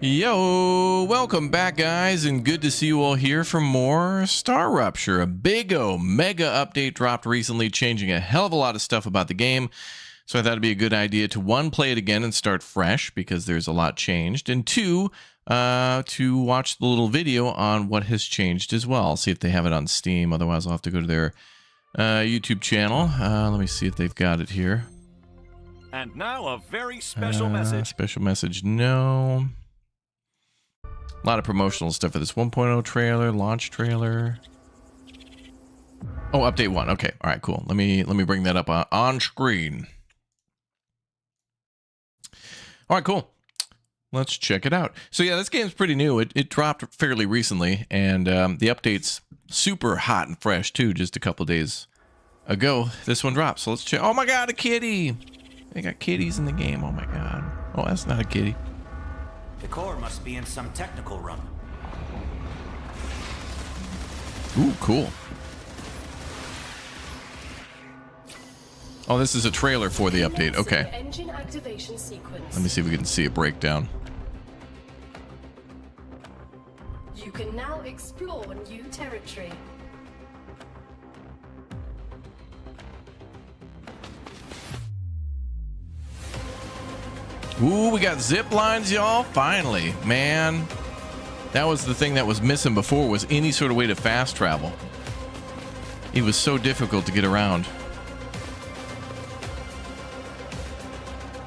Yo, welcome back, guys, and good to see you all here for more Star Rupture. A big mega update dropped recently, changing a hell of a lot of stuff about the game. So I thought it'd be a good idea to, one, play it again and start fresh because there's a lot changed, and two, to watch the little video on what has changed as well. I'll see if they have it on Steam. Otherwise, I'll have to go to their YouTube channel. Let me see if they've got it here. And now a very special message. Special message, no. A lot of promotional stuff for this 1.0 trailer, launch trailer. Oh, update 1. Okay, all right, cool. Let me bring that up on screen. All right, cool. Let's check it out. So yeah, this game's pretty new. It dropped fairly recently, and the update's super hot and fresh too. Just a couple days ago, this one dropped. So let's check. Oh my God, a kitty! They got kitties in the game. Oh my God. Oh, that's not a kitty. The core must be in some technical room. Ooh, cool. Oh, this is a trailer for the update. Okay. Engine activation sequence. Let me see if we can see a breakdown. You can now explore new territory. Ooh, we got zip lines, y'all. Finally, man. That was the thing that was missing before, was any sort of way to fast travel. It was so difficult to get around.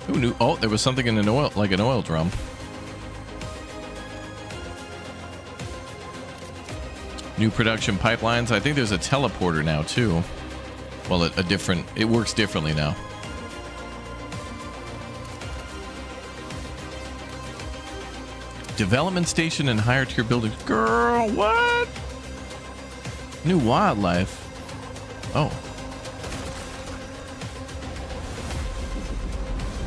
Who knew? Oh, there was something in an oil, like an oil drum. New production pipelines. I think there's a teleporter now too. Well, it works differently now. Development station and higher tier buildings. Girl, what? New wildlife. Oh.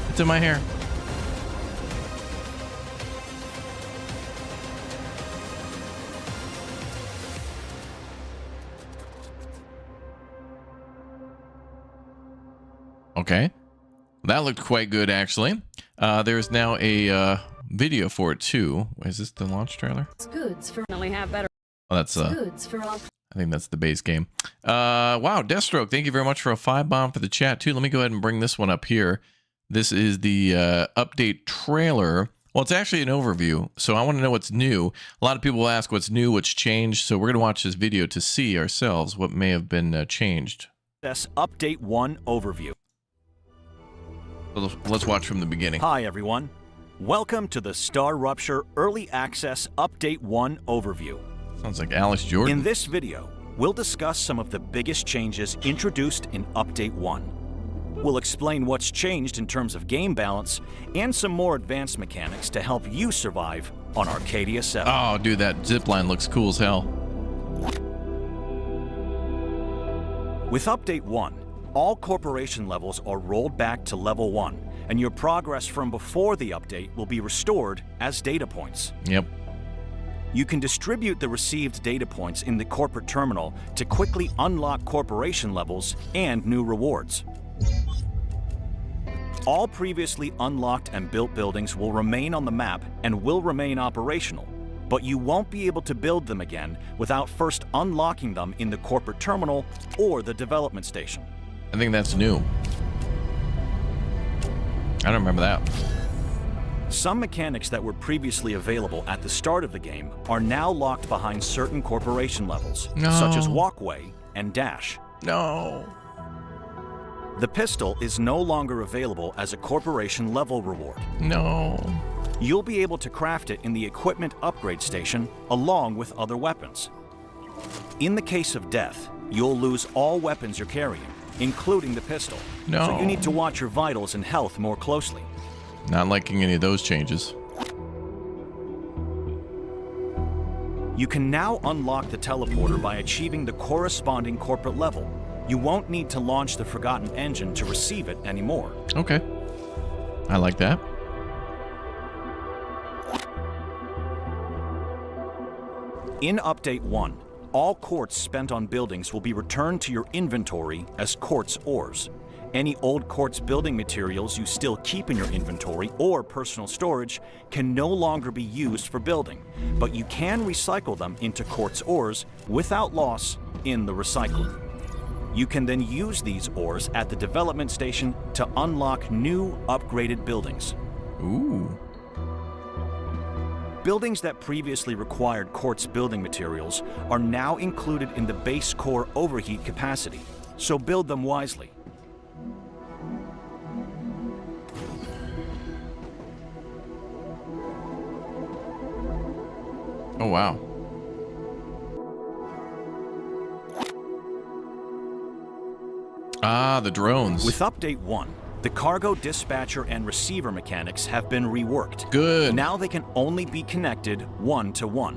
It's in my hair. Okay. That looked quite good, actually. There's now a video for it too. Is this the launch trailer? Goods for Oh, that's goods for all. I think that's the base game. Wow, Deathstroke, thank you very much for a 5-bomb for the chat too. Let me go ahead and bring this one up here. This is the update trailer. Well, it's actually an overview, so I want to know what's new. A lot of people will ask what's new, what's changed, so we're going to watch this video to see ourselves what may have been changed. That's Update 1 Overview. So let's watch from the beginning. Hi, everyone. Welcome to the Star Rupture Early Access Update 1 Overview. Sounds like Alex Jordan. In this video, we'll discuss some of the biggest changes introduced in Update 1. We'll explain what's changed in terms of game balance and some more advanced mechanics to help you survive on Arcadia 7. Oh, dude, that zipline looks cool as hell. With Update 1, all corporation levels are rolled back to level 1, and your progress from before the update will be restored as data points. Yep. You can distribute the received data points in the corporate terminal to quickly unlock corporation levels and new rewards. All previously unlocked and built buildings will remain on the map and will remain operational, but you won't be able to build them again without first unlocking them in the corporate terminal or the development station. I think that's new. I don't remember that. Some mechanics that were previously available at the start of the game are now locked behind certain corporation levels, such as walkway and dash. No. The pistol is no longer available as a corporation level reward. No. You'll be able to craft it in the equipment upgrade station along with other weapons. In the case of death, you'll lose all weapons you're carrying, including the pistol. No. So you need to watch your vitals and health more closely. Not liking any of those changes. You can now unlock the teleporter by achieving the corresponding corporate level. You won't need to launch the Forgotten Engine to receive it anymore. Okay. I like that. In Update 1, all quartz spent on buildings will be returned to your inventory as quartz ores, Any old quartz building materials you still keep in your inventory or personal storage can no longer be used for building, but you can recycle them into quartz ores without loss in the recycler. You can then use these ores at the development station to unlock new, upgraded buildings. Ooh. Buildings that previously required quartz building materials are now included in the base core overheat capacity, so build them wisely. Oh, wow. Ah, the drones. With Update 1, the cargo dispatcher and receiver mechanics have been reworked. Good. Now they can only be connected one-to-one.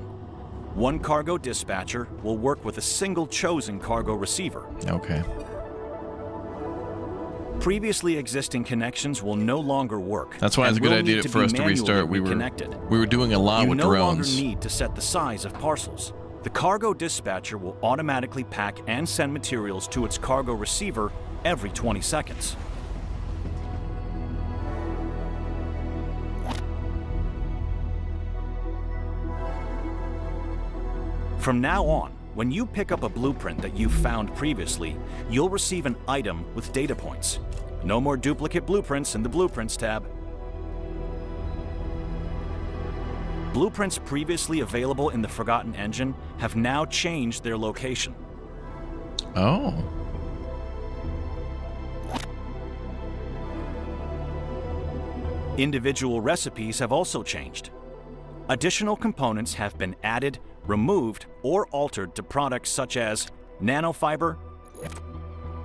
One cargo dispatcher will work with a single chosen cargo receiver. Okay. Previously existing connections will no longer work. That's why it's a good idea for us to restart. We were doing a lot with drones. You no longer drones. need to set the size of parcels. The cargo dispatcher will automatically pack and send materials to its cargo receiver every 20 seconds. From now on, when you pick up a blueprint that you found previously, you'll receive an item with data points. No more duplicate blueprints in the Blueprints tab. Blueprints previously available in the Forgotten Engine have now changed their location. Oh. Individual recipes have also changed. Additional components have been added, removed, or altered to products such as nanofiber,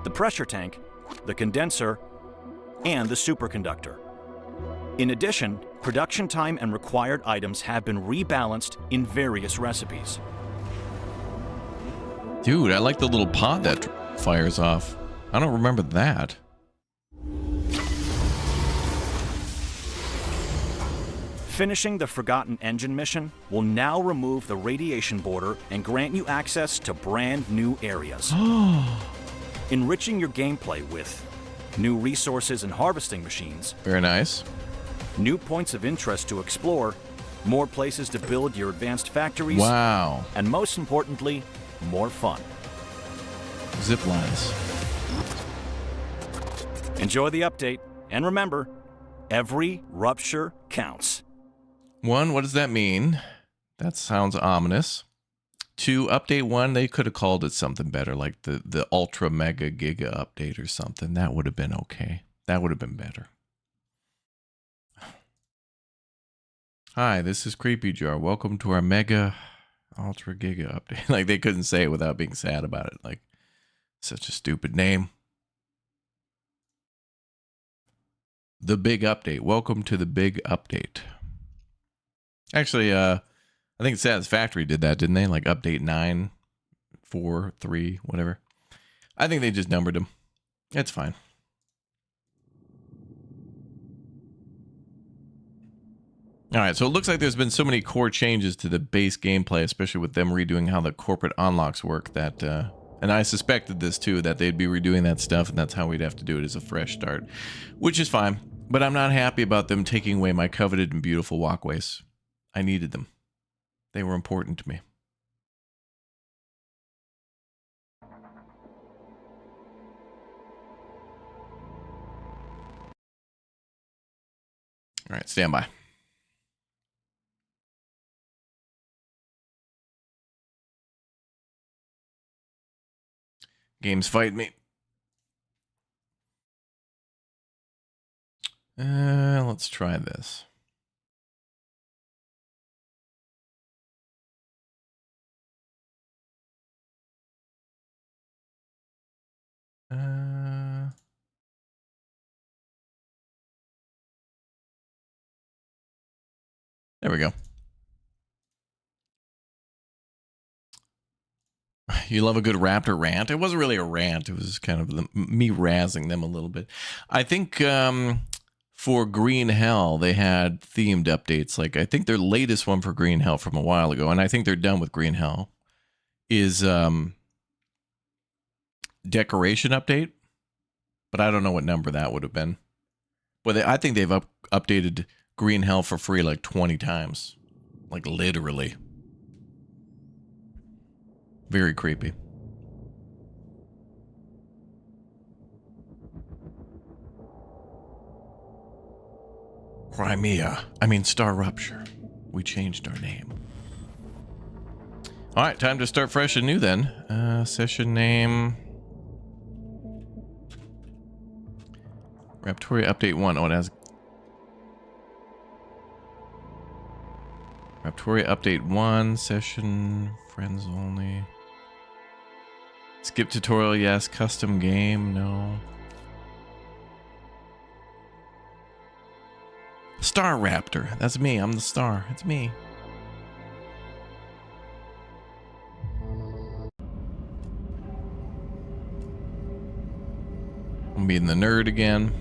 the pressure tank, the condenser, and the superconductor. In addition, production time and required items have been rebalanced in various recipes. Dude, I like the little pod that fires off. I don't remember that. Finishing the Forgotten Engine mission will now remove the radiation border and grant you access to brand new areas. Enriching your gameplay with new resources and harvesting machines, Very nice. new points of interest to explore, more places to build your advanced factories, Wow. and most importantly, more fun. Zip lines. Enjoy the update, and remember, every rupture counts. 1, what does that mean? That sounds ominous. 2, update 1, they could have called it something better, like the ultra mega giga update or something. That would have been okay. That would have been better. Hi, this is Creepy Jar. Welcome to our mega ultra giga update. Like, they couldn't say it without being sad about it. Like, such a stupid name. The big update. Welcome to the big update. Actually, I think Satisfactory did that, didn't they? Like update 9, 4, 3, whatever. I think they just numbered them. It's fine. All right, so it looks like there's been so many core changes to the base gameplay, especially with them redoing how the corporate unlocks work, that, and I suspected this too, that they'd be redoing that stuff, and that's how we'd have to do it as a fresh start, which is fine. But I'm not happy about them taking away my coveted and beautiful walkways. I needed them. They were important to me. All right, stand by. Game's fighting me. Let's try this. There we go. You love a good Raptor rant? It wasn't really a rant. It was kind of me razzing them a little bit. I think for Green Hell, they had themed updates. Like, I think their latest one for Green Hell from a while ago, and I think they're done with Green Hell, is decoration update. But I don't know what number that would have been. But I think they've updated Green Hell for free like 20 times. Like literally. Very creepy. Crimea. I mean, STARRUPTURE. We changed our name. All right, time to start fresh and new then. Session name. Raptoria Update 1. Oh, it has... Raptoria Update 1. Session. Friends only. Skip tutorial, yes. Custom game, no. Star Raptor. That's me. I'm the star. It's me. I'm being the nerd again.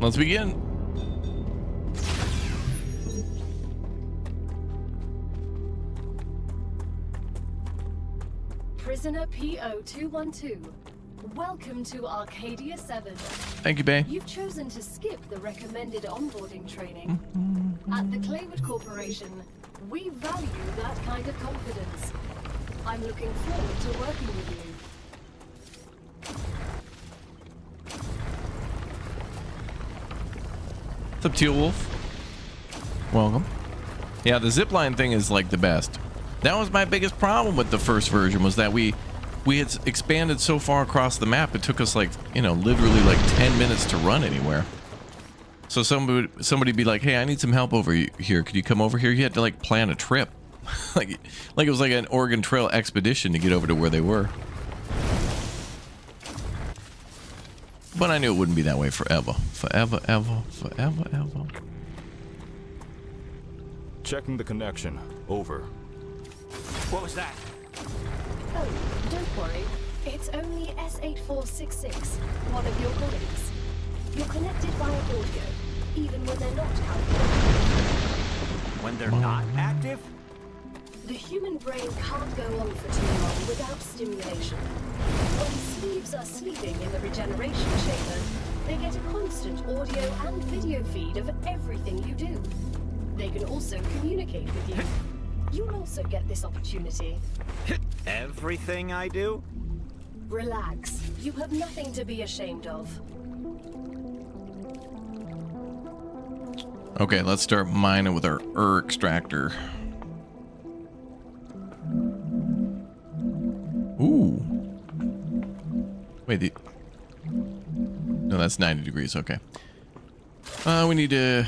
Let's begin. Prisoner PO212. Welcome to Arcadia 7. Thank you, Bay. You've chosen to skip the recommended onboarding training. At the Claywood Corporation, we value that kind of confidence. I'm looking forward to working with you. What's up, Teal Wolf? Welcome. Yeah, the zipline thing is like the best. That was my biggest problem with the first version, was that we had expanded so far across the map, it took us like, you know, literally like 10 minutes to run anywhere. So somebody'd be like, hey, I need some help over here. Could you come over here? You had to like plan a trip. like it was like an Oregon Trail expedition to get over to where they were. But I knew it wouldn't be that way forever. Forever, ever, forever, ever. Checking the connection. Over. What was that? Oh, don't worry. It's only S8466, one of your colleagues. You're connected via audio, even when they're not calculating. When they're not active? The human brain can't go on for too long without stimulation. When sleeves are sleeping in the regeneration chamber, they get a constant audio and video feed of everything you do. They can also communicate with you. You'll also get this opportunity. Everything I do? Relax. You have nothing to be ashamed of. Okay, let's start mining with our extractor. Ooh. Wait, no, that's 90 degrees. Okay. We need a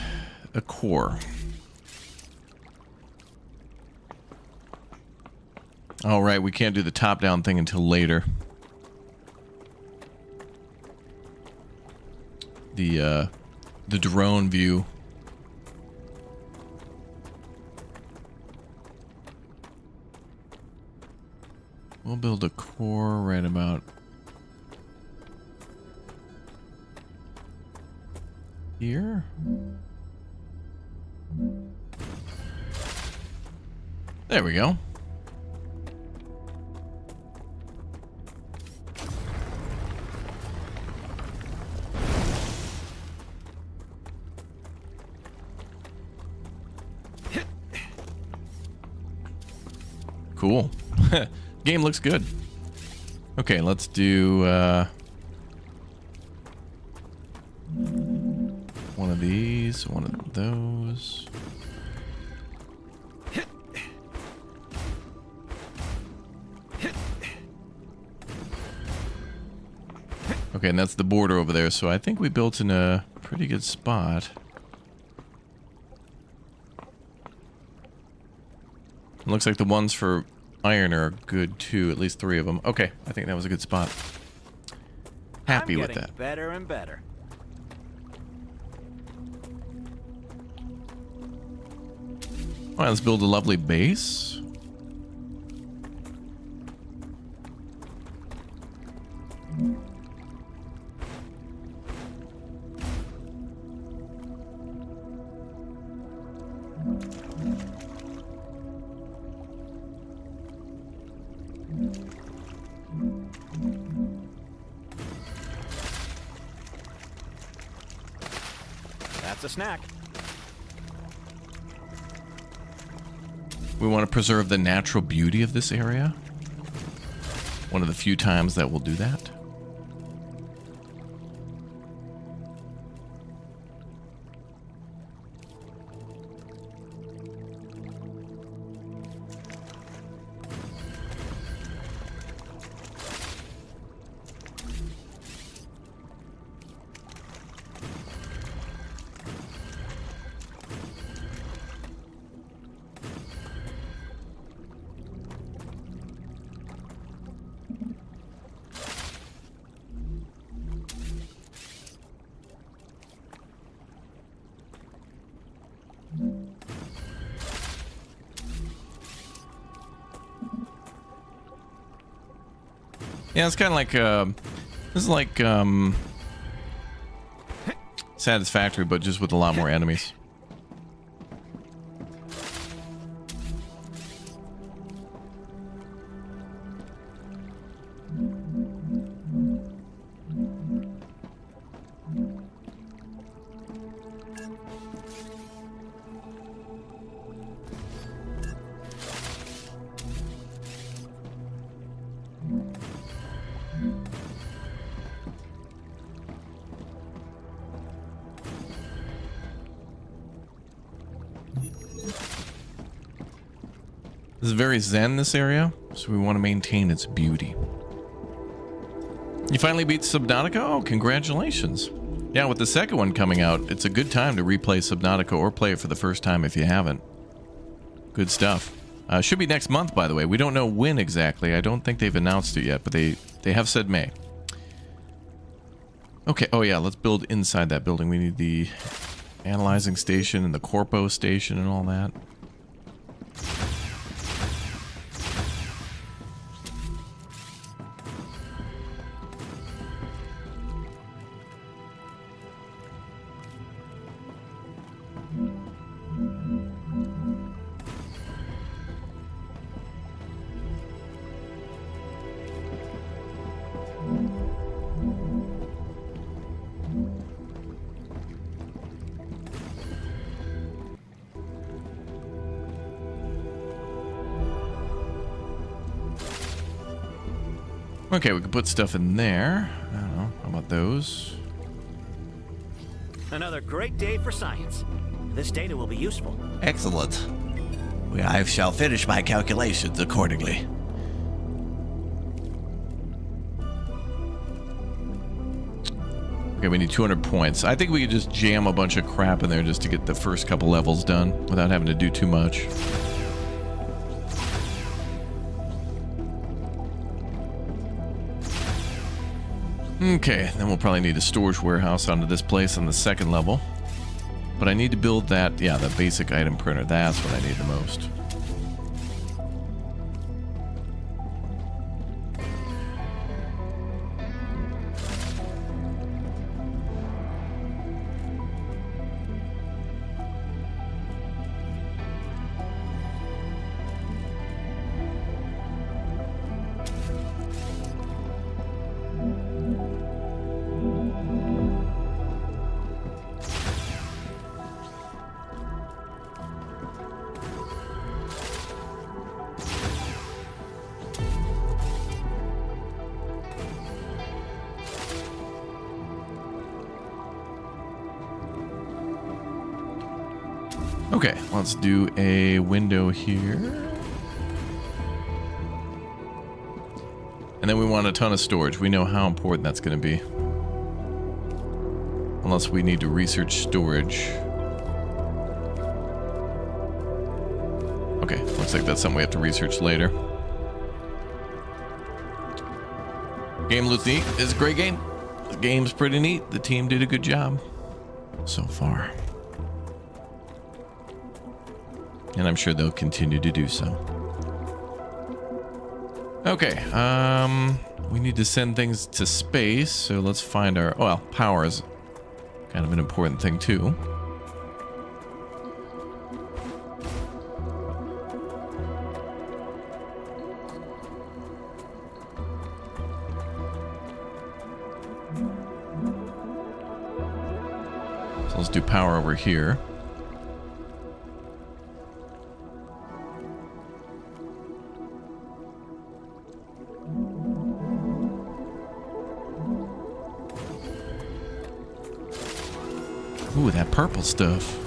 core. All right, we can't do the top-down thing until later. The drone view. We'll build a core right about here. There we go. Cool. Game looks good. Okay, let's do one of these, one of those. Okay, and that's the border over there, so I think we built in a pretty good spot. It looks like the ones for iron are good too, at least 3 of them. Okay, I think that was a good spot. Happy with that. Better and better. All right, let's build a lovely base. Just a snack. We want to preserve the natural beauty of this area. One of the few times that we'll do that. Yeah, it's kind of like, this is like, Satisfactory, but just with a lot more enemies. This is very zen, this area, so we want to maintain its beauty. You finally beat Subnautica? Oh, congratulations. Yeah, with the second one coming out, it's a good time to replay Subnautica or play it for the first time if you haven't. Good stuff. Should be next month, by the way. We don't know when exactly. I don't think they've announced it yet, but they have said May. Okay, oh yeah, let's build inside that building. We need the analyzing station and the corpo station and all that. Okay, we can put stuff in there. I don't know. How about those? Another great day for science. This data will be useful. Excellent. I shall finish my calculations accordingly. Okay, we need 200 points. I think we could just jam a bunch of crap in there just to get the first couple levels done without having to do too much. Okay, then we'll probably need a storage warehouse onto this place on the second level. But I need to build that, yeah, the basic item printer. That's what I need the most. Okay, let's do a window here. And then we want a ton of storage. We know how important that's going to be. Unless we need to research storage. Okay, looks like that's something we have to research later. Game looks neat. It's a great game. The game's pretty neat. The team did a good job so far. And I'm sure they'll continue to do so. Okay, we need to send things to space, so let's find our... Well, power is kind of an important thing, too. So let's do power over here. Ooh, that purple stuff.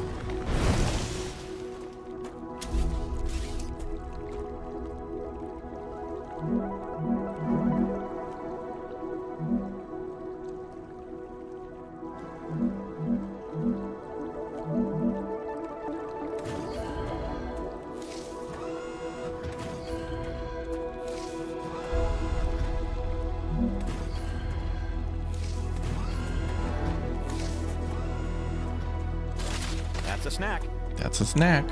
That's a snack. That's a snack.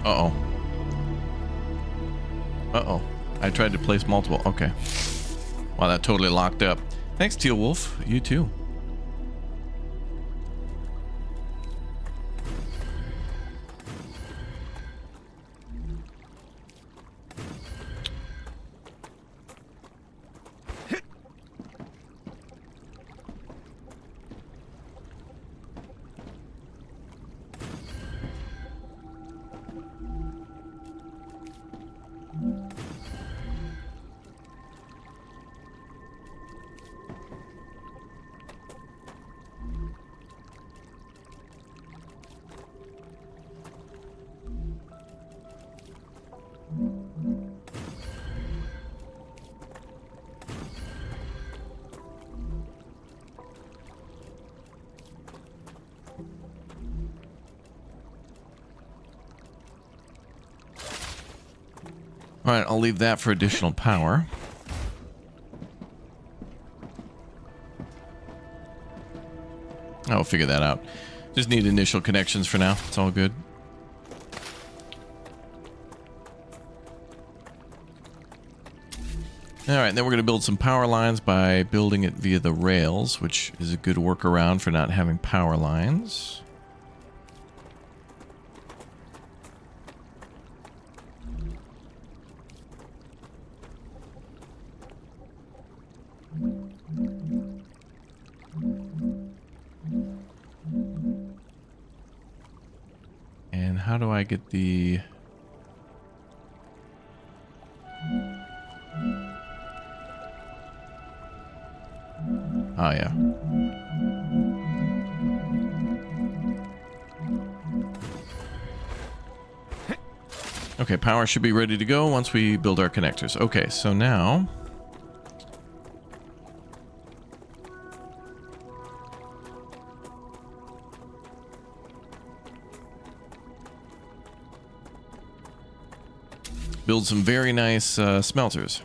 Uh-oh. Uh-oh. I tried to place multiple. Okay. Wow, that totally locked up. Thanks, Teal Wolf. You too. All right, I'll leave that for additional power. I'll figure that out. Just need initial connections for now. It's all good. All right, then we're going to build some power lines by building it via the rails, which is a good workaround for not having power lines. And how do I get the... Oh, yeah. Okay, power should be ready to go once we build our connectors. Okay, so now... build some very nice smelters.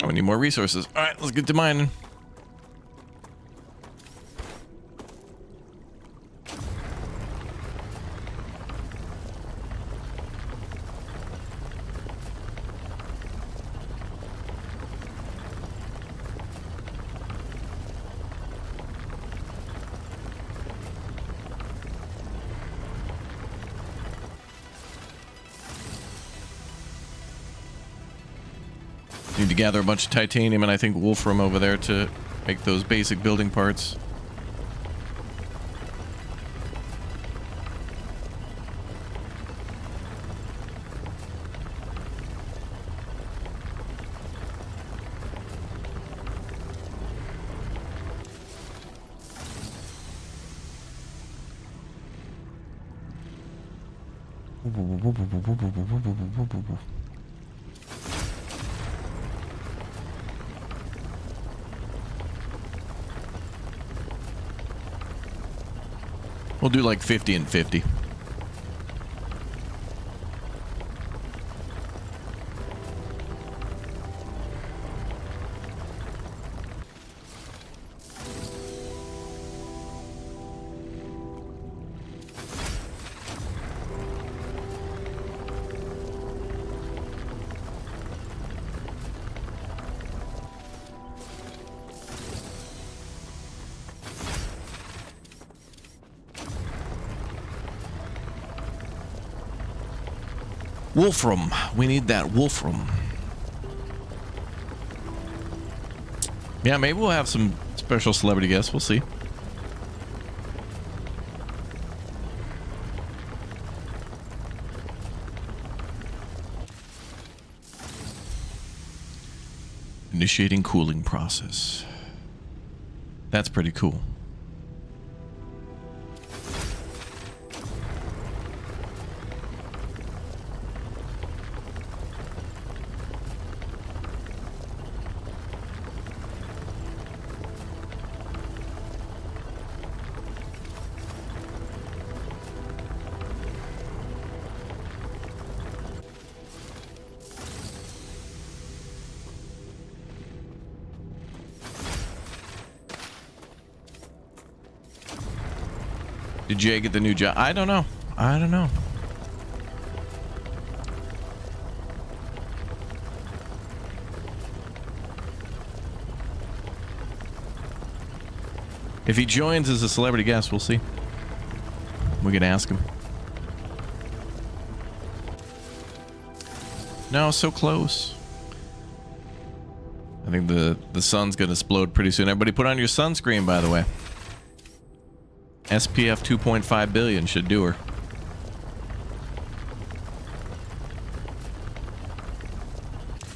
Oh, we need more resources. All right, let's get to mining. Need to gather a bunch of titanium and I think wolfram over there to make those basic building parts. We'll do like 50 and 50. Wolfram. We need that Wolfram. Yeah, maybe we'll have some special celebrity guests. We'll see. Initiating cooling process. That's pretty cool. Did Jay get the new job? I don't know. I don't know. If he joins as a celebrity guest, we'll see. We can ask him. No, so close. I think the sun's gonna explode pretty soon. Everybody put on your sunscreen, by the way. SPF 2.5 billion should do her.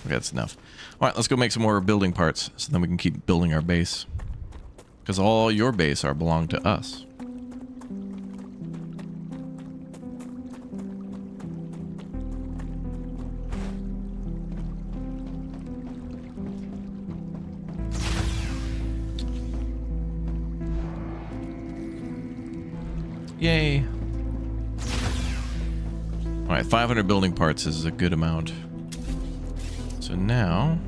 Okay, that's enough. All right, let's go make some more building parts so then we can keep building our base. Because all your base are belong to us. Yay. All right, 500 building parts is a good amount. So now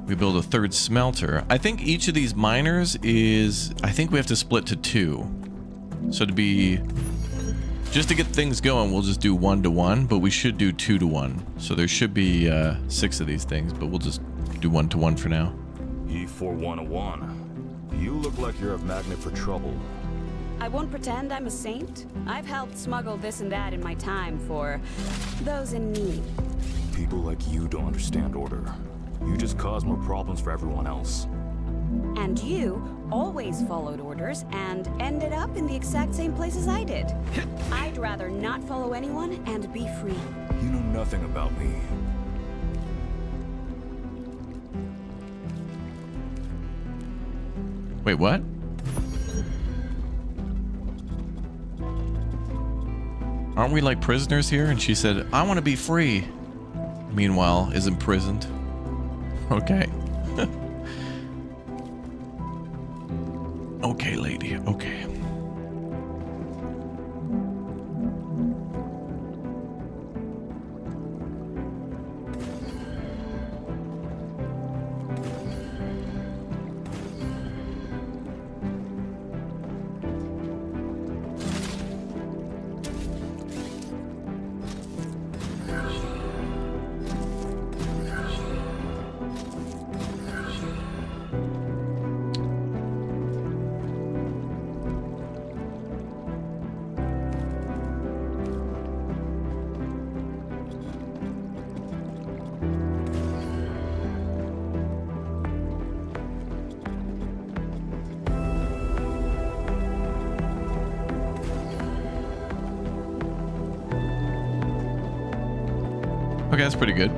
we build a third smelter. I think each of these miners is, I think we have to split to 2. So to be, just to get things going, we'll just do 1 to 1, but we should do 2 to 1. So there should be 6 of these things, but we'll just do 1 to 1 for now. E4101. You look like you're a magnet for trouble. I won't pretend I'm a saint. I've helped smuggle this and that in my time for those in need. People like you don't understand order. You just cause more problems for everyone else. And you always followed orders and ended up in the exact same place as I did. I'd rather not follow anyone and be free. You know nothing about me. Wait, what? Aren't we like prisoners here? And she said, I want to be free. Meanwhile, is imprisoned. Okay. Okay, lady. Okay. Okay, that's pretty good.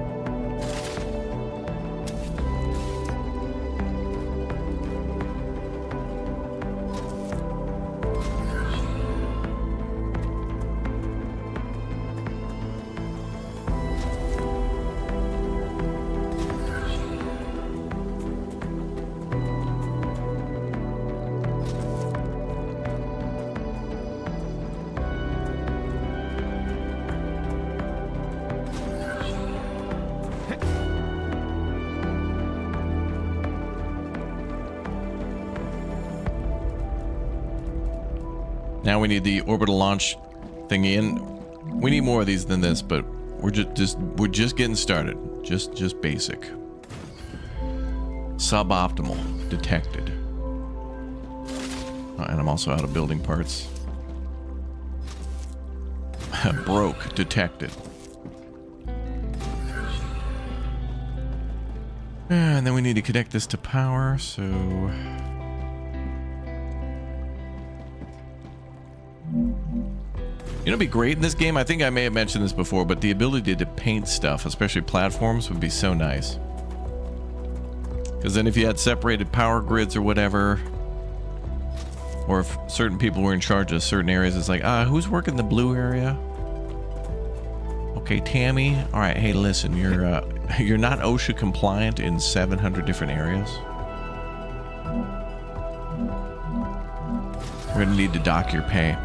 Now we need the orbital launch thingy, and we need more of these than this, but we're just getting started. Just basic. Suboptimal detected. Oh, and I'm also out of building parts. Broke detected. And then we need to connect this to power, so you know, it'd be great in this game. I think I may have mentioned this before, but the ability to paint stuff, especially platforms, would be so nice. Because then if you had separated power grids or whatever, or if certain people were in charge of certain areas, it's like, who's working the blue area? Okay, Tammy. All right, hey, listen, you're not OSHA compliant in 700 different areas. We're gonna need to dock your pay.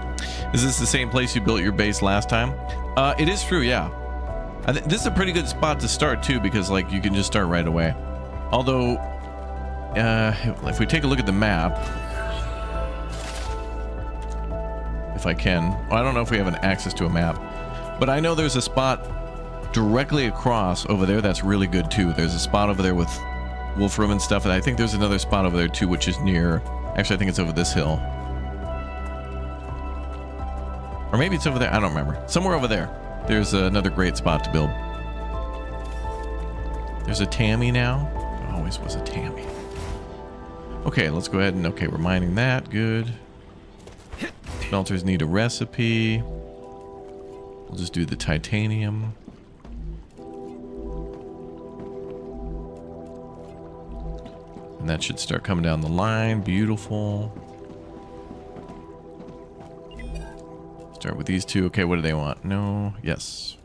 Is this the same place you built your base last time? It is true, yeah. This is a pretty good spot to start too, because like you can just start right away. Although, if we take a look at the map, if I can, well, I don't know if we have an access to a map, but I know there's a spot directly across over there that's really good too. There's a spot over there with Wolfram and stuff, and I think there's another spot over there too, which is near. Actually, I think it's over this hill. Or maybe it's over there. I don't remember. Somewhere over there. There's another great spot to build. There's a Tammy now. There always was a Tammy. Okay, let's go ahead and... Okay, we're mining that. Good. Smelters need a recipe. We'll just do the titanium. And that should start coming down the line. Beautiful. Start with these two. Okay, what do they want? No. Yes.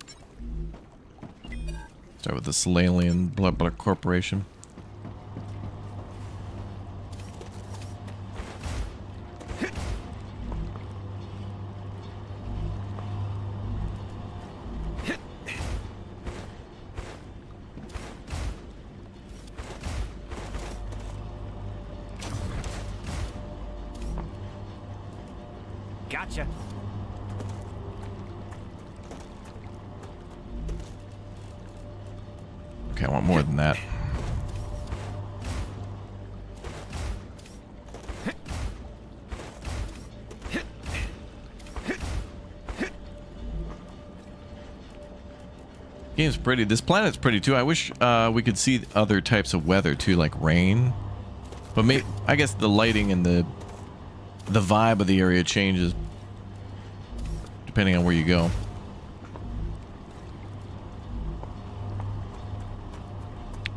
Start with the Solalian Blah Blah Corporation. Gotcha. Okay, I want more than that. Game's pretty. This planet's pretty too. I wish we could see other types of weather too, like rain. But I guess the lighting and the vibe of the area changes depending on where you go.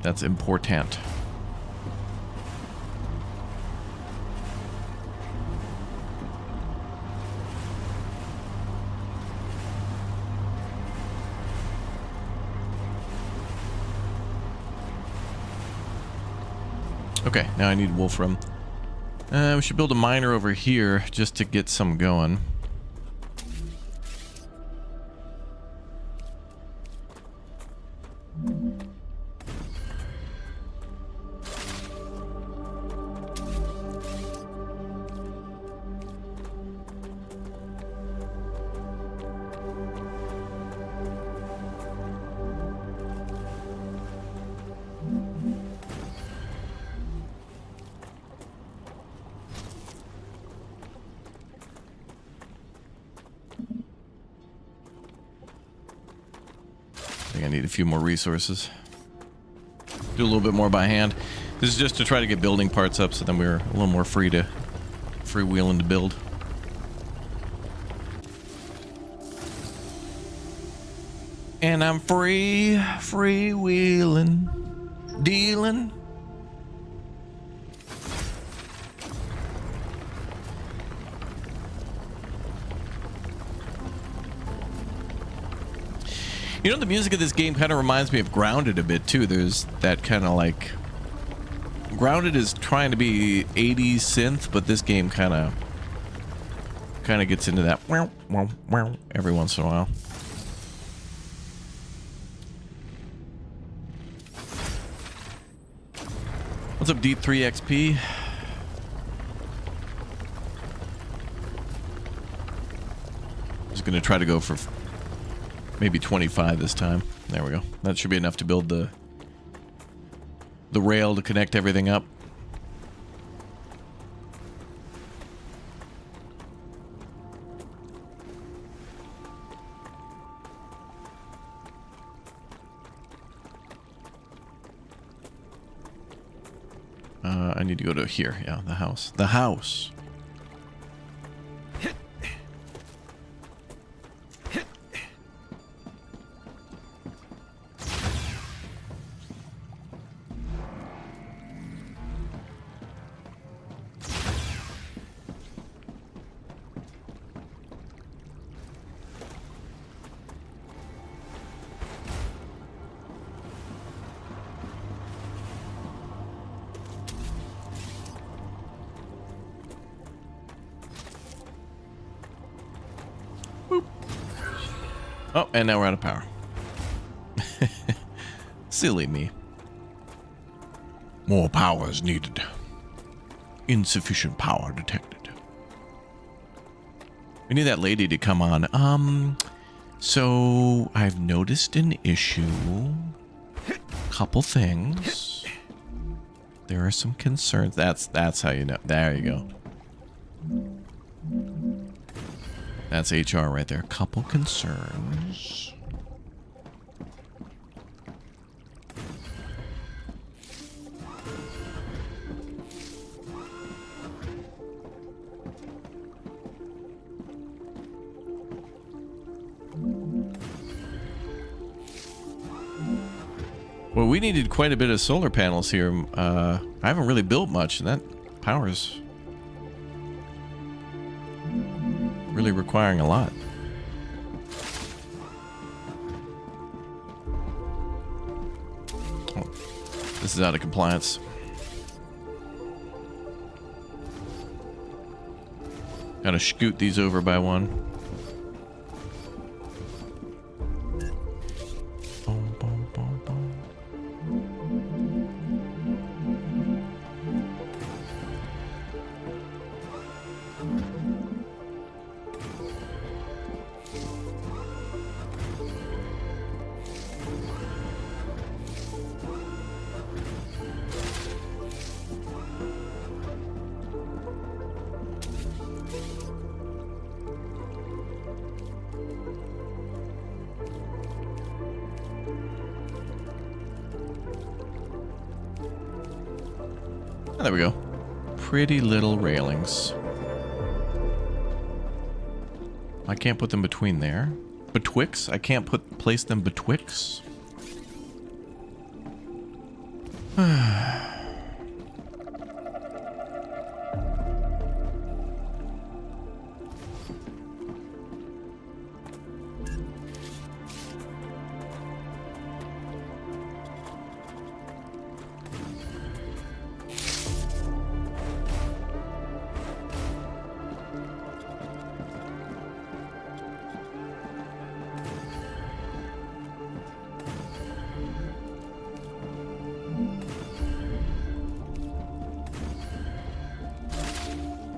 That's important. Okay, now I need Wolfram. We should build a miner over here just to get some going. I think I need a few more resources. Do a little bit more by hand. This is just to try to get building parts up so then we're a little more freewheeling to build. And I'm freewheeling, dealing. You know, the music of this game kind of reminds me of Grounded a bit too. There's that kind of like... Grounded is trying to be 80s synth, but this game kind of gets into that wow, wow, wow every once in a while. What's up, Deep 3 XP? was going to try to go for maybe 25 this time. There we go. That should be enough to build the rail to connect everything up. I need to go to here. Yeah, the house. The house. Oh, and now we're out of power. Silly me. More power is needed. Insufficient power detected. We need that lady to come on. So I've noticed an issue. Couple things. There are some concerns. That's how you know. There you go. That's HR right there. Couple concerns. Well, we needed quite a bit of solar panels here. I haven't really built much, and that power's really requiring a lot. Oh, this is out of compliance. Gotta scoot these over by one. Boom, boom, boom, boom. Oh, there we go. Pretty little railings. I can't put them between there. Betwixt? I can't place them betwixt.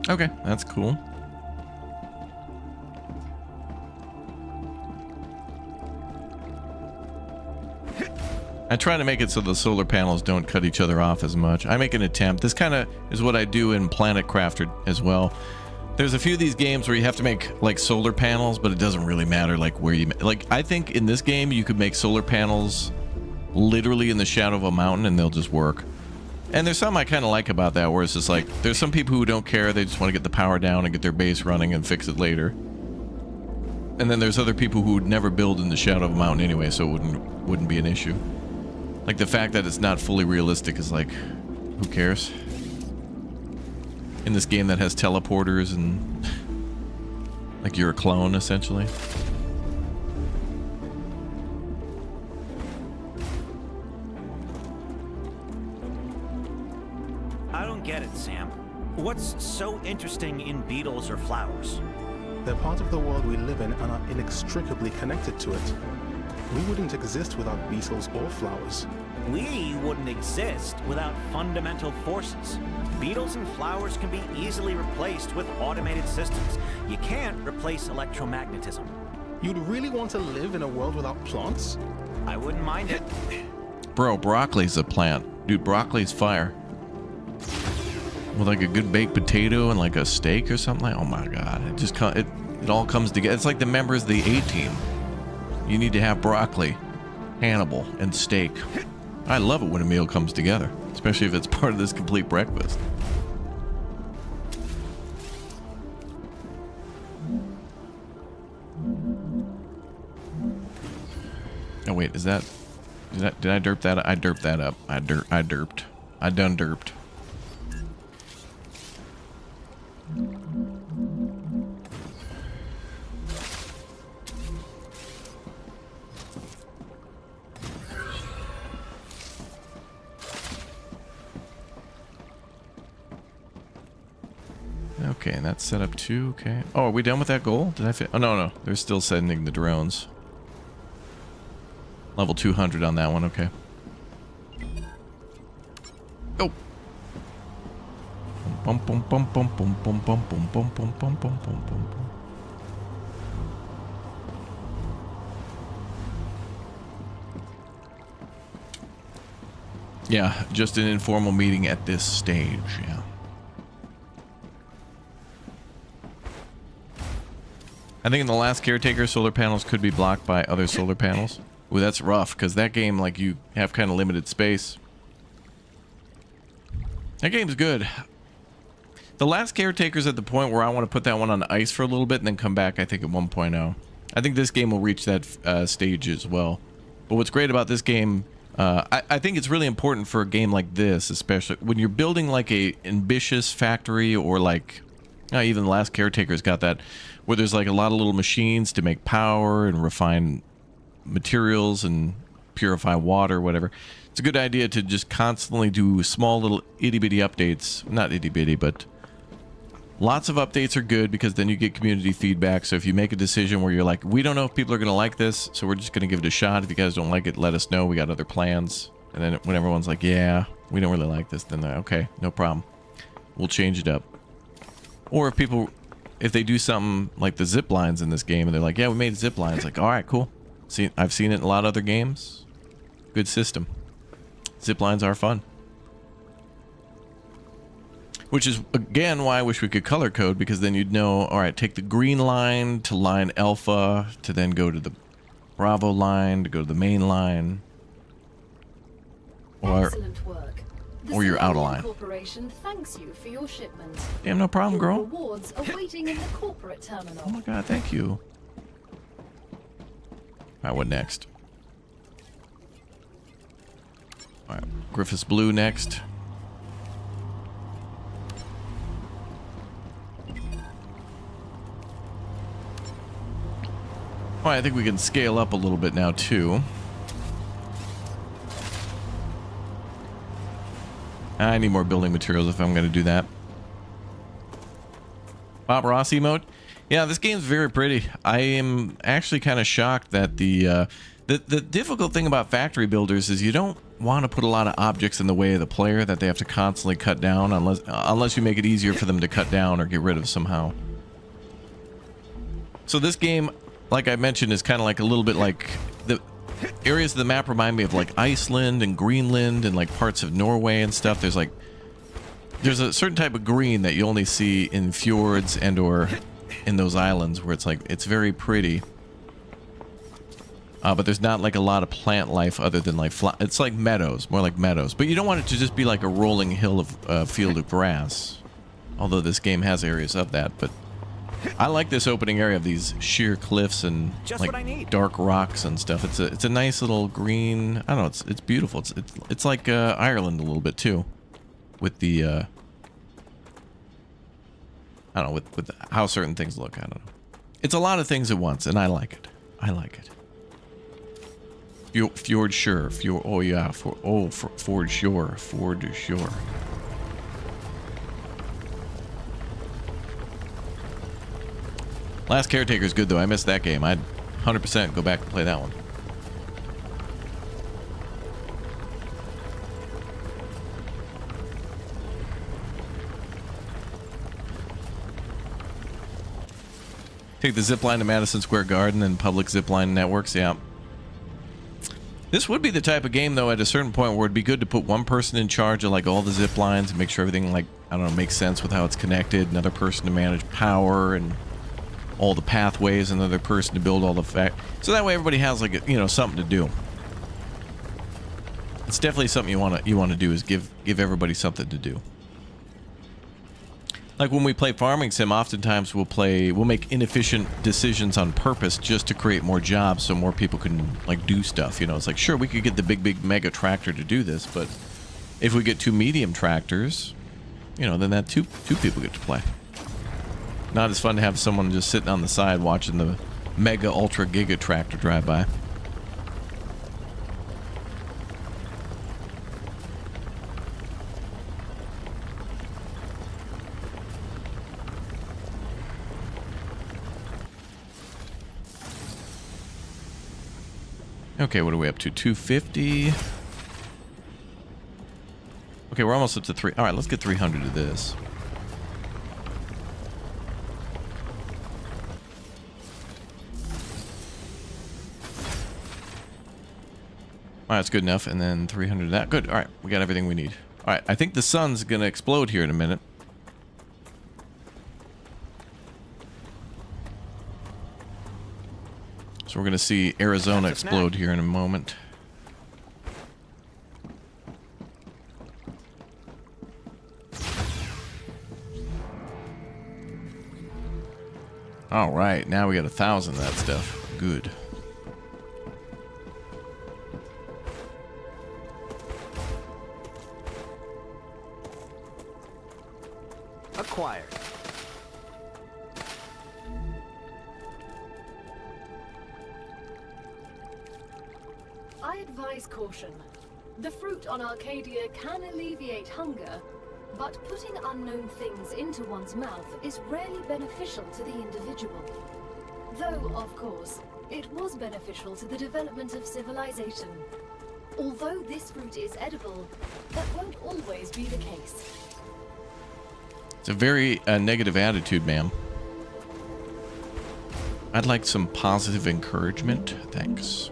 Okay, that's cool. I try to make it so the solar panels don't cut each other off as much. I make an attempt. This kind of is what I do in Planet Crafter as well. There's a few of these games where you have to make like solar panels, but it doesn't really matter like where you like. I think in this game you could make solar panels literally in the shadow of a mountain and they'll just work. And there's something I kind of like about that, where it's just like, there's some people who don't care, they just want to get the power down and get their base running and fix it later. And then there's other people who would never build in the shadow of a mountain anyway, so it wouldn't be an issue. Like, the fact that it's not fully realistic is like, who cares? In this game that has teleporters and like you're a clone, essentially. I don't get it, Sam. What's so interesting in beetles or flowers? They're part of the world we live in and are inextricably connected to it. We wouldn't exist without beetles or flowers. We wouldn't exist without fundamental forces. Beetles and flowers can be easily replaced with automated systems. You can't replace electromagnetism. You'd really want to live in a world without plants? I wouldn't mind it. Bro, broccoli's a plant. Dude, broccoli's fire. With like a good baked potato and like a steak or something. Like, oh my god, it all comes together. It's like the members of the A-Team. You need to have broccoli, Hannibal, and steak. I love it when a meal comes together, especially if it's part of this complete breakfast. Oh wait, is that? Did I derp that? I derped that up. I derped. I done derped. Okay, and that's set up too. Okay. Oh, are we done with that goal? Did I fit? Oh, no. They're still sending the drones. Level 200 on that one. Okay. Oh. Bum bum bum bum bum bum bum bum bum bum bum bum bum bum. Yeah, just an informal meeting at this stage. Yeah. I think in the last Caretaker, solar panels could be blocked by other solar panels. Ooh, that's rough, because that game, like, you have kind of limited space. That game's good. The last Caretaker's at the point where I want to put that one on ice for a little bit and then come back, I think, at 1.0. I think this game will reach that stage as well. But what's great about this game, I think it's really important for a game like this, especially when you're building, like, a ambitious factory or, like... even the last Caretaker's got that, where there's like a lot of little machines to make power and refine materials and purify water, whatever. It's a good idea to just constantly do small little itty-bitty updates. Not itty-bitty, but lots of updates are good because then you get community feedback. So if you make a decision where you're like, we don't know if people are going to like this, so we're just going to give it a shot. If you guys don't like it, let us know. We got other plans. And then when everyone's like, yeah, we don't really like this, then they're okay, no problem. We'll change it up. Or if they do something like the zip lines in this game and they're like, yeah, we made zip lines, like, all right, cool. See, I've seen it in a lot of other games. Good system. Zip lines are fun. Which is, again, why I wish we could color code, because then you'd know, all right, take the green line to line alpha, to then go to the Bravo line, to go to the main line. Excellent work. Or you're out of line. Corporation thanks you for your shipment. Damn, no problem, girl. Rewards are waiting in the corporate terminal. Oh my god, thank you. Alright, what next? Alright, Griffiths Blue next. Alright, I think we can scale up a little bit now, too. I need more building materials if I'm going to do that. Bob Ross emote. Yeah, this game's very pretty. I am actually kind of shocked that the difficult thing about factory builders is you don't want to put a lot of objects in the way of the player that they have to constantly cut down unless you make it easier for them to cut down or get rid of somehow. So this game, like I mentioned, is kind of like a little bit like the areas of the map remind me of like Iceland and Greenland and like parts of Norway and stuff. There's a certain type of green that you only see in fjords and or in those islands where it's like it's very pretty. But there's not like a lot of plant life other than like it's like meadows, more like meadows. But you don't want it to just be like a rolling hill of field of grass. Although this game has areas of that, but I like this opening area of these sheer cliffs and just like dark rocks and stuff. It's a nice little green. I don't know. It's beautiful. It's like Ireland a little bit too, with the I don't know with how certain things look. I don't know. It's a lot of things at once, and I like it. I like it. Fjord Shore. Fjord. Oh yeah. Ford Shore. Ford Shore. Last Caretaker's good though. I missed that game. I'd 100% go back and play that one. Take the zip line to Madison Square Garden and public zip line networks. Yeah. This would be the type of game, though, at a certain point where it'd be good to put one person in charge of like all the zip lines and make sure everything, like, I don't know, makes sense with how it's connected. Another person to manage power and all the pathways. Another person to build all the so that way everybody has, like, you know, something to do. It's definitely something you want to do, is give everybody something to do. Like when we play Farming Sim, oftentimes we'll make inefficient decisions on purpose just to create more jobs so more people can, like, do stuff. You know, it's like, sure, we could get the big mega tractor to do this, but if we get 2 medium tractors, you know, then that two people get to play. Not as fun to have someone just sitting on the side watching the mega ultra giga tractor drive by. Okay, what are we up to? 250. Okay, we're almost up to 3. All right, let's get 300 of this. All right, that's good enough. And then 300 of that. Good. All right, we got everything we need. All right, I think the sun's going to explode here in a minute. So we're going to see Arizona explode here in a moment. All right, now we got 1,000 of that stuff. Good. Acquired. I advise caution. The fruit on Arcadia can alleviate hunger, but putting unknown things into one's mouth is rarely beneficial to the individual. Though, of course, it was beneficial to the development of civilization. Although this fruit is edible, that won't always be the case. It's a very negative attitude, ma'am. I'd like some positive encouragement. Thanks.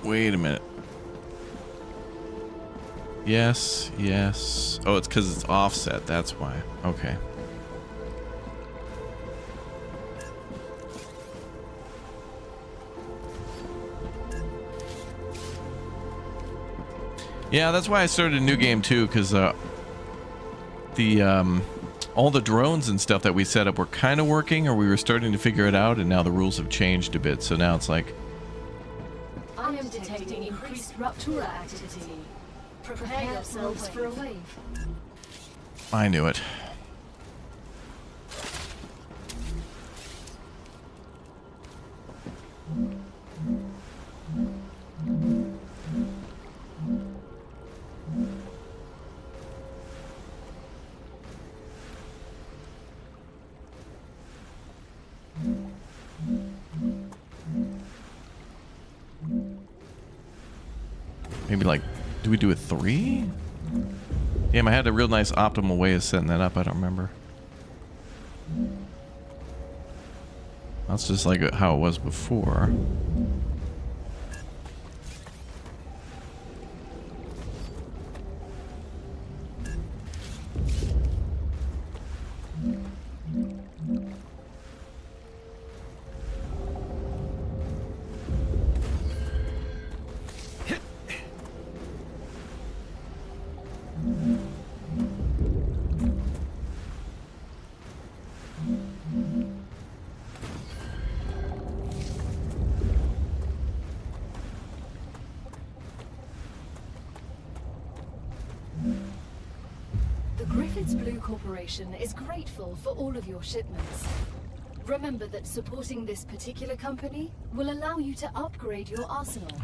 Wait a minute. Yes, yes. Oh, it's because it's offset. That's why. Okay. Yeah, that's why I started a new game too, because all the drones and stuff that we set up were kind of working, or we were starting to figure it out, and now the rules have changed a bit. So now it's like, I am detecting increased rupture activity. Prepare yourselves for a wave. I knew it. Maybe like, do we do a 3? Damn, I had a real nice optimal way of setting that up. I don't remember. That's just like how it was before. Griffiths Blue Corporation is grateful for all of your shipments. Remember that supporting this particular company will allow you to upgrade your arsenal,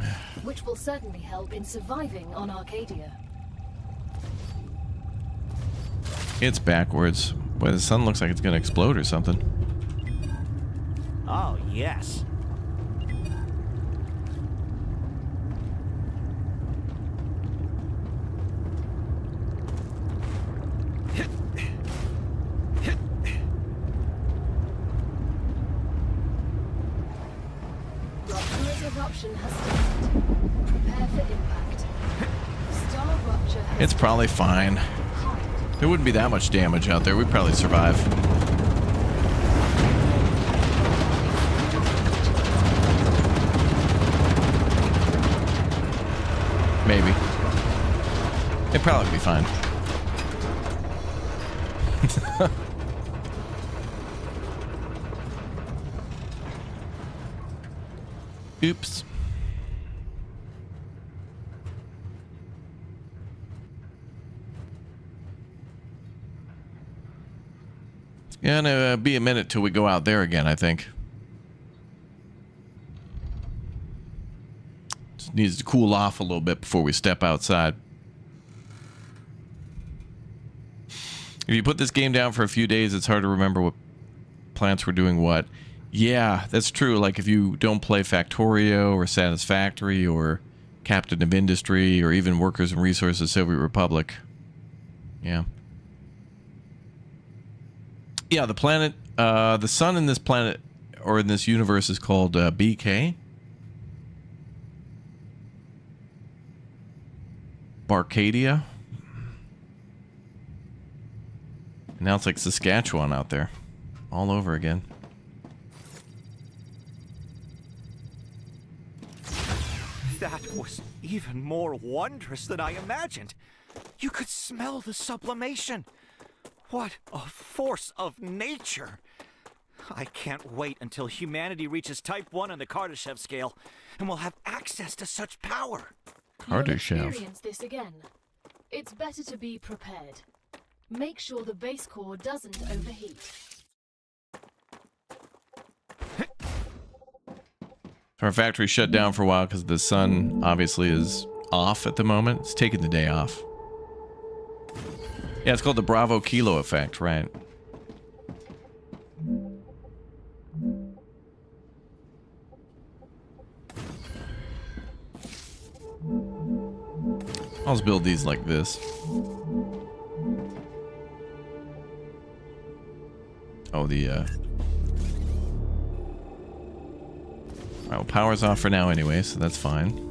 which will certainly help in surviving on Arcadia. It's backwards. Boy, the sun looks like it's gonna explode or something. Oh, yes. Eruption has started. Prepare for impact. Star rupture has It's probably fine. There wouldn't be that much damage out there. We'd probably survive. Maybe. It'd probably be fine. Oops. It's gonna be a minute till we go out there again, I think. Just needs to cool off a little bit before we step outside. If you put this game down for a few days, it's hard to remember what plants were doing what. Yeah, that's true. Like if you don't play Factorio or Satisfactory or Captain of Industry or even Workers and Resources Soviet Republic. Yeah. Yeah, the planet, the sun in this planet or in this universe is called BK. Barcadia. And now it's like Saskatchewan out there. All over again. That was even more wondrous than I imagined. You could smell the sublimation. What a force of nature. I can't wait until humanity reaches Type 1 on the Kardashev scale, and we'll have access to such power. You'll Kardashev. experience this again. It's better to be prepared. Make sure the base core doesn't overheat. Our factory shut down for a while because the sun obviously is off at the moment. It's taking the day off. Yeah, it's called the Bravo Kilo effect, right? I'll just build these like this. Oh, the Alright, well, power's off for now anyway, so that's fine.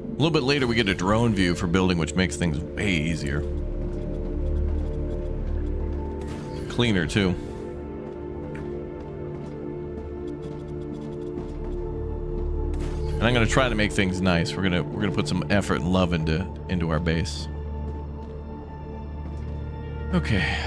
A little bit later we get a drone view for building, which makes things way easier. Cleaner too. And I'm gonna try to make things nice. We're gonna put some effort and love into our base. Okay.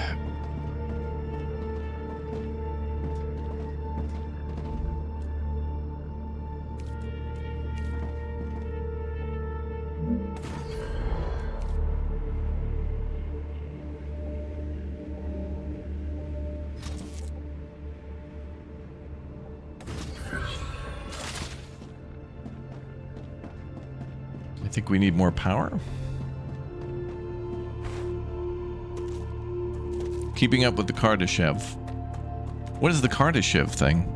I think we need more power. Keeping up with the Kardashev. What is the Kardashev thing?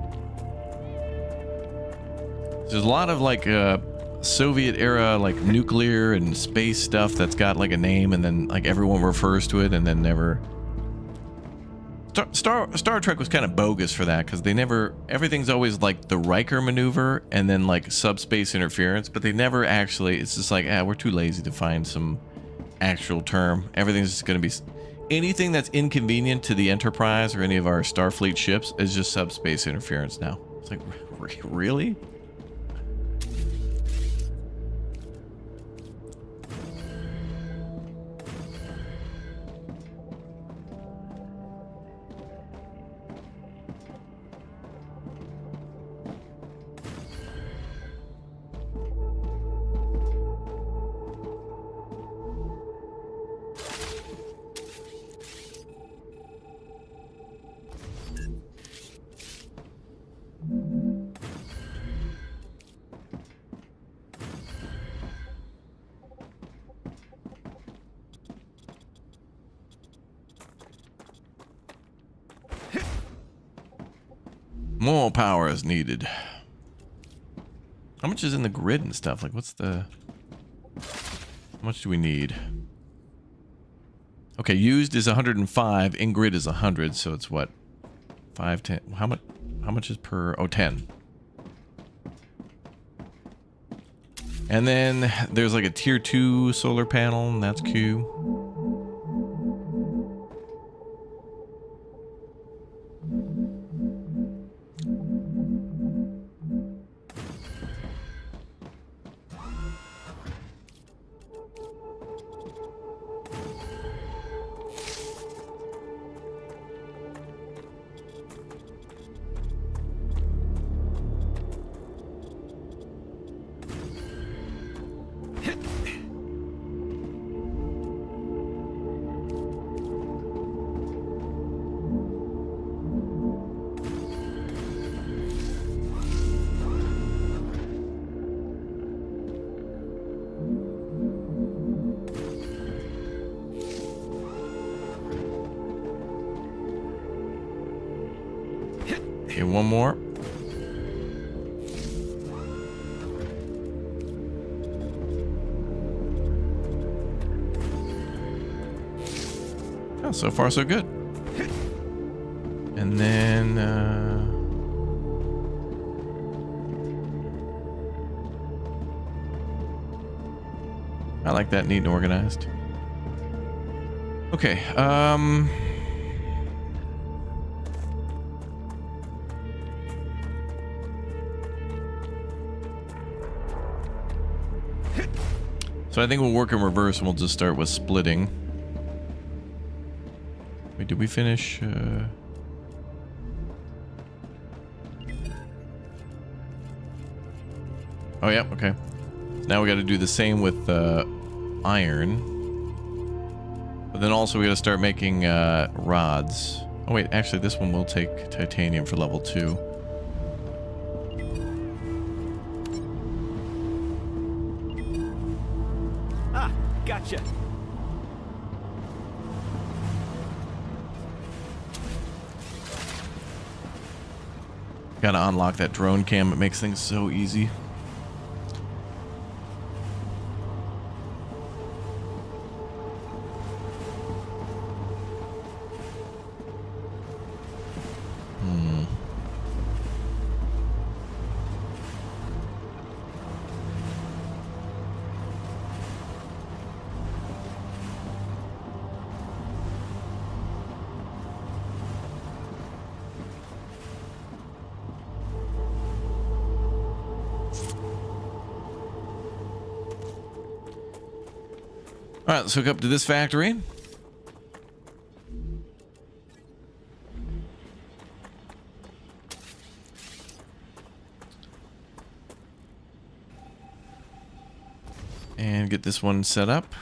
There's a lot of like Soviet era like nuclear and space stuff that's got like a name and then like everyone refers to it and then never. Star Trek was kind of bogus for that because they never, everything's always like the Riker maneuver and then like subspace interference, but they never actually, it's just like, we're too lazy to find some actual term. Everything's just going to be anything that's inconvenient to the Enterprise or any of our Starfleet ships is just subspace interference now. It's like, really? More power is needed. How much is in the grid and stuff? Like, what's the... How much do we need? Okay, used is 105. In grid is 100, so it's what? 5, 10... How much is per... Oh, 10. And then there's like a tier 2 solar panel, and that's Q. Okay, one more. Oh, so far so good. And then I like that, neat and organized. Okay, so I think we'll work in reverse and we'll just start with splitting. Wait, did we finish? Oh, yeah, okay. Now we got to do the same with iron. But then also we got to start making rods. Oh, wait, actually this one will take titanium for level 2. Gotcha. Gotta unlock that drone cam. It makes things so easy. All right, let's hook up to this factory. And get this one set up.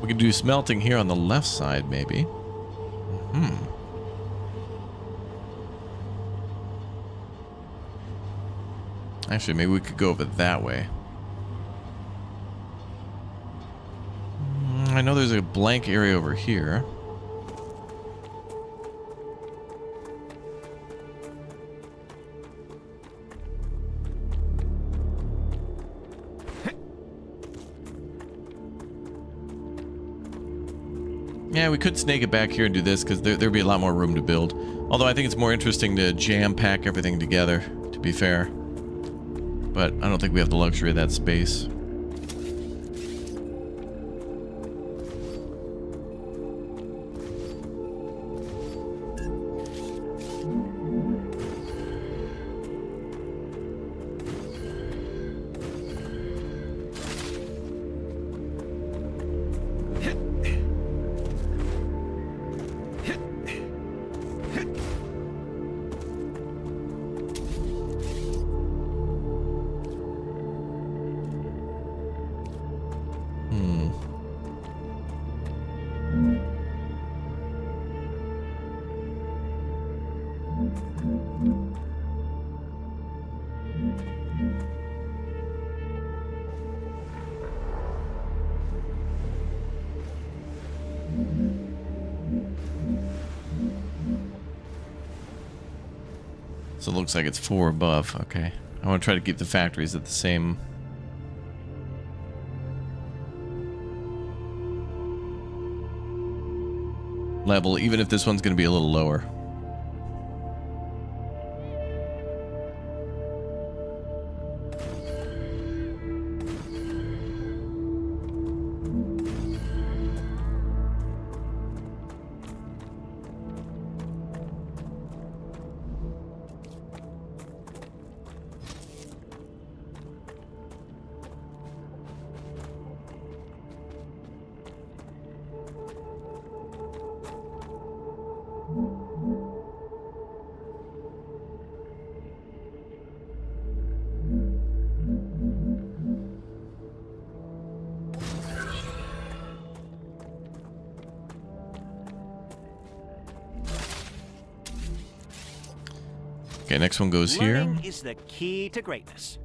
We could do smelting here on the left side, maybe. Actually, maybe we could go over that way. I know there's a blank area over here. Yeah, we could snake it back here and do this because there'd be a lot more room to build. Although I think it's more interesting to jam-pack everything together, to be fair. But I don't think we have the luxury of that space. So it looks like it's 4 above. Okay. I want to try to keep the factories at the same level, even if this one's going to be a little lower. Okay, next one goes here. Learning is the key to greatness.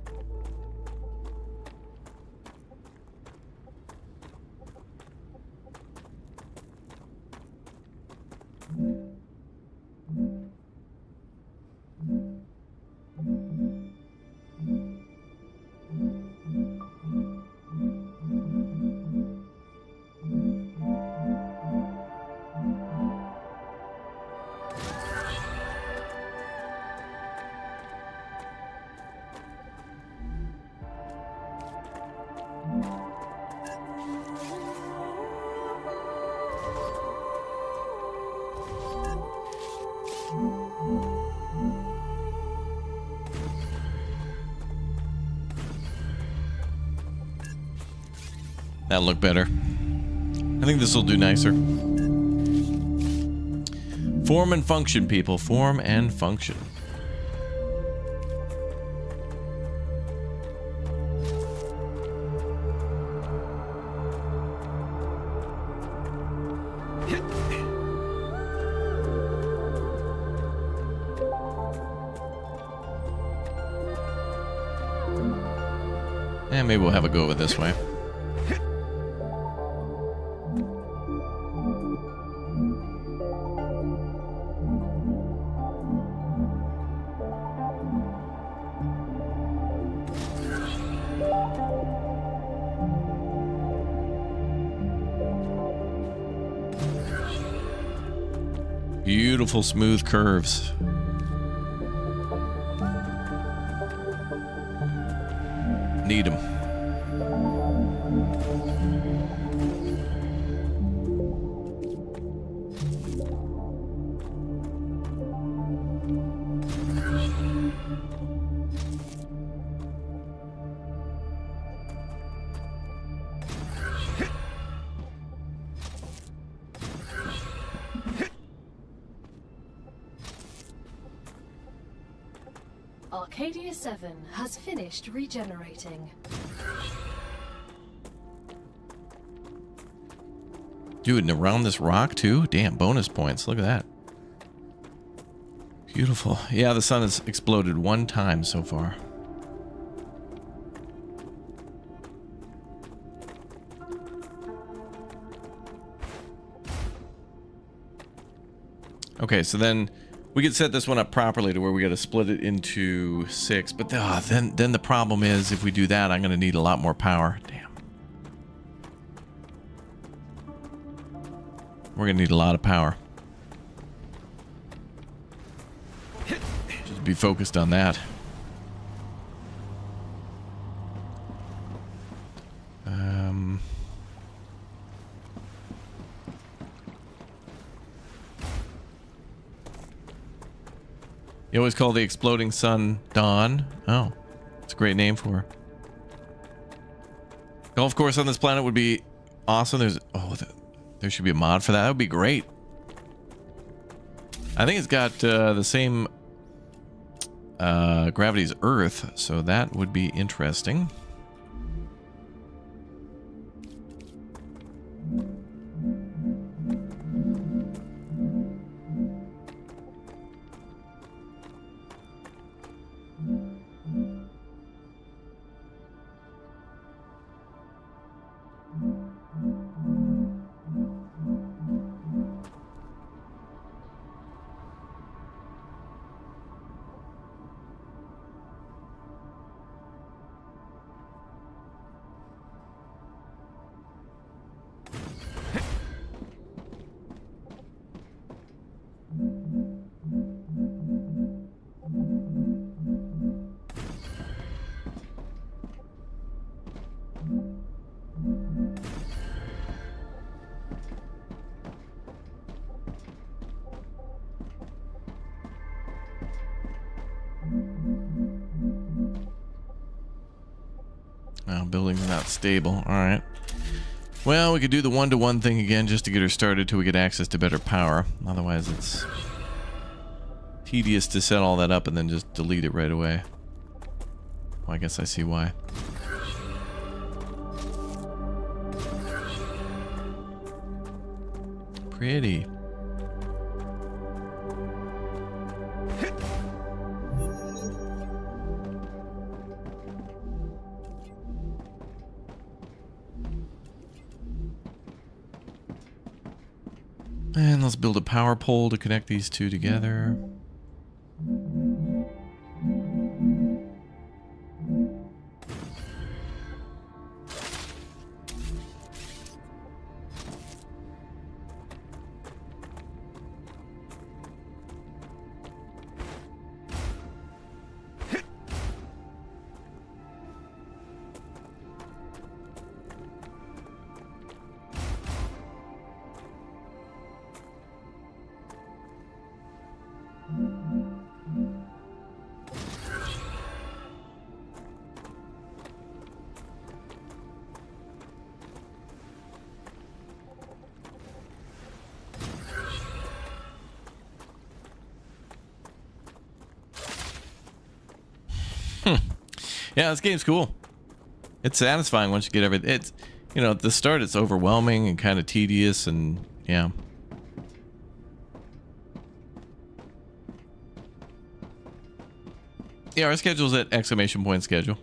That'll look better. I think this will do nicer. Form and function, people. Form and function. And maybe we'll have a go of it this way. Beautiful smooth curves. Need them. Arcadia 7 has finished regenerating. Dude, and around this rock too? Damn, bonus points. Look at that. Beautiful. Yeah, the sun has exploded 1 time so far. Okay, so then we could set this one up properly to where we got to split it into 6. But then the problem is if we do that, I'm going to need a lot more power. Damn. We're gonna need a lot of power. Just be focused on that. You always call the exploding sun Dawn. Oh, it's a great name for her. Golf course on this planet would be awesome. There should be a mod for that. That would be great. I think it's got the same gravity as Earth, so that would be interesting. Well, building's not stable. All right. Well, we could do the one-to-one thing again just to get her started till we get access to better power. Otherwise, it's tedious to set all that up and then just delete it right away. Well, I guess I see why. Pretty. And let's build a power pole to connect these two together. Yeah, this game's cool. It's satisfying once you get everything. It's, you know, at the start it's overwhelming and kind of tedious, and yeah. Yeah, our schedule's at exclamation point schedule.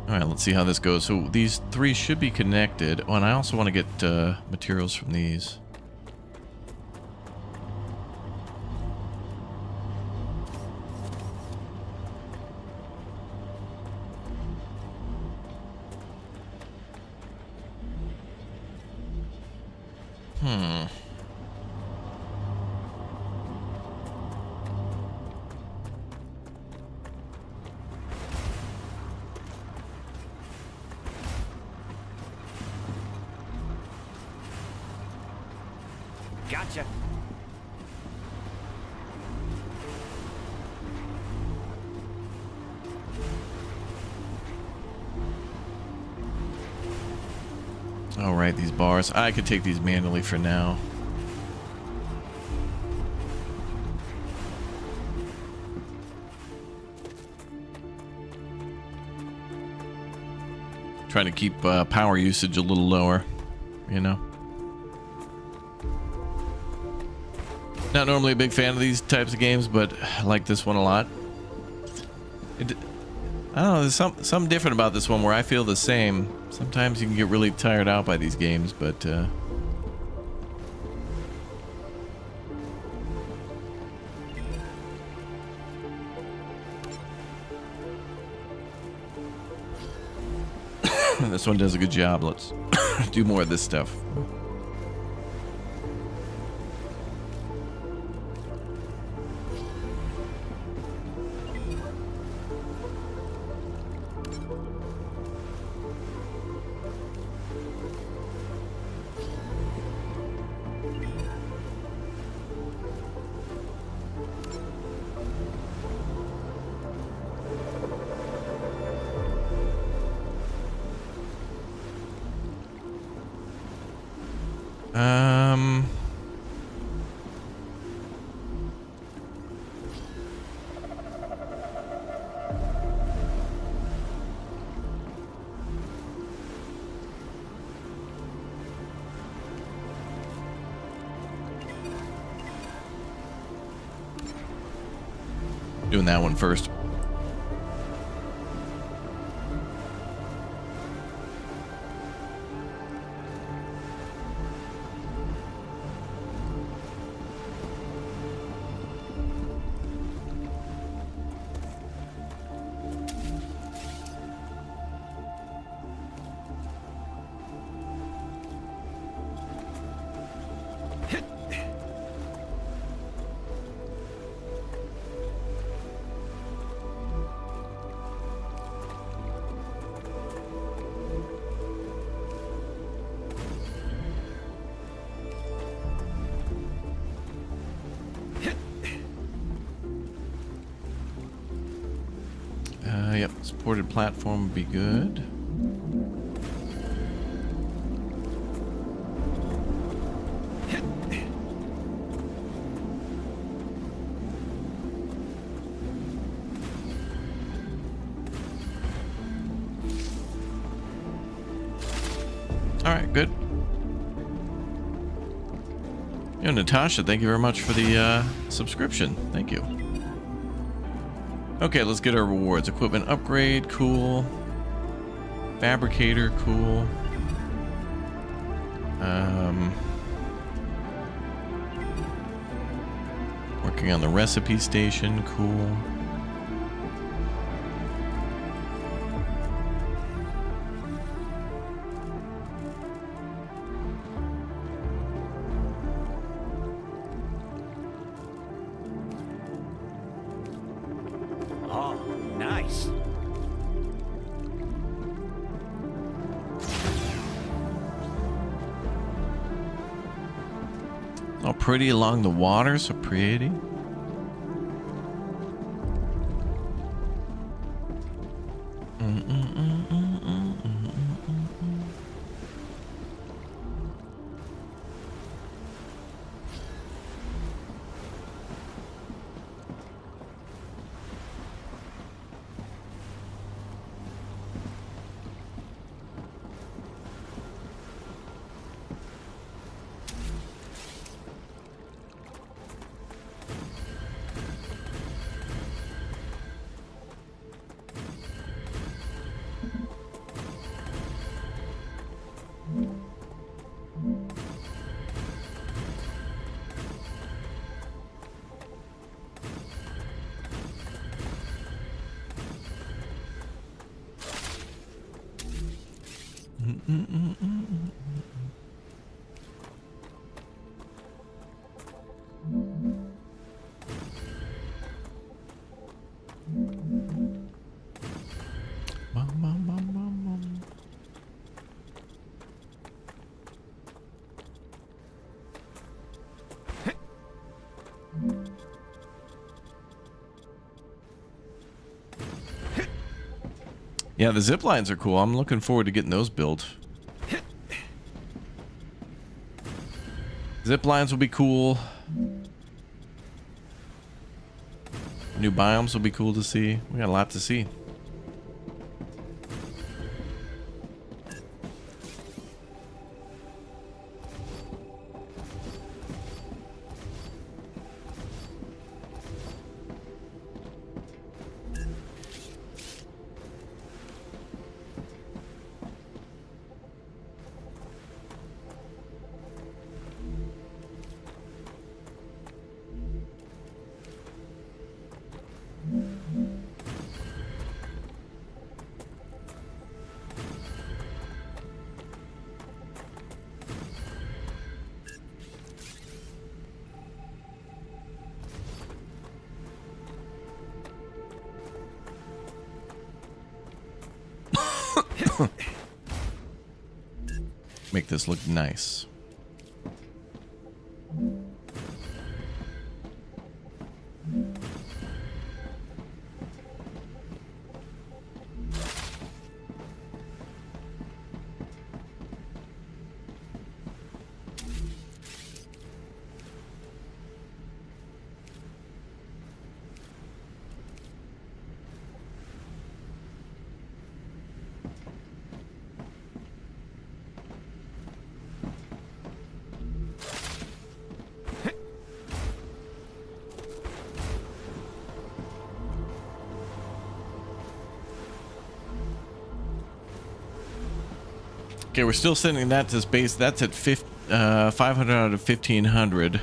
Alright, let's see how this goes. So these three should be connected. Oh, and I also want to get materials from these. Gotcha. All right, these bars. I could take these manually for now. Trying to keep power usage a little lower, you know. Not normally a big fan of these types of games, but I like this one a lot. I don't know, there's something different about this one where I feel the same. Sometimes you can get really tired out by these games, but This one does a good job. Let's do more of this stuff. Doing that one first. Yep, supported platform would be good. All right, good. Yo, Natasha, thank you very much for the subscription. Thank you. Okay, let's get our rewards. Equipment upgrade, cool. Fabricator, cool. Working on the recipe station, cool. Oh, nice. All pretty along the water, so pretty. Yeah, the zip lines are cool. I'm looking forward to getting those built. Zip lines will be cool. New biomes will be cool to see. We got a lot to see. Make this look nice. Okay, we're still sending that to space. That's at 500 out of 1500.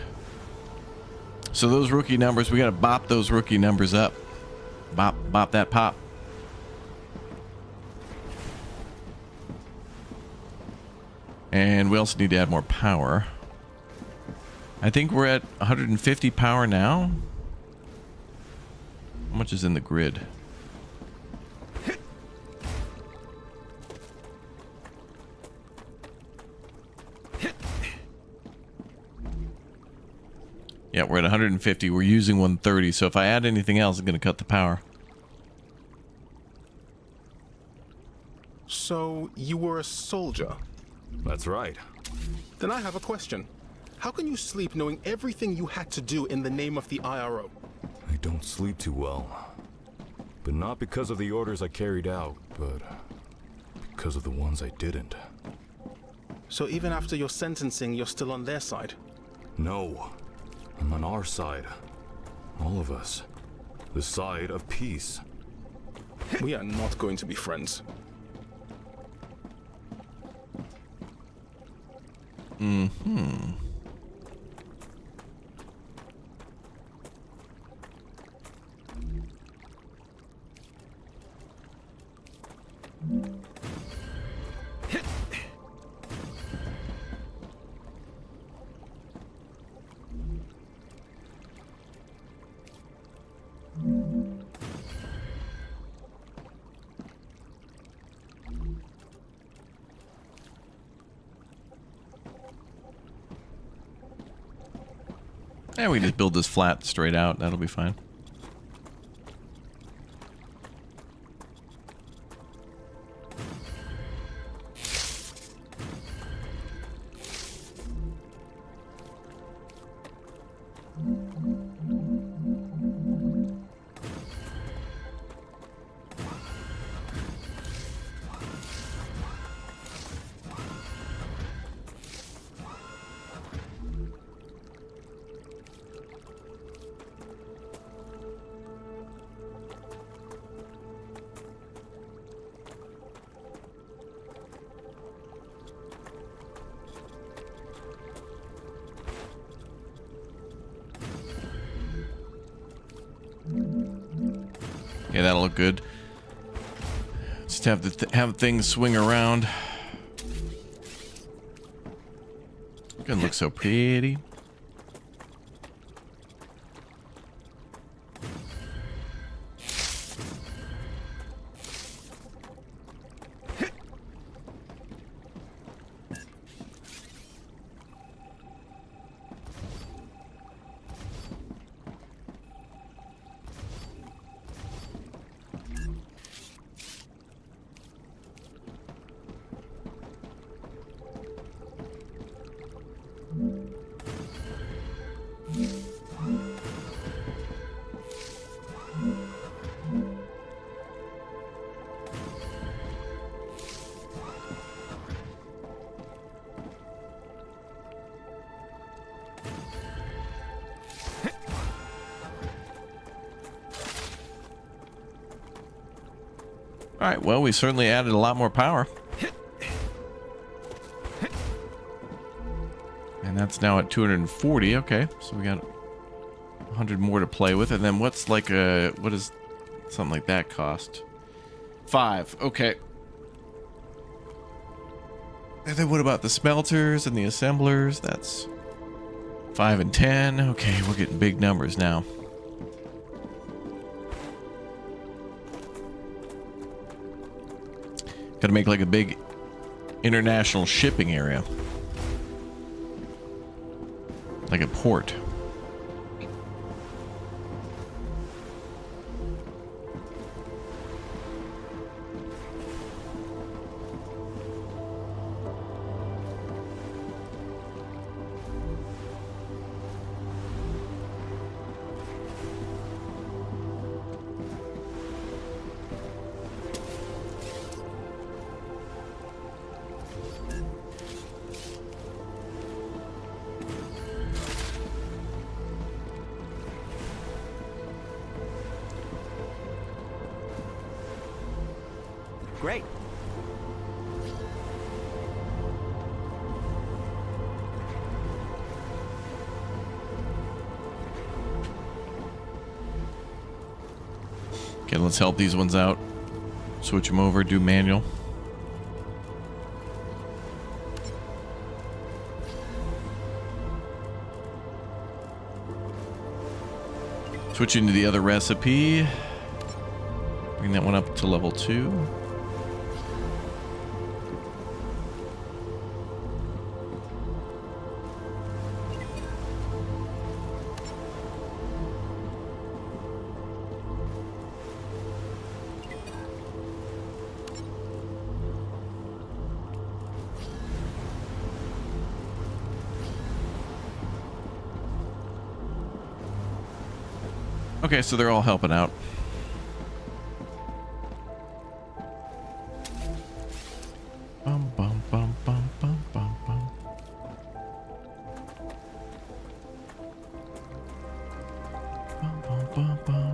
So those rookie numbers, we got to bop those rookie numbers up. Bop that pop. And we also need to add more power. I think we're at 150 power now. How much is in the grid? Yeah, we're at 150. We're using 130. So if I add anything else, I'm going to cut the power. So, you were a soldier? That's right. Then I have a question. How can you sleep knowing everything you had to do in the name of the IRO? I don't sleep too well. But not because of the orders I carried out, but because of the ones I didn't. So even after your sentencing, you're still on their side? No. I'm on our side. All of us. The side of peace. We are not going to be friends. Mm-hmm. Yeah, we can just build this flat straight out. That'll be fine. Yeah, that'll look good. Just have the have things swing around. Gonna look so pretty. All right, well, we certainly added a lot more power. And that's now at 240. Okay, so we got 100 more to play with. And then what's like a, what does something like that cost? 5. Okay. And then what about the smelters and the assemblers? That's 5 and 10. Okay, we're getting big numbers now. Gotta make like a big international shipping area. Like a port. Great. Okay, let's help these ones out. Switch them over, do manual. Switch into the other recipe. Bring that one up to level 2. Okay, so they're all helping out. Bum, bum, bum, bum, bum, bum, bum. Bum, bum, bum, bum.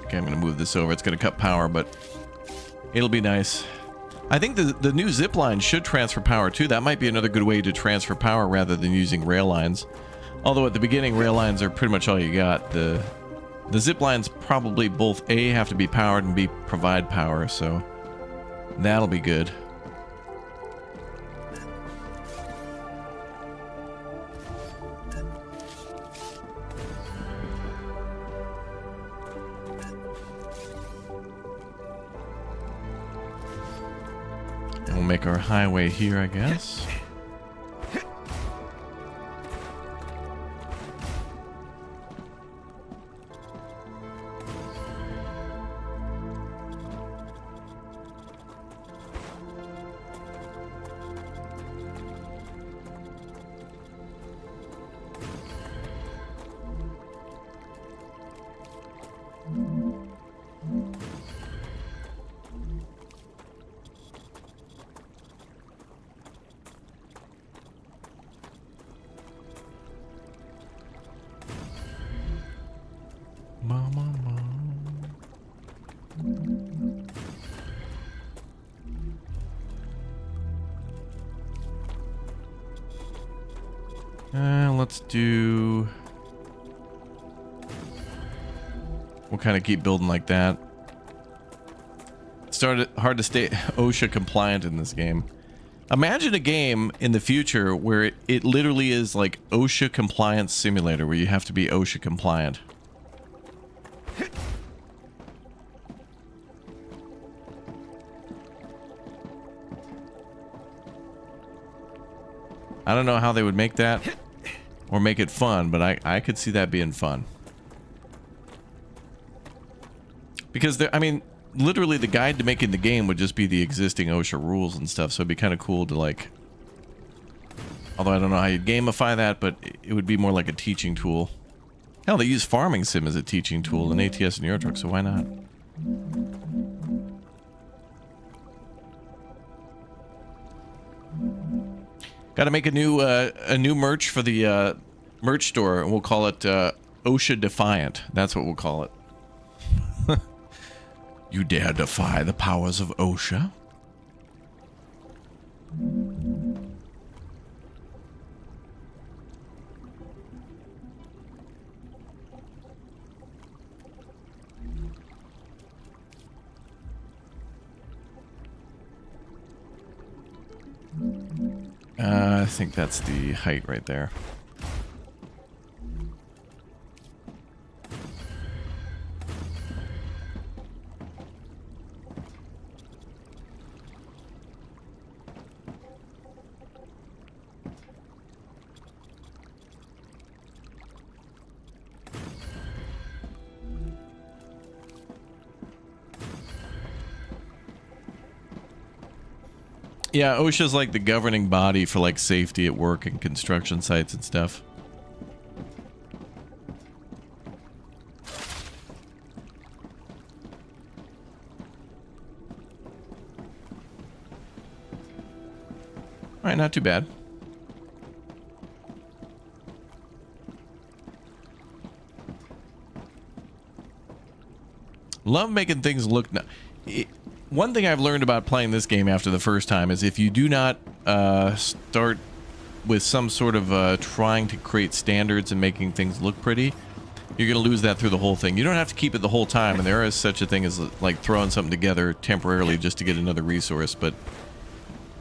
Okay, I'm going to move this over. It's going to cut power, but it'll be nice. I think the new zip line should transfer power too. That might be another good way to transfer power rather than using rail lines. Although at the beginning, rail lines are pretty much all you got. The zip lines probably both A, have to be powered, and B, provide power, so that'll be good. And we'll make our highway here, I guess. Let's do... We'll kind of keep building like that. It's hard to stay OSHA compliant in this game. Imagine a game in the future where it literally is like OSHA compliance simulator, where you have to be OSHA compliant. I don't know how they would make that or make it fun, but I could see that being fun. Because I mean, literally the guide to making the game would just be the existing OSHA rules and stuff, so it'd be kind of cool to like... Although I don't know how you'd gamify that, but it would be more like a teaching tool. Hell, they use Farming Sim as a teaching tool in ATS and Euro Truck, so why not? Got to make a new merch for the merch store, and we'll call it OSHA Defiant. That's what we'll call it. You dare defy the powers of OSHA? think that's the height right there. Yeah, OSHA's like the governing body for like safety at work and construction sites and stuff. All right, not too bad. Love making things look. One thing I've learned about playing this game after the first time is if you do not start with some sort of trying to create standards and making things look pretty, you're going to lose that through the whole thing. You don't have to keep it the whole time, and there is such a thing as like throwing something together temporarily just to get another resource. But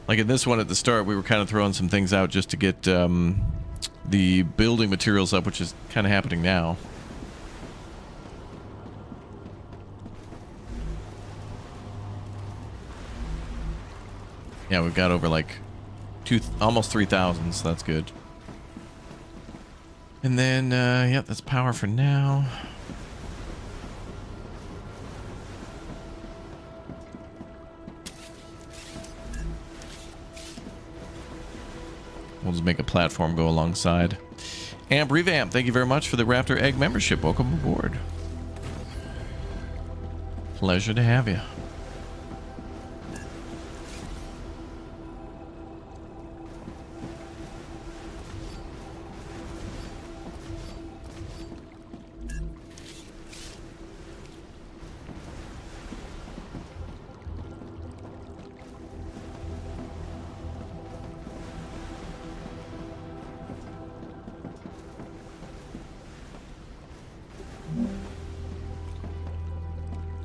like in this one at the start, we were kind of throwing some things out just to get the building materials up, which is kind of happening now. Yeah, we've got over like almost 3,000, so that's good. And then, yep, that's power for now. We'll just make a platform go alongside. Amp Revamp, thank you very much for the Raptor Egg membership. Welcome aboard. Pleasure to have you.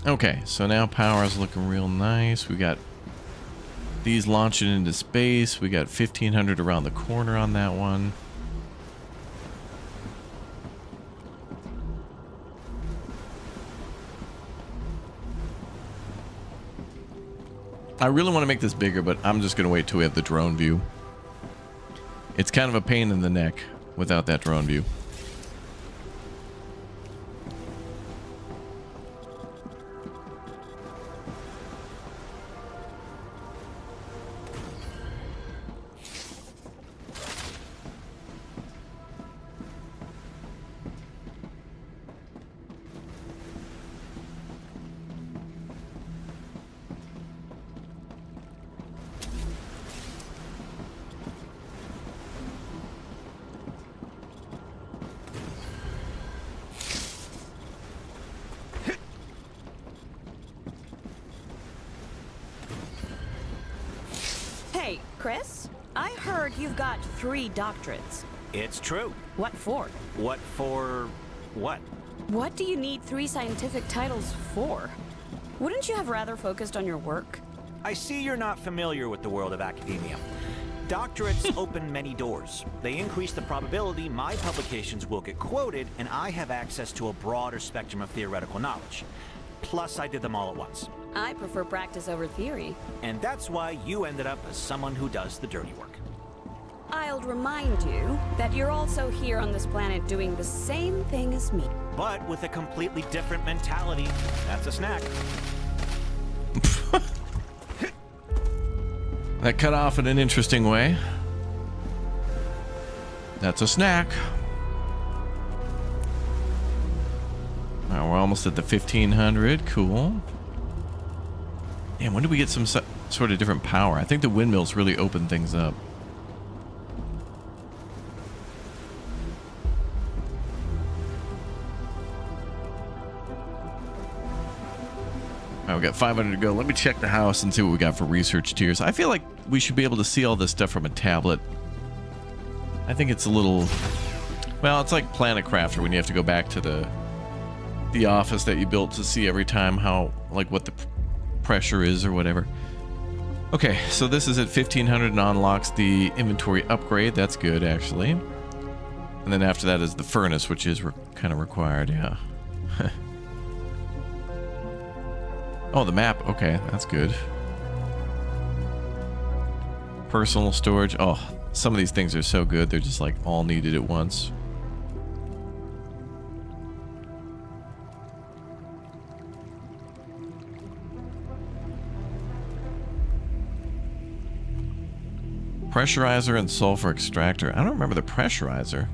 Okay, so now power is looking real nice. We got these launching into space. We got 1,500 around the corner on that one. I really want to make this bigger, but I'm just going to wait till we have the drone view. It's kind of a pain in the neck without that drone view. Hey, Chris, I heard you've got 3 doctorates. It's true. What for? What for what? What do you need 3 scientific titles for? Wouldn't you have rather focused on your work? I see you're not familiar with the world of academia. Doctorates open many doors. They increase the probability my publications will get quoted, and I have access to a broader spectrum of theoretical knowledge. Plus, I did them all at once. I prefer practice over theory. And that's why you ended up as someone who does the dirty work. I'll remind you that you're also here on this planet doing the same thing as me. But with a completely different mentality. That's a snack. That cut off in an interesting way. That's a snack. All right, we're almost at the 1,500. Cool. And when do we get some sort of different power? I think the windmills really open things up. All right, we got 500 to go. Let me check the house and see what we got for research tiers. I feel like we should be able to see all this stuff from a tablet. I think it's a little... Well, it's like Planet Crafter when you have to go back to the office that you built to see every time how, like, what the pressure is or whatever. Okay, so this is at 1500 and unlocks the inventory upgrade. That's good, actually. And then after that is the furnace, which is kind of required, yeah. Oh, the map. Okay, that's good. Personal storage. Oh, some of these things are so good. They're just like all needed at once. Pressurizer and sulfur extractor. I don't remember the pressurizer.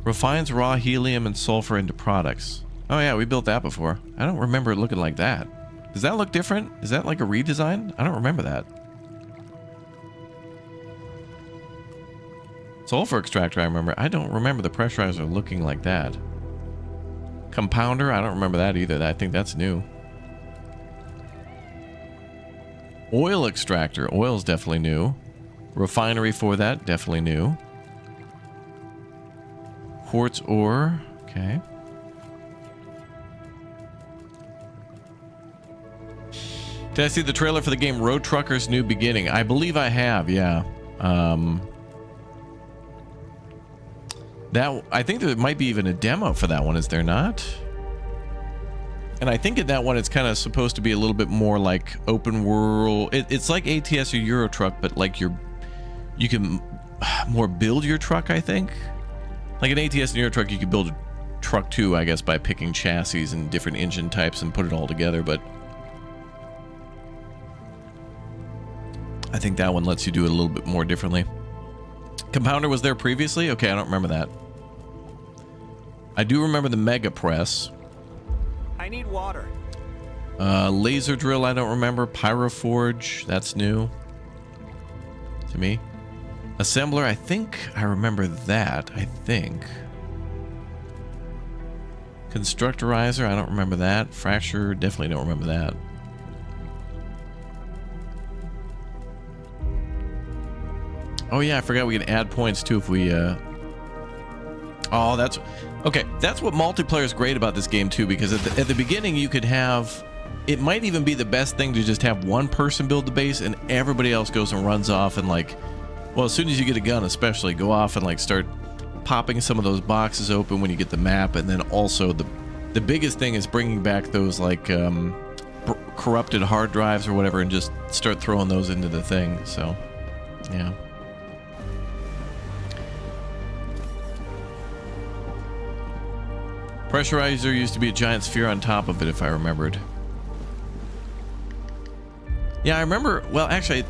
Refines raw helium and sulfur into products. Oh yeah, we built that before. I don't remember it looking like that. Does that look different? Is that like a redesign? I don't remember that. Sulfur extractor, I remember. I don't remember the pressurizer looking like that. Compounder, I don't remember that either. I think that's new. Oil extractor. Oil's definitely new. Refinery for that, definitely new. Quartz ore, okay. Did I see the trailer for the game Road Truckers New Beginning? I believe I have, yeah. I think there might be even a demo for that one, is there not? And I think in that one it's kind of supposed to be a little bit more like open world. It's like ATS or Euro Truck, but like you can more build your truck, I think. Like an ATS and Euro Truck, you could build a truck too, I guess, by picking chassis and different engine types and put it all together, but I think that one lets you do it a little bit more differently. Compounder was there previously? Okay, I don't remember that. I do remember the Mega Press. I need water. Laser drill, I don't remember. Pyroforge, that's new to me. Assembler, I think I remember that. I think. Constructorizer, I don't remember that. Fracture, definitely don't remember that. Oh yeah, I forgot we can add points too if we Oh, that's okay. That's what multiplayer is great about this game too, because at the beginning you could have, it might even be the best thing to just have one person build the base and everybody else goes and runs off and like, well, as soon as you get a gun especially, go off and like start popping some of those boxes open when you get the map. And then also the biggest thing is bringing back those like corrupted hard drives or whatever and just start throwing those into the thing. So yeah. Pressurizer used to be a giant sphere on top of it, if I remembered. Yeah, I remember. Well, actually,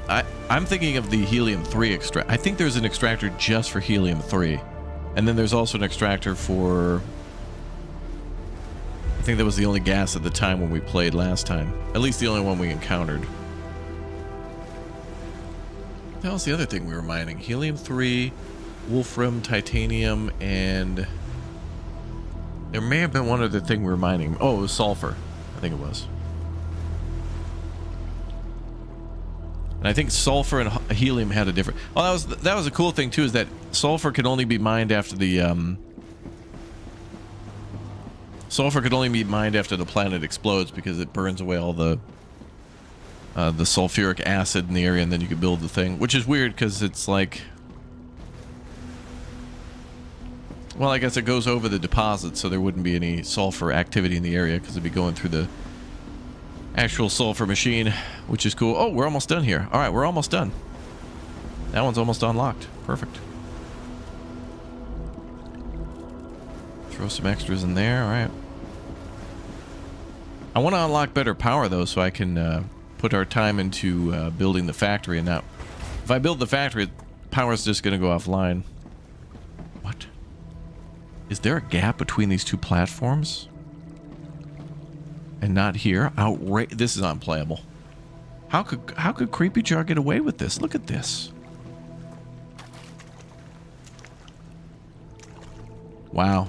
I'm thinking of the helium-3 extract. I think there's an extractor just for helium-3. And then there's also an extractor for... I think that was the only gas at the time when we played last time. At least the only one we encountered. What the hell's the other thing we were mining? Helium-3, wolfram, titanium, and... there may have been one other thing we were mining. Oh, it was sulfur. I think it was. And I think sulfur and helium had a different... oh, that was a cool thing too, is that sulfur could only be mined after the sulfur could only be mined after the planet explodes because it burns away all the sulfuric acid in the area, and then you could build the thing, which is weird because it's like... well, I guess it goes over the deposit, so there wouldn't be any sulfur activity in the area because it'd be going through the actual sulfur machine, which is cool. Oh, we're almost done here. All right, we're almost done. That one's almost unlocked. Perfect. Throw some extras in there. All right. I want to unlock better power, though, so I can put our time into building the factory. And now, if I build the factory, power's just going to go offline. What? Is there a gap between these two platforms? And not here? This is unplayable. How could Creepy Jar get away with this? Look at this. Wow.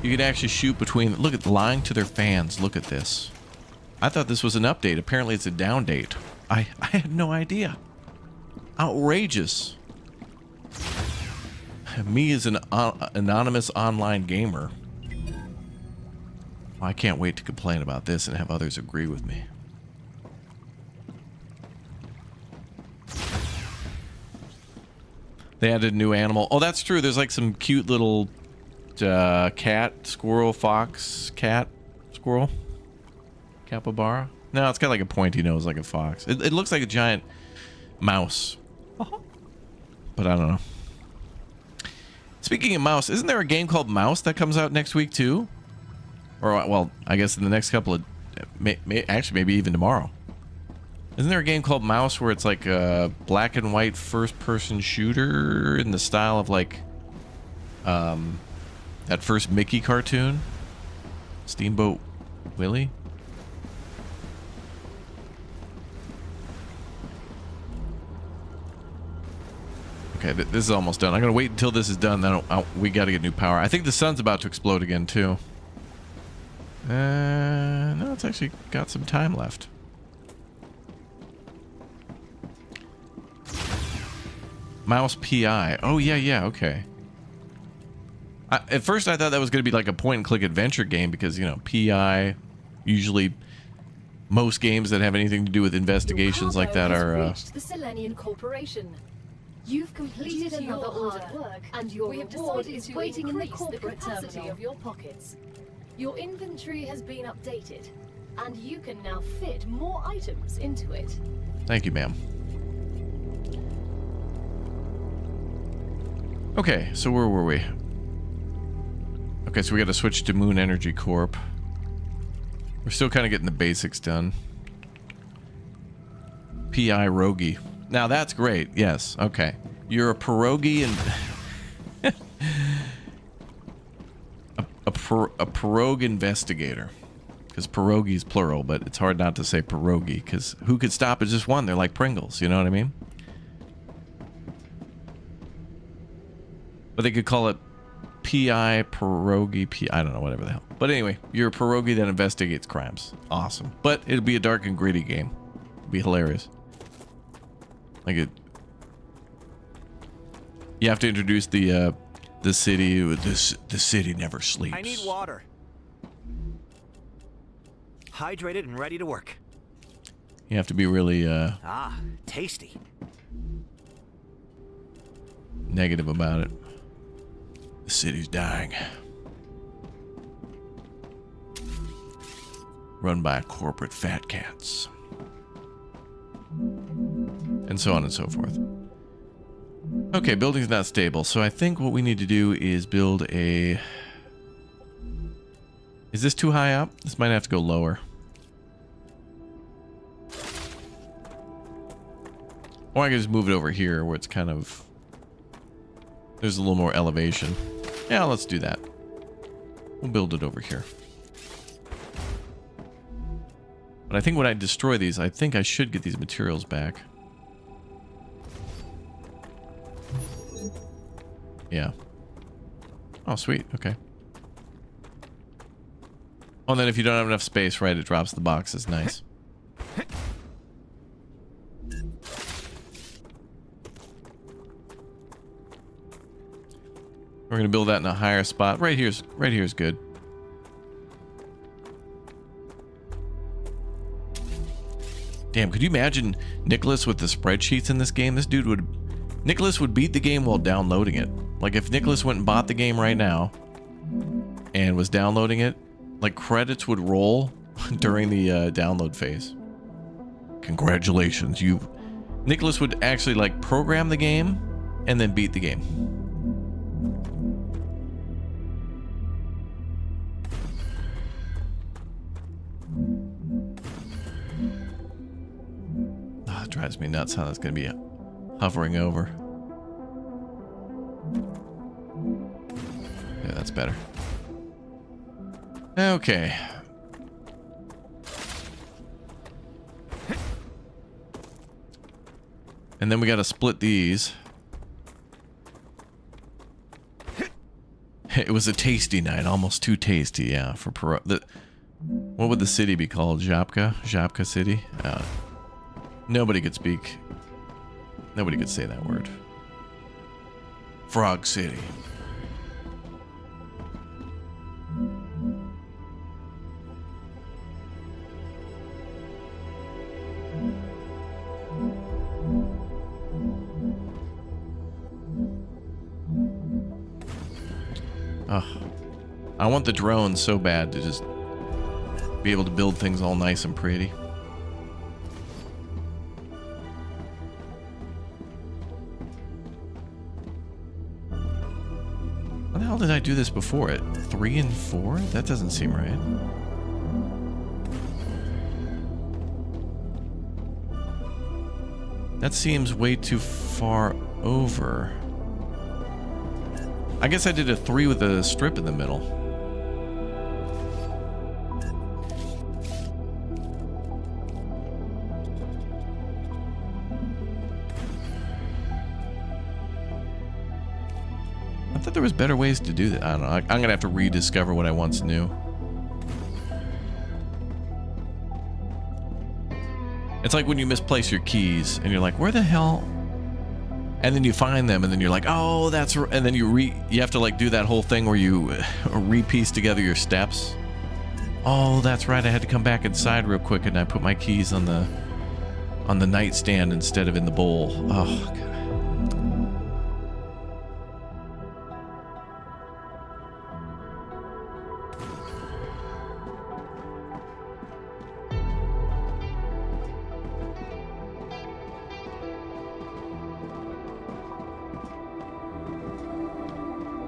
You could actually shoot between... look at lying to their fans. Look at this. I thought this was an update. Apparently it's a down date. I had no idea. Outrageous. Me as an anonymous online gamer. I can't wait to complain about this and have others agree with me. They added a new animal. Oh, that's true. There's like some cute little cat, squirrel, fox, cat, squirrel, capybara. No, it's got like a pointy nose like a fox. It looks like a giant mouse. But I don't know. Speaking of mouse, isn't there a game called Mouse that comes out next week too? Or, well, I guess in the next couple of... actually, maybe even tomorrow. Isn't there a game called Mouse where it's like a black and white first-person shooter in the style of like... that first Mickey cartoon? Steamboat Willie? Okay, this is almost done. I'm going to wait until this is done, then we got to get new power. I think the sun's about to explode again, too. No, it's actually got some time left. Mouse PI. Oh, yeah, okay. At first, I thought that was going to be like a point-and-click adventure game because, you know, PI, usually most games that have anything to do with investigations like that are... reached the Selenian Corporation. You've completed another order, and your reward is waiting in the corporate terminal of your pockets. Your inventory has been updated, and you can now fit more items into it. Thank you, ma'am. Okay, so where were we? Okay, so we got to switch to Moon Energy Corp. We're still kind of getting the basics done. P.I. Rogi. Now that's great. Yes. Okay. You're a pierogi and a pierogi investigator. Because pierogi's plural, but it's hard not to say pierogi because who could stop at just one? They're like Pringles. You know what I mean? But they could call it P.I. pierogi. I don't know, whatever the hell. But anyway, you're a pierogi that investigates crimes. Awesome. But it'll be a dark and gritty game. It'll be hilarious. Like it, you have to introduce the city. The city never sleeps. I need water. Hydrated and ready to work. You have to be really Tasty. negative about it. The city's dying. Run by corporate fat cats. And so on and so forth. Okay, building's not stable, so I think what we need to do is build a... Is this too high up? This might have to go lower. Or I can just move it over here where it's kind of... There's a little more elevation. Yeah, let's do that. We'll build it over here. But I think when I destroy these, I think I should get these materials back. Yeah. Oh, sweet. Okay. Oh, and then if you don't have enough space, right, it drops the boxes. Nice. We're gonna build that in a higher spot. Right here's good. Damn, could you imagine Nicholas with the spreadsheets in this game? Nicholas would beat the game while downloading it. Like if Nicholas went and bought the game right now and was downloading it, like credits would roll during the download phase. Congratulations, Nicholas would actually like program the game and then beat the game. Oh, it drives me nuts how that's going to be hovering over. Yeah, that's better. Okay. And then we got to split these. It was a tasty night, almost too tasty, yeah. For what would the city be called? Żabka City? Nobody could speak. Nobody could say that word. Frog City. Ugh. I want the drone so bad to just be able to build things all nice and pretty. How the hell did I do this before? At 3 and 4? That doesn't seem right. That seems way too far over. I guess I did a 3 with a strip in the middle. I thought there was better ways to do that. I don't know. I'm gonna have to rediscover what I once knew. It's like when you misplace your keys and you're like, where the hell? And then you find them and then you're like, oh, that's right. And then you have to like do that whole thing where you re-piece together your steps. Oh, that's right. I had to come back inside real quick and I put my keys on the nightstand instead of in the bowl. Oh, God.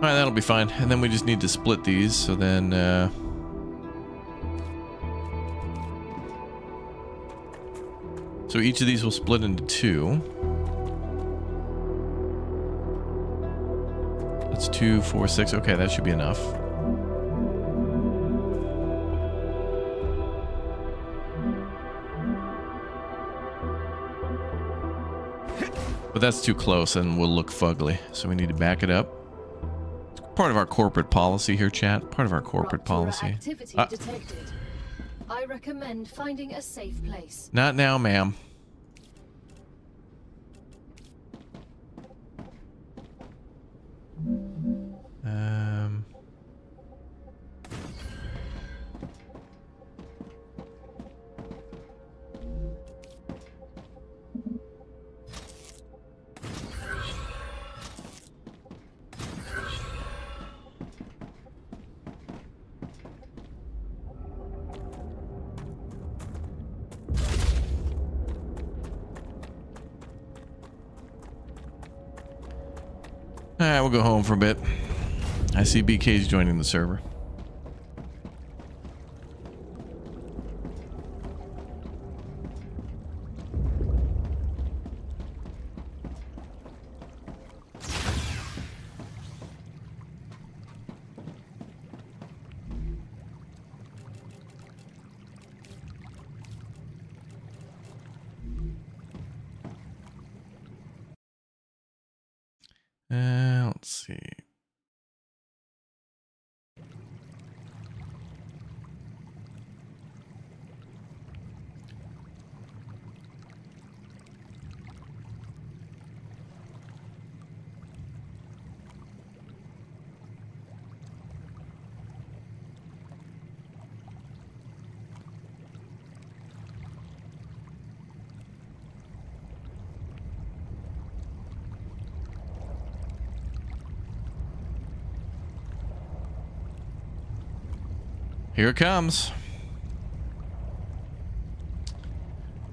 Alright, that'll be fine. And then we just need to split these, so then, so each of these will split into 2. That's 2, 4, 6. Okay, that should be enough. But that's too close and will look fugly, so we need to back it up. Part of our corporate policy here, chat. Part of our corporate policy. Activity detected. I recommend finding a safe place. Not now, ma'am. Alright, we'll go home for a bit. I see BK's joining the server. Let's see. Here it comes.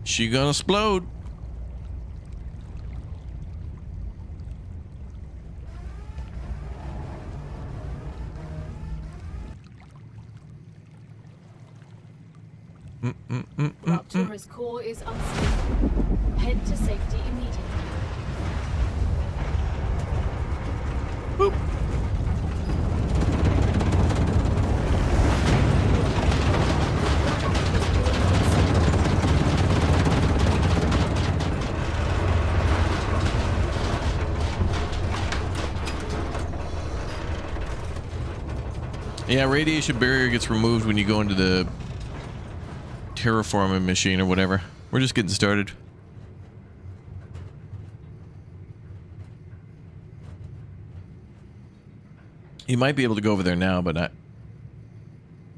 She gonna explode. Raptura's core is unstable. Head to safety immediately. Boop. Yeah, radiation barrier gets removed when you go into the terraforming machine or whatever. We're just getting started. You might be able to go over there now, but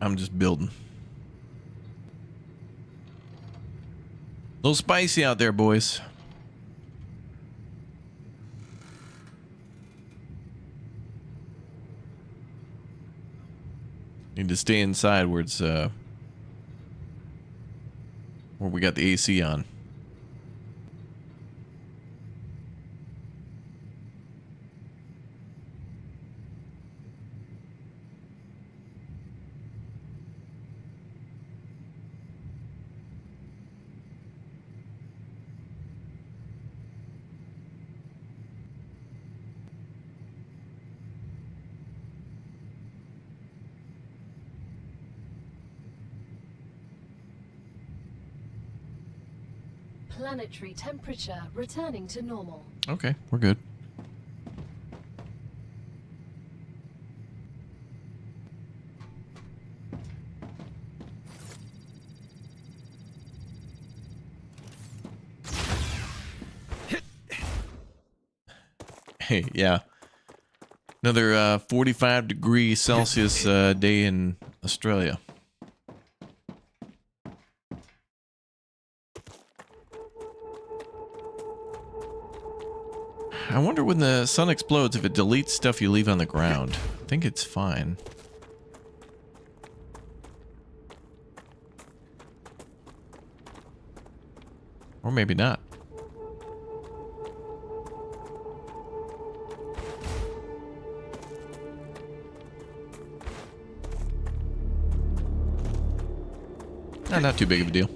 I'm just building. A little spicy out there, boys. Need to stay inside where it's where we got the AC on. Planetary temperature returning to normal. Okay, we're good. Hey, yeah. Another 45 degrees Celsius day in Australia. I wonder when the sun explodes if it deletes stuff you leave on the ground. I think it's fine. Or maybe not. Not too big of a deal.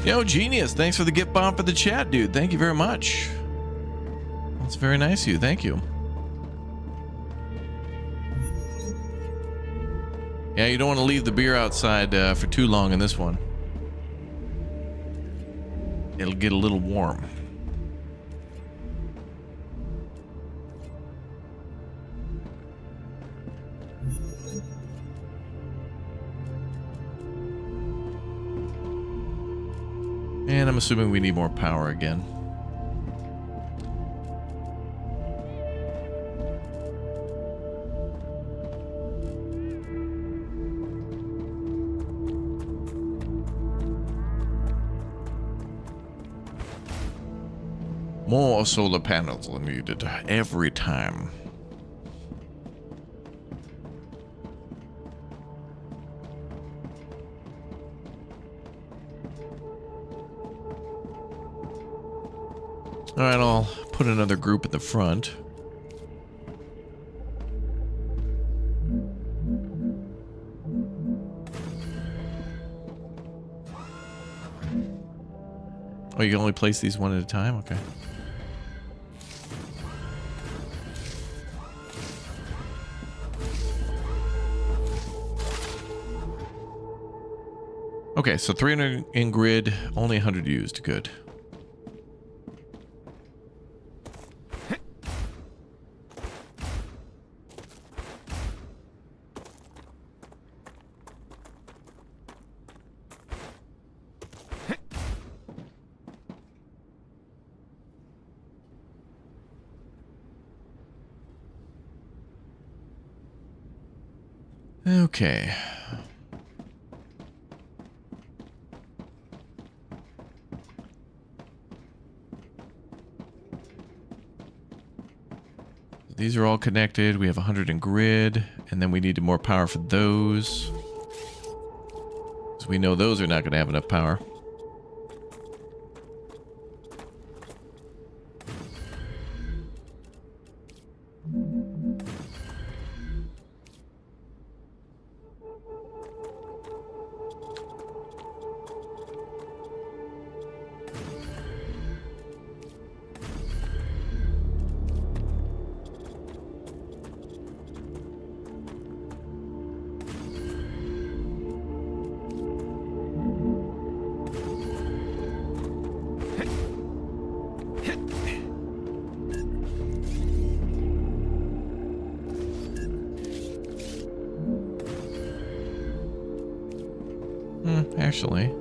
Yo, Genius, thanks for the gift bomb for the chat, dude. Thank you very much. That's very nice of you. Thank you. Yeah, you don't want to leave the beer outside for too long in this one. It'll get a little warm. And I'm assuming we need more power again. More solar panels are needed every time. All right, I'll put another group at the front. Oh, you can only place these one at a time? Okay. Okay, so 300 in grid, only 100 used. Good. Okay. These are all connected. We have 100 in grid, and then we need more power for those. So we know those are not going to have enough power. Actually.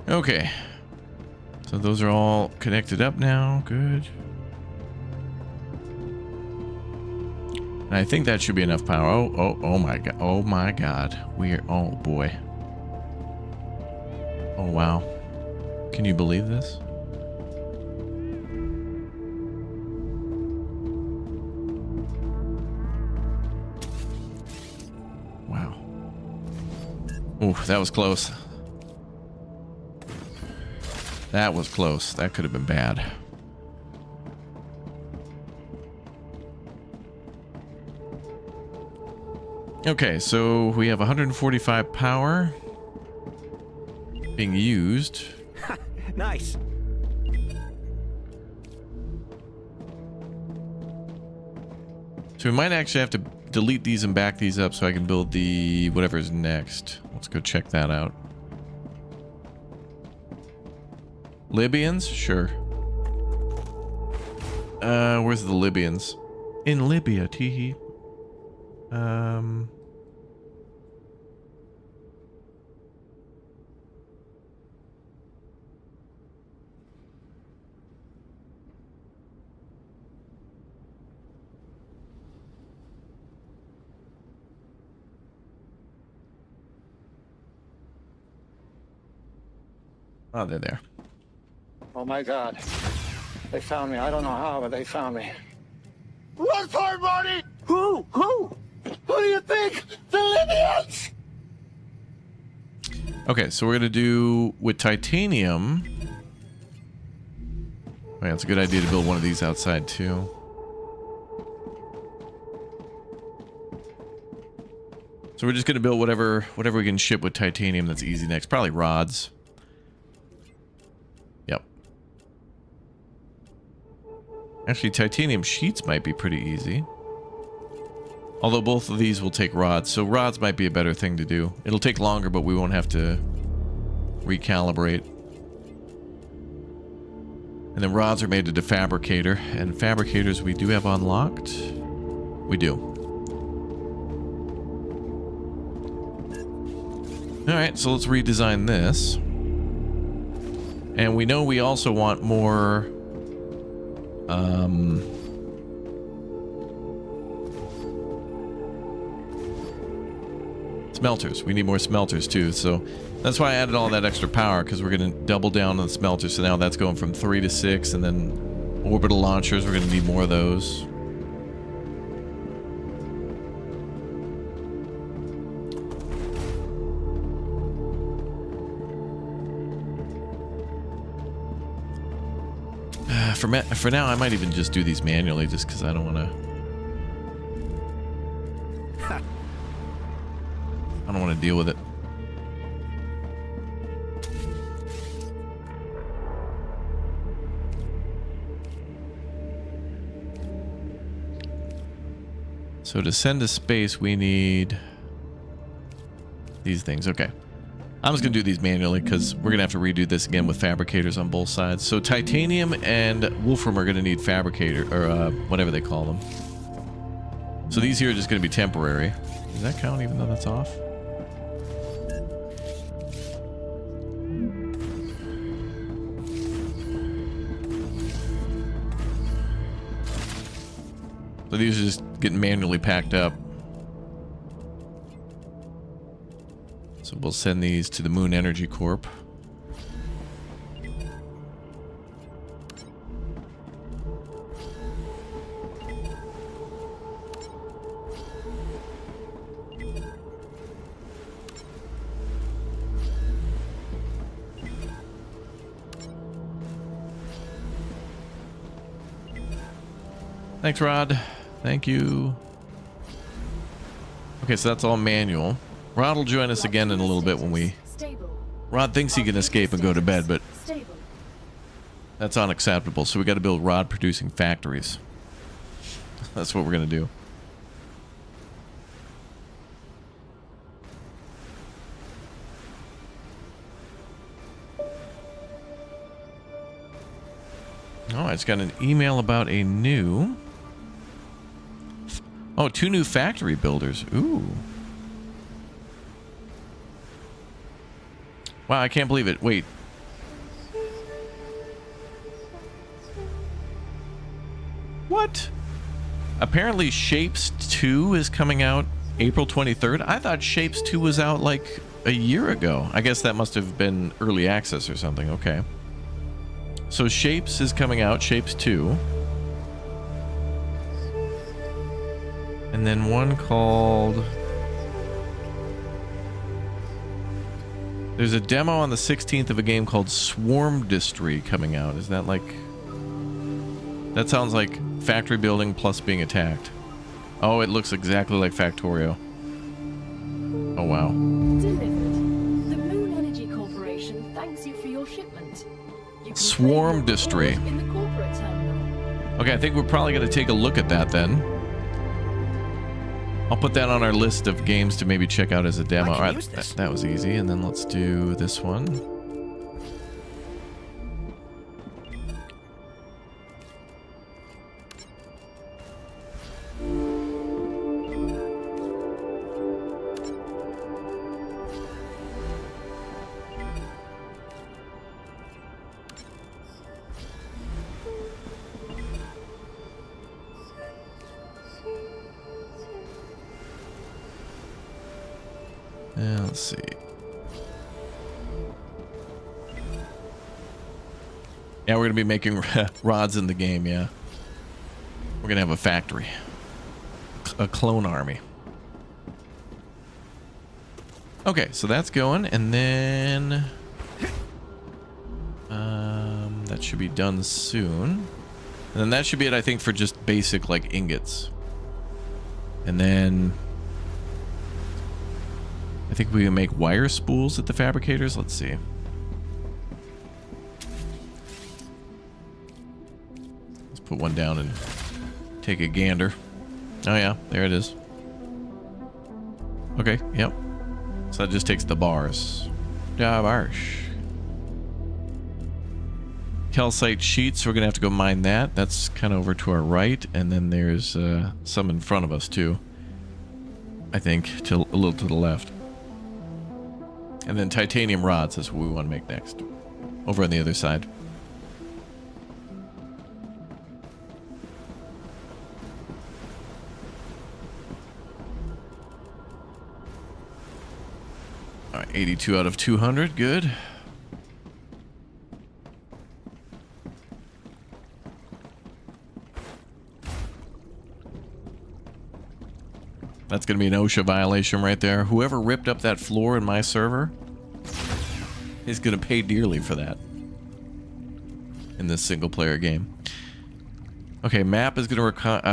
Okay. So those are all connected up now. Good. And I think that should be enough power. Oh my god. Oh my god. Oh boy. Oh wow. Can you believe this? Wow. Ooh, that was close. That was close. That could have been bad. Okay, so we have 145 power being used. Nice. So we might actually have to delete these and back these up so I can build the whatever's next. Let's go check that out. Libyans? Sure. Where's the Libyans? In Libya, teehee. Oh, they're there. Oh my God. They found me. I don't know how, but they found me. Run for it, Marty! Who? Who do you think? The Libyans! Okay, so we're gonna do with titanium. Oh, yeah, it's a good idea to build one of these outside too. So we're just gonna build whatever we can ship with titanium that's easy next. Probably rods. Yep. Actually, titanium sheets might be pretty easy. Although both of these will take rods, so rods might be a better thing to do. It'll take longer, but we won't have to recalibrate. And then rods are made to fabricator, and fabricators we do have unlocked. We do. Alright, so let's redesign this. And we know we also want more smelters. We need more smelters too, so that's why I added all that extra power, because we're going to double down on the smelters. So now that's going from 3 to 6, and then orbital launchers, we're going to need more of those. For now, I might even just do these manually, just because I don't want to deal with it. So to send to space, we need these things. Okay. I'm just going to do these manually because we're going to have to redo this again with fabricators on both sides. So titanium and wolfram are going to need fabricator, or whatever they call them. So these here are just going to be temporary. Does that count even though that's off? So these are just getting manually packed up. So we'll send these to the Moon Energy Corp. Thanks, Rod. Thank you. Okay, so that's all manual. Rod will join us again in a little bit when we... Rod thinks he can escape and go to bed, but that's unacceptable. So we got to build Rod producing factories. That's what we're going to do. Oh, I just got an email about a new... Oh, 2 new factory builders. Ooh. Wow, I can't believe it. Wait. What? Apparently Shapes 2 is coming out April 23rd. I thought Shapes 2 was out like a year ago. I guess that must have been early access or something. Okay. So Shapes is coming out, Shapes 2. And then one called... There's a demo on the 16th of a game called Swarmdistry coming out. Is that like... That sounds like factory building plus being attacked. Oh, it looks exactly like Factorio. Oh, wow. Delivered. The Moon Energy Corporation thanks you for your shipment. You can Swarmdistry. in the corporate terminal. Okay, I think we're probably going to take a look at that then. I'll put that on our list of games to maybe check out as a demo. All right, that was easy. And then let's do this one. Let's see. Yeah, we're going to be making rods in the game, yeah. We're going to have a factory. A clone army. Okay, so that's going, and then... that should be done soon. And then that should be it, I think, for just basic, like, ingots. And then... I think we can make wire spools at the fabricators. Let's see. Let's put one down and take a gander. Oh yeah, there it is. Okay, yep. So that just takes the bars. Da bars. Calcite sheets, we're gonna have to go mine that. That's kind of over to our right, and then there's some in front of us too. I think a little to the left. And then titanium rods is what we want to make next. Over on the other side. All right, 82 out of 200. Good. That's going to be an OSHA violation right there. Whoever ripped up that floor in my server is going to pay dearly for that in this single-player game. Okay, map is going to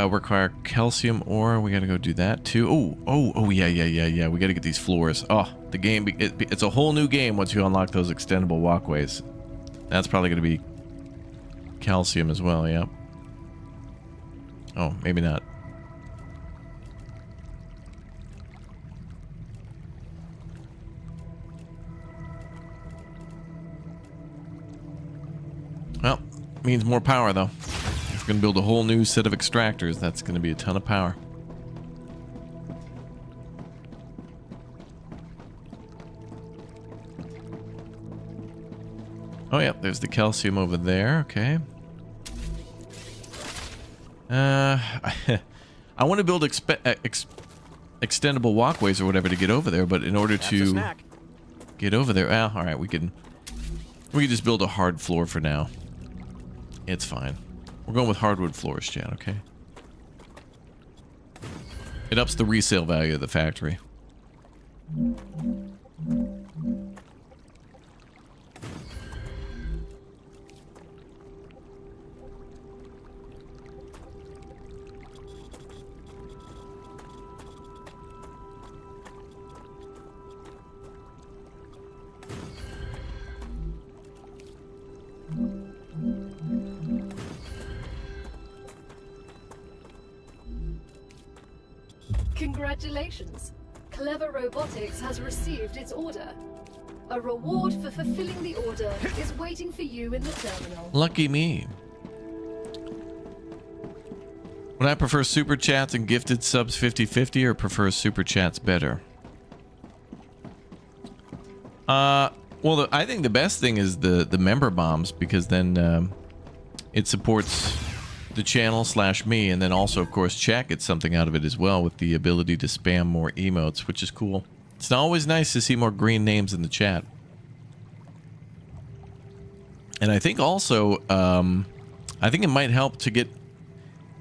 require calcium ore. We got to go do that too. Oh, yeah. We got to get these floors. Oh, the game, it's a whole new game once you unlock those extendable walkways. That's probably going to be calcium as well, yep. Oh, maybe not. Well, means more power though. If we're gonna build a whole new set of extractors, that's gonna be a ton of power. Oh yeah, there's the calcium over there. Okay. I want to build extendable walkways or whatever to get over there, but in order to get over there, all right, we can just build a hard floor for now. It's fine. We're going with hardwood floors, Chad, okay? It ups the resale value of the factory. Congratulations. Clever Robotics has received its order. A reward for fulfilling the order is waiting for you in the terminal. Lucky me. Would I prefer super chats and gifted subs 50-50 or prefer super chats better? Well, I think the best thing is the member bombs, because then it supports the channel / me, and then also, of course, chat gets something out of it as well with the ability to spam more emotes, which is cool. It's always nice to see more green names in the chat. And I think also, I think it might help to get,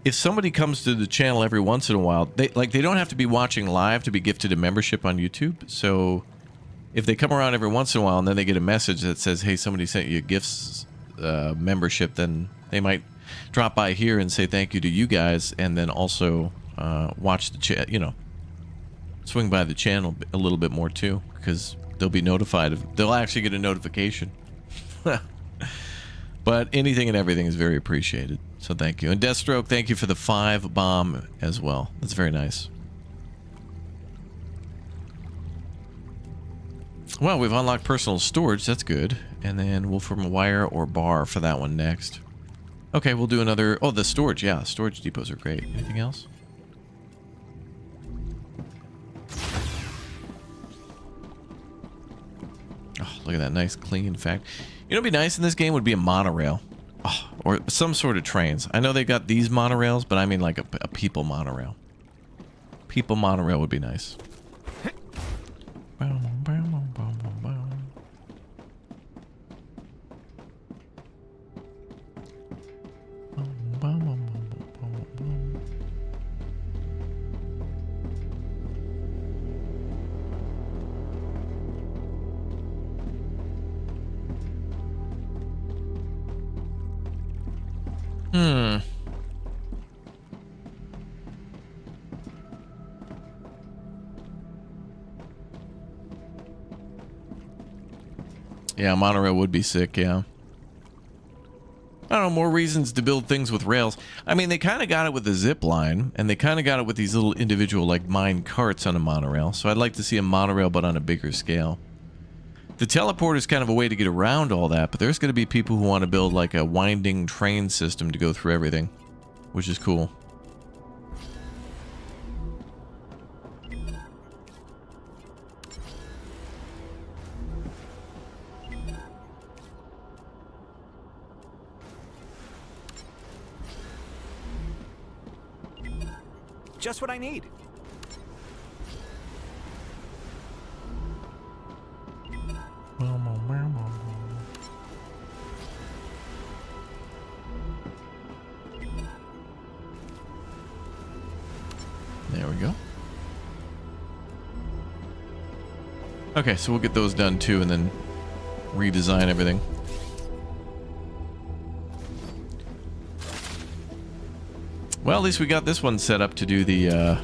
if somebody comes to the channel every once in a while, they don't have to be watching live to be gifted a membership on YouTube. So if they come around every once in a while and then they get a message that says, hey, somebody sent you a gifts membership, then they might drop by here and say thank you to you guys, and then also watch the chat, you know, swing by the channel a little bit more too, because they'll be notified of, they'll actually get a notification. But anything and everything is very appreciated, so thank you. And Deathstroke, thank you for the 5 bomb as well. That's very nice. Well, we've unlocked personal storage. That's good. And then Wolfram Wire or Bar for that one next. Okay, we'll do another... Oh, the storage. Yeah, storage depots are great. Anything else? Oh, look at that nice, clean fact. You know what'd be nice in this game would be a monorail. Oh, or some sort of trains. I know they got these monorails, but I mean like a people monorail. People monorail would be nice. Yeah, monorail would be sick, yeah. I don't know, more reasons to build things with rails. I mean, they kind of got it with the zip line, and they kind of got it with these little individual, like, mine carts on a monorail. So I'd like to see a monorail, but on a bigger scale. The teleport is kind of a way to get around all that, but there's going to be people who want to build, like, a winding train system to go through everything, which is cool. Just what I need. There we go. Okay, so we'll get those done too, and then redesign everything. Well, at least we got this one set up to do the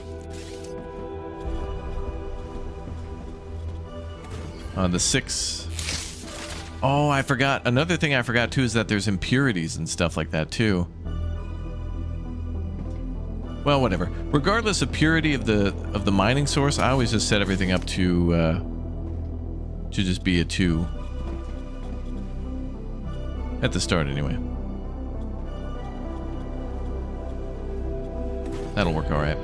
6. Oh, I forgot. Another thing I forgot too is that there's impurities and stuff like that too. Well, whatever. Regardless of purity of the mining source, I always just set everything up to just be a 2 at the start anyway. That'll work all right.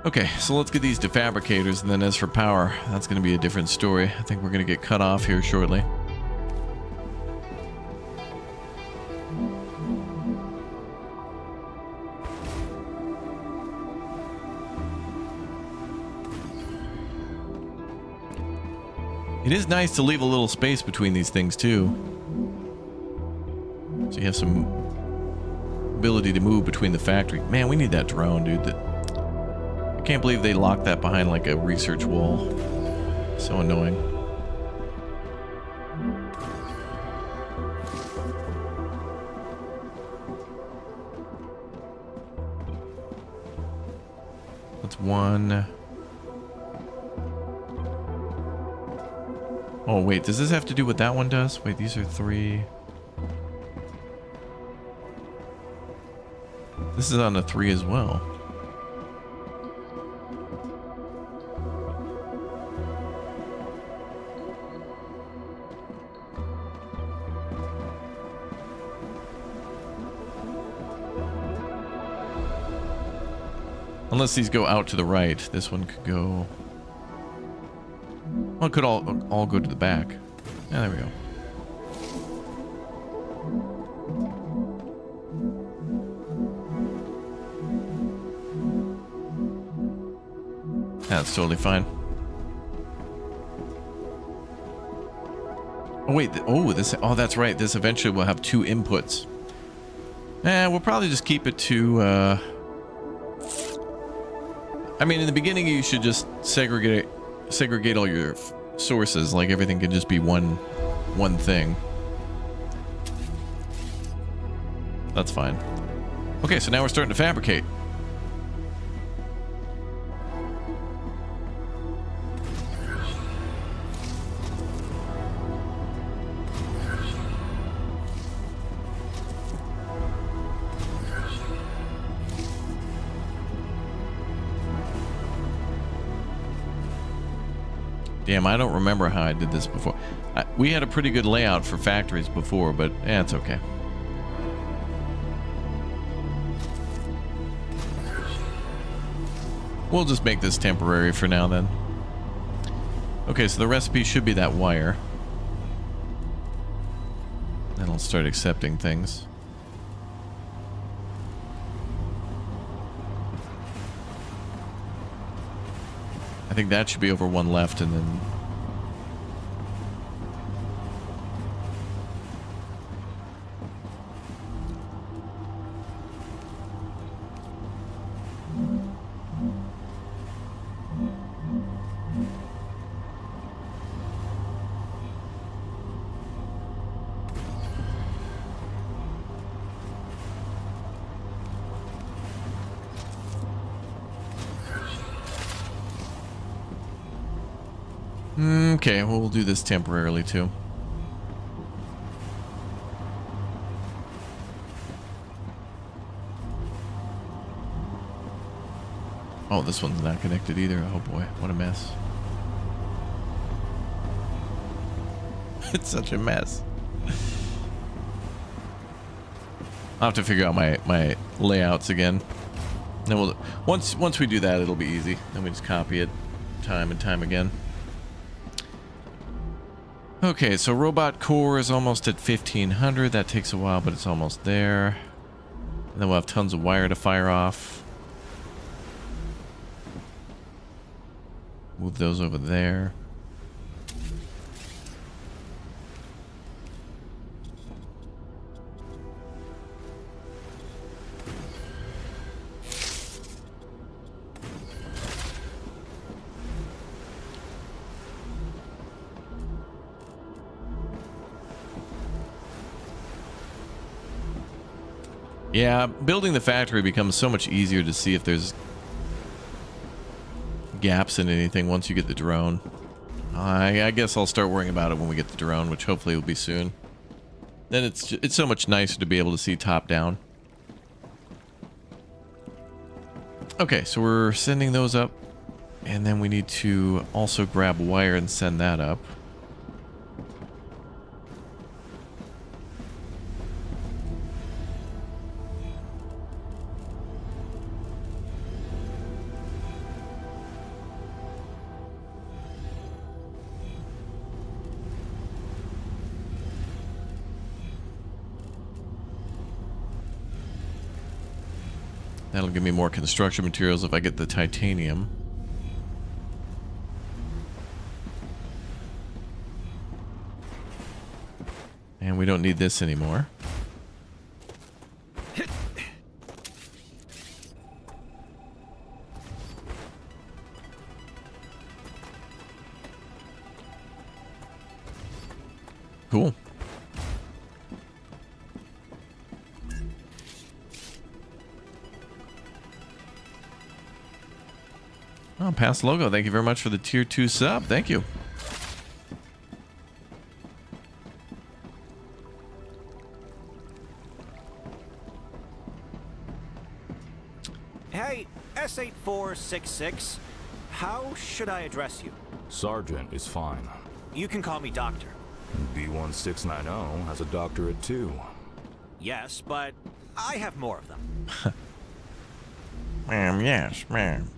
Okay, so let's get these defabricators, and then as for power, that's going to be a different story. I think we're going to get cut off here shortly. It is nice to leave a little space between these things too, so you have some ability to move between the factory. Man, we need that drone, dude. I can't believe they locked that behind like a research wall. So annoying. That's one. Oh wait, does this have to do what that one does? Wait, these are 3. This is on a 3 as well. Unless these go out to the right, this one could go. Well, it could all go to the back. Yeah, there we go. That's totally fine. Oh wait, oh that's right. This eventually will have 2 inputs. We'll probably just keep it to I mean, in the beginning you should just segregate all your sources, like everything can just be one thing. That's fine. Okay, so now we're starting to fabricate. Damn, I don't remember how I did this before. We had a pretty good layout for factories before, but yeah, it's okay. We'll just make this temporary for now then. Okay, so the recipe should be that wire. Then I'll start accepting things. I think that should be over 1 left, and then okay, well, we'll do this temporarily too. Oh, this one's not connected either. Oh boy, what a mess. It's such a mess. I'll have to figure out my layouts again. Then we'll once we do that, it'll be easy. Then we just copy it time and time again. Okay, so robot core is almost at 1500. That takes a while, but it's almost there. And then we'll have tons of wire to fire off. Move those over there. Yeah, building the factory becomes so much easier to see if there's gaps in anything once you get the drone. I guess I'll start worrying about it when we get the drone, which hopefully will be soon. Then it's so much nicer to be able to see top down. Okay, so we're sending those up, and then we need to also grab wire and send that up. That'll give me more construction materials if I get the titanium. And we don't need this anymore. Cool. Oh, past logo. Thank you very much for the tier 2 sub. Thank you. Hey, S8466, how should I address you? Sergeant is fine. You can call me Doctor. B1690 has a doctorate too. Yes, but I have more of them. Ma'am, yes, ma'am.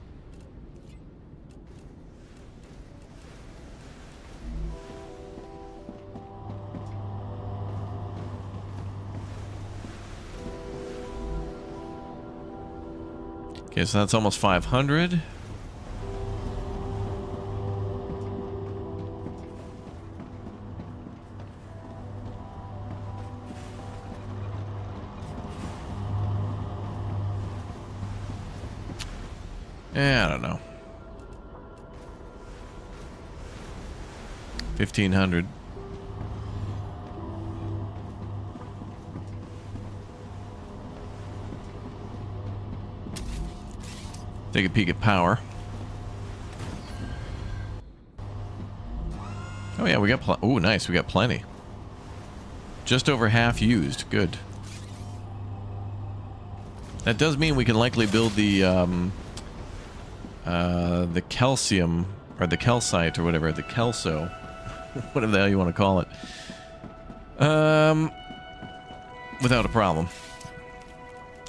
Okay, so that's almost 500. Yeah, I don't know. 1,500. Take a peek at power. Oh yeah, we got oh nice, we got plenty. Just over half used. Good. That does mean we can likely build the calcium or the calcite or whatever, the kelso, whatever the hell you want to call it, without a problem.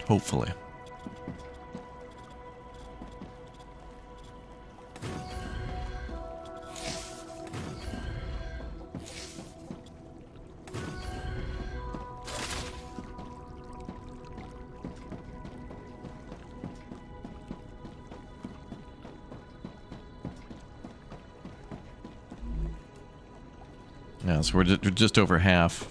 Hopefully. Yeah, so we're just over half.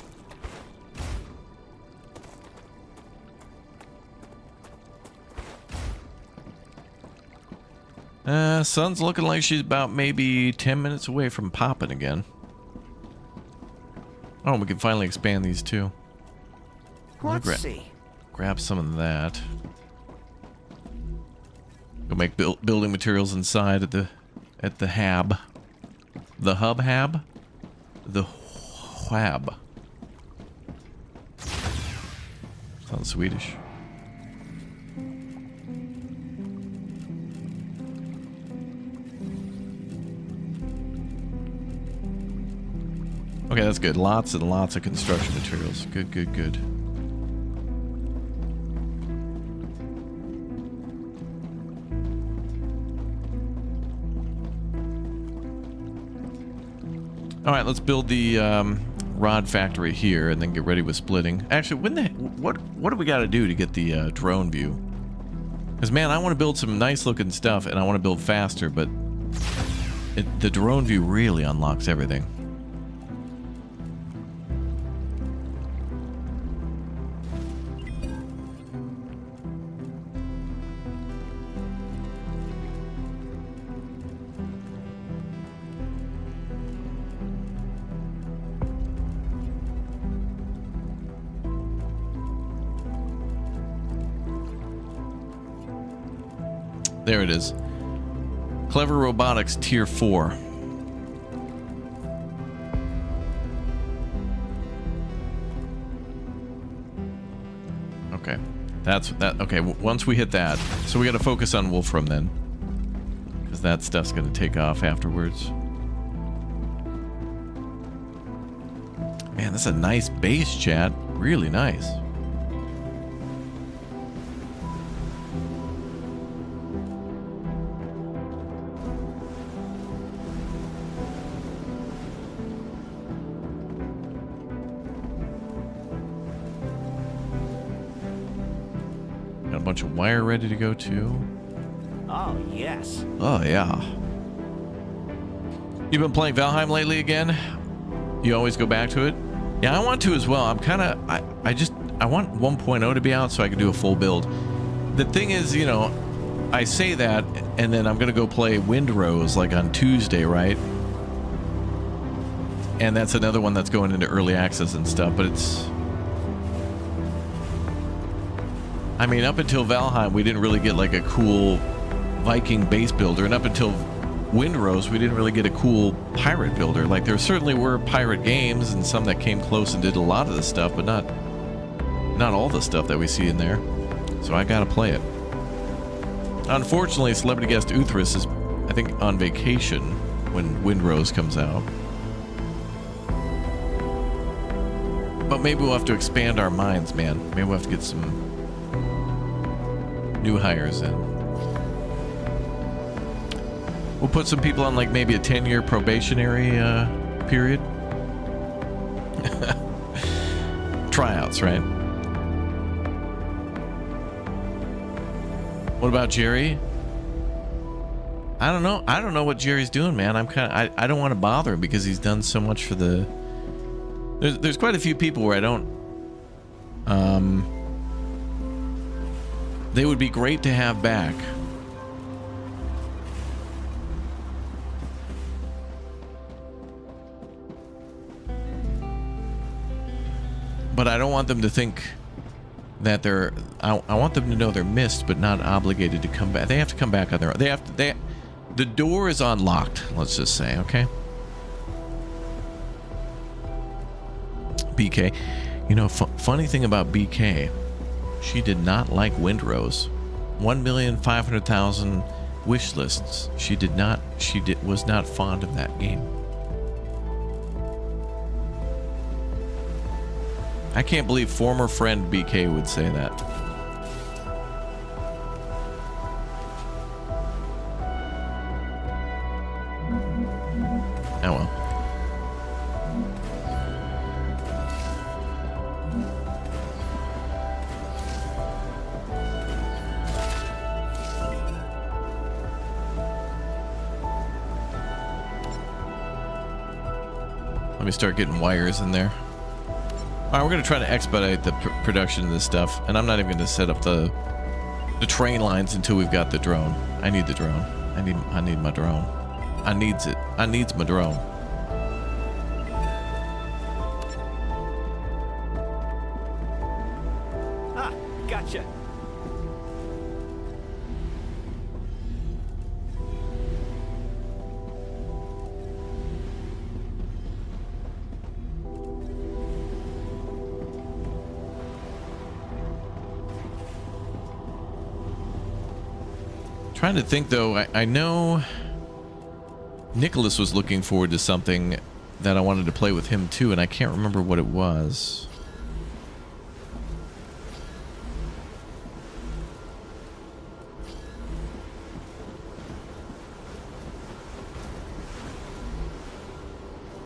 Sun's looking like she's about maybe 10 minutes away from popping again. Oh, we can finally expand these too. Let's see. Grab some of that. Go make building materials inside at the hab. The hab. The Hwab. Sounds Swedish. Okay, that's good. Lots and lots of construction materials. Good, good, good. All right, let's build the rod factory here and then get ready with splitting. Actually, what do we got to do to get the drone view? Because, man, I want to build some nice looking stuff and I want to build faster, but the drone view really unlocks everything. There it is. Clever Robotics Tier 4. Okay. That's that. Okay, once we hit that. So we got to focus on Wolfram then. Because that stuff's going to take off afterwards. Man, that's a nice base, chat. Really nice. Bunch of wire ready to go too. Oh, yes. Oh, yeah. You've been playing Valheim lately again? You always go back to it? Yeah, I want to as well. I'm kind of, I want 1.0 to be out so I can do a full build. The thing is, you know, I say that, and then I'm going to go play Windrose like on Tuesday, right? And that's another one that's going into early access and stuff, but it's... I mean, up until Valheim, we didn't really get like a cool Viking base builder, and up until Windrose, we didn't really get a cool pirate builder. Like, there certainly were pirate games and some that came close and did a lot of the stuff, but not all the stuff that we see in there. So I gotta play it. Unfortunately, celebrity guest Uthris is, I think, on vacation when Windrose comes out. But maybe we'll have to expand our minds, man. Maybe we'll have to get some new hires in. We'll put some people on like maybe a 10-year probationary period. Tryouts, right? What about Jerry? I don't know. I don't know what Jerry's doing, man. I don't want to bother him because he's done so much for the... There's quite a few people where I don't... They would be great to have back. But I don't want them to think that they're... I want them to know they're missed, but not obligated to come back. They have to come back on their own. The door is unlocked, let's just say, okay? BK. You know, funny thing about BK, she did not like Windrose. 1,500,000 wish lists. She was not fond of that game. I can't believe former friend BK would say that. Oh well. Let me start getting wires in there. Alright, we're going to try to expedite the production of this stuff, and I'm not even going to set up the train lines until we've got the drone. I need the drone. I need my drone. I needs my drone. Ah, gotcha. Trying to think though, I know Nicholas was looking forward to something that I wanted to play with him too, and I can't remember what it was.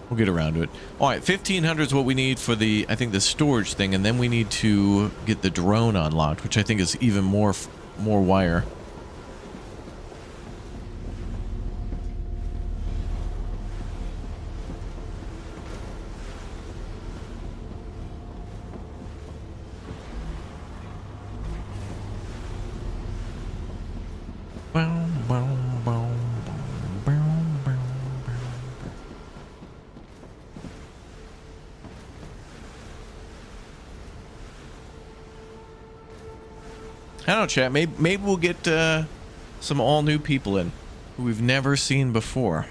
We'll get around to it. All right, 1,500 is what we need for the, I think, the storage thing, and then we need to get the drone unlocked, which I think is even more wire. I don't know, chat. Maybe we'll get some all new people in who we've never seen before.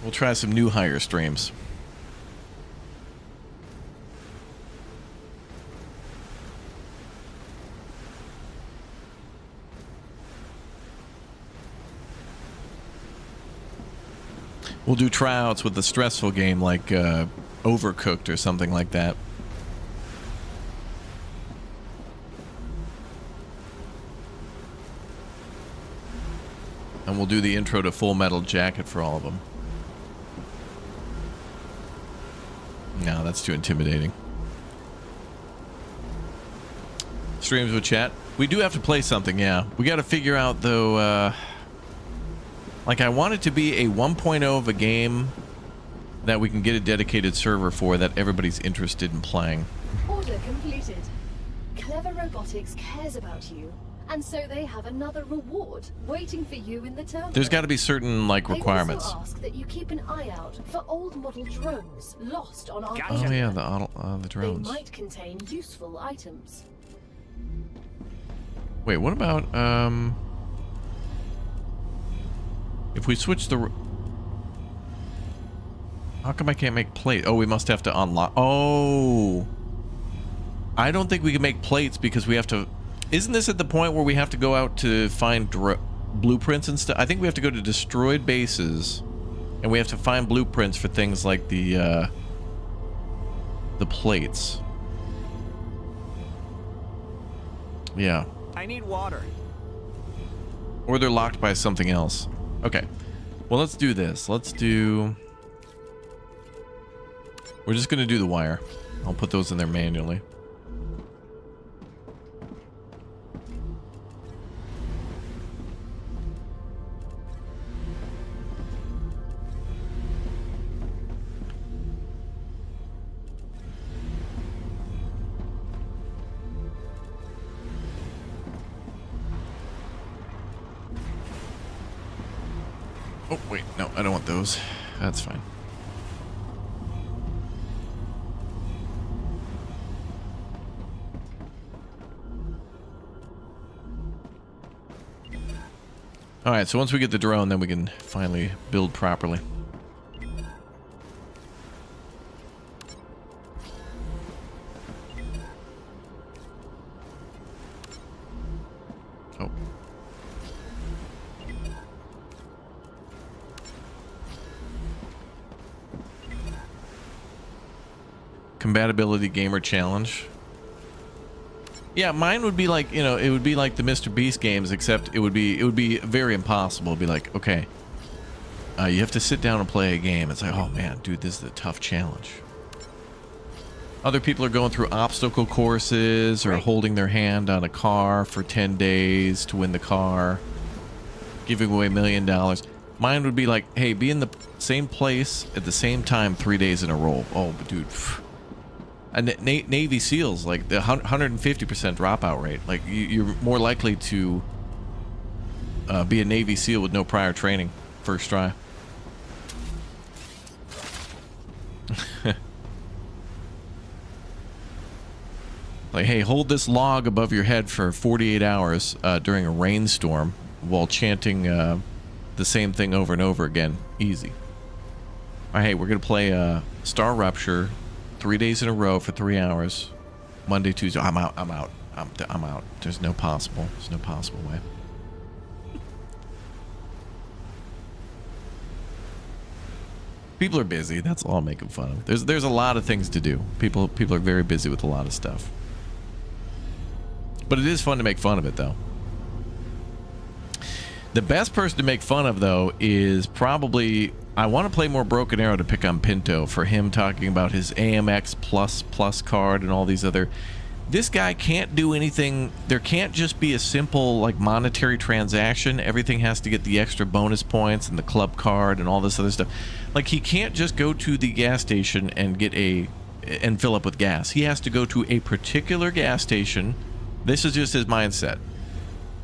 We'll try some new hire streams. We'll do tryouts with a stressful game like Overcooked or something like that. And we'll do the intro to Full Metal Jacket for all of them. No, that's too intimidating. streams with chat. We do have to play something, yeah. We got to figure out, though, like, I want it to be a 1.0 of a game that we can get a dedicated server for that everybody's interested in playing. Order completed. Clever Robotics cares about you, and so they have another reward waiting for you in the terminal. There's got to be certain, like, requirements. They also ask that you keep an eye out for old model drones lost on our Oh yeah, the drones. They might contain useful items. Wait, what about if we switch the? How come I can't make plate? Oh, we must have to unlock. Oh, I don't think we can make plates because we have to. Isn't this at the point where we have to go out to find blueprints and stuff? I think we have to go to destroyed bases, and we have to find blueprints for things like the plates. Yeah. I need water. Or they're locked by something else. Okay. Well, let's do this. Let's do... We're just going to do the wire. I'll put those in there manually. Oh, wait. No, I don't want those. That's fine. Alright, so once we get the drone, then we can finally build properly. Oh. Compatibility gamer challenge. Yeah, mine would be like, you know, it would be like the Mr. Beast games, except it would be very impossible. It'd be like, okay, you have to sit down and play a game. It's like, oh man, dude, this is a tough challenge. Other people are going through obstacle courses or holding their hand on a car for 10 days to win the car, giving away $1 million. Mine would be like, hey, be in the same place at the same time 3 days in a row. Oh, but dude. And Navy SEALs, like the 150% dropout rate. Like you're more likely to be a Navy SEAL with no prior training first try. Like, hey, hold this log above your head for 48 hours during a rainstorm while chanting the same thing over and over again. Easy. All right, hey, we're gonna play Star Rupture 3 days in a row for 3 hours. Monday, Tuesday. I'm out. I'm out. I'm out. There's no possible way. People are busy. That's all I'm making fun of. There's a lot of things to do. People are very busy with a lot of stuff. But it is fun to make fun of it, though. The best person to make fun of, though, is probably... I want to play more Broken Arrow to pick on Pinto for him talking about his AMX plus card and all these other... This guy can't do anything. There can't just be a simple, like, monetary transaction. Everything has to get the extra bonus points and the club card and all this other stuff. Like, he can't just go to the gas station and get and fill up with gas. He has to go to a particular gas station. This is just his mindset.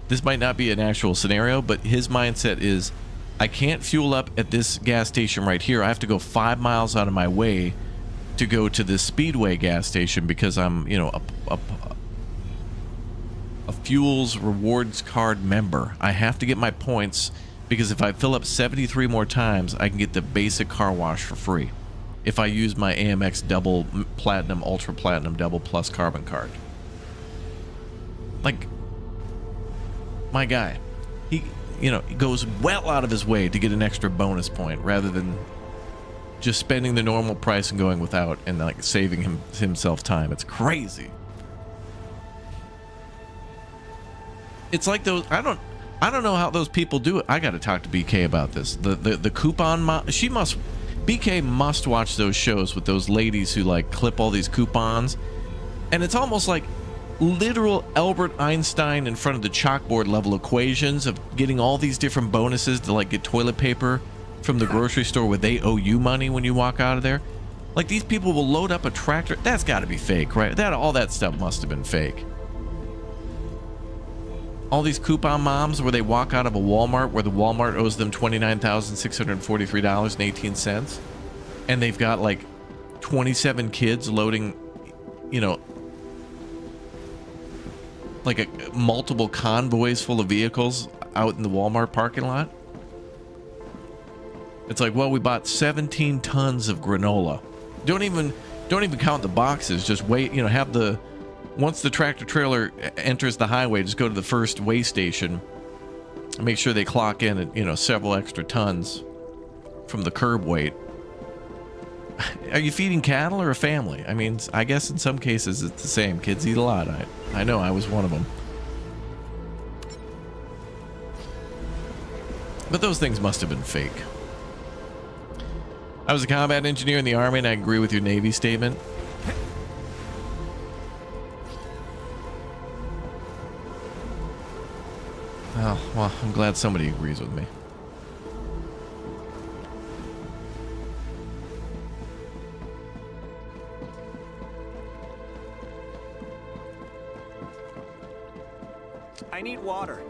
This might not be an actual scenario, but his mindset is... I can't fuel up at this gas station right here. I have to go 5 miles out of my way to go to this Speedway gas station because I'm, you know, a Fuels Rewards Card member. I have to get my points because if I fill up 73 more times, I can get the basic car wash for free if I use my AMX double platinum, ultra platinum, double plus carbon card. Like, my guy, he goes well out of his way to get an extra bonus point rather than just spending the normal price and going without and like saving himself time. It's crazy. It's like those. I don't know how those people do it. I got to talk to BK about this. The coupon. BK must watch those shows with those ladies who like clip all these coupons, and it's almost like literal Albert Einstein in front of the chalkboard level equations of getting all these different bonuses to like get toilet paper from the grocery store where they owe you money when you walk out of there. Like, these people will load up a tractor. That's got to be fake, right? All that stuff must have been fake. All these coupon moms where they walk out of a Walmart where the Walmart owes them $29,643.18, and they've got like 27 kids loading, you know, like multiple convoys full of vehicles out in the Walmart parking lot. It's like, well, we bought 17 tons of granola. Don't even count the boxes. Just wait, you know, once the tractor trailer enters the highway, just go to the first weigh station and make sure they clock in at, you know, several extra tons from the curb weight. Are you feeding cattle or a family? I mean, I guess in some cases it's the same. Kids eat a lot. I know, I was one of them. But those things must have been fake. I was a combat engineer in the Army, and I agree with your Navy statement. Oh, well, I'm glad somebody agrees with me. I need water.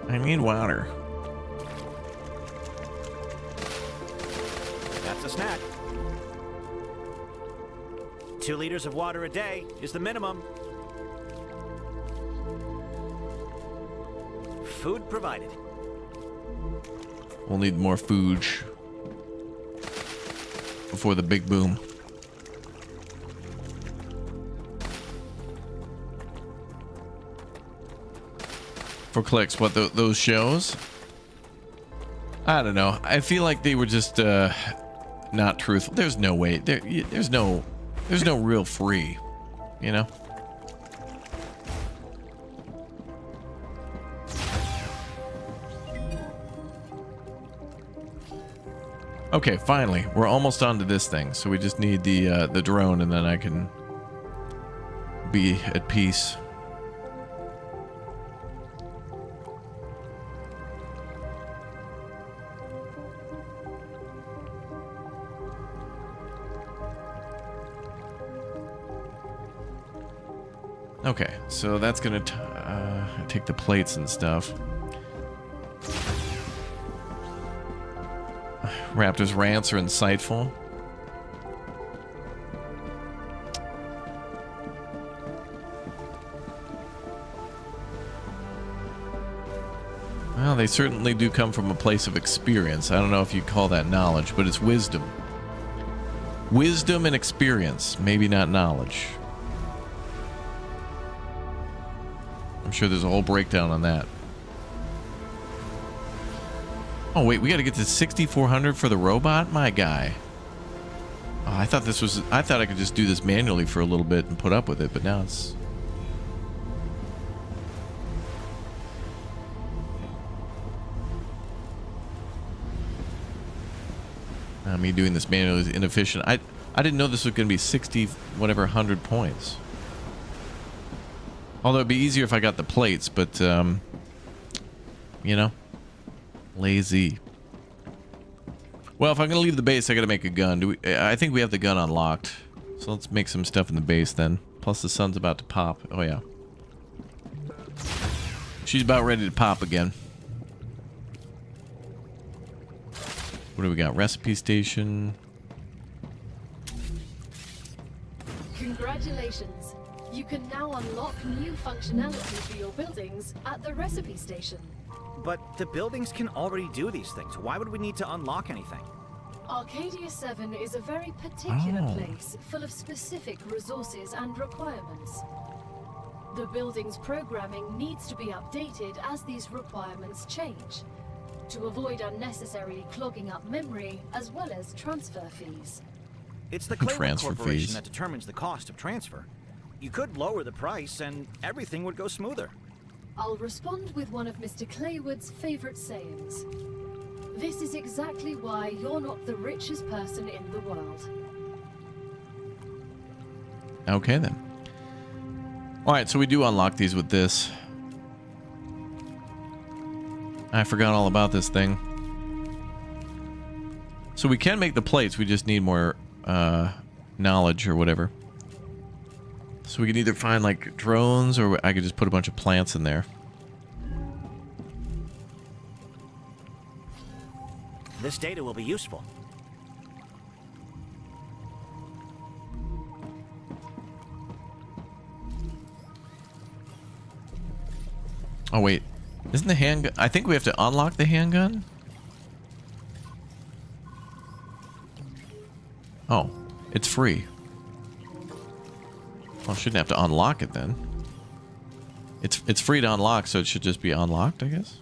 I need water. That's a snack. 2 liters of water a day is the minimum. Food provided. We'll need more food before the big boom. For clicks, what, those shows? I don't know. I feel like they were just not truthful. There's no way. There's no real free, you know? Okay, finally, we're almost onto this thing. So we just need the drone, and then I can be at peace. Okay, so that's gonna take the plates and stuff. Raptor's rants are insightful. Well, they certainly do come from a place of experience. I don't know if you call that knowledge, but it's wisdom. Wisdom and experience, maybe not knowledge. I'm sure there's a whole breakdown on that. Oh wait, we got to get to 6,400 for the robot, my guy. Oh, I thought I could just do this manually for a little bit and put up with it, but now it's. Me doing this manually is inefficient. I didn't know this was going to be 60 whatever 100 points. Although it'd be easier if I got the plates, but you know, lazy. Well, if I'm gonna leave the base, I gotta make a gun. I think we have the gun unlocked, so let's make some stuff in the base then. Plus the sun's about to pop. Oh yeah, she's about ready to pop again. What do we got? Recipe station. Congratulations. You can now unlock new functionality for your buildings at the recipe station. But the buildings can already do these things. Why would we need to unlock anything? Arcadia 7 is a very particular place full of specific resources and requirements. The building's programming needs to be updated as these requirements change, to avoid unnecessarily clogging up memory as well as transfer fees. It's the Claywood Transfer Corporation fees. that determines the cost of transfer. You could lower the price and everything would go smoother. I'll respond with one of Mr. Claywood's favorite sayings. This is exactly why you're not the richest person in the world. Okay then. All right, so we do unlock these with this. I forgot all about this thing. So we can make the plates. We just need more knowledge or whatever. So we can either find like drones, or I could just put a bunch of plants in there. This data will be useful. Oh wait, isn't the handgun? I think we have to unlock the handgun. Oh, it's free. Well, shouldn't have to unlock it then. It's free to unlock, so it should just be unlocked, I guess.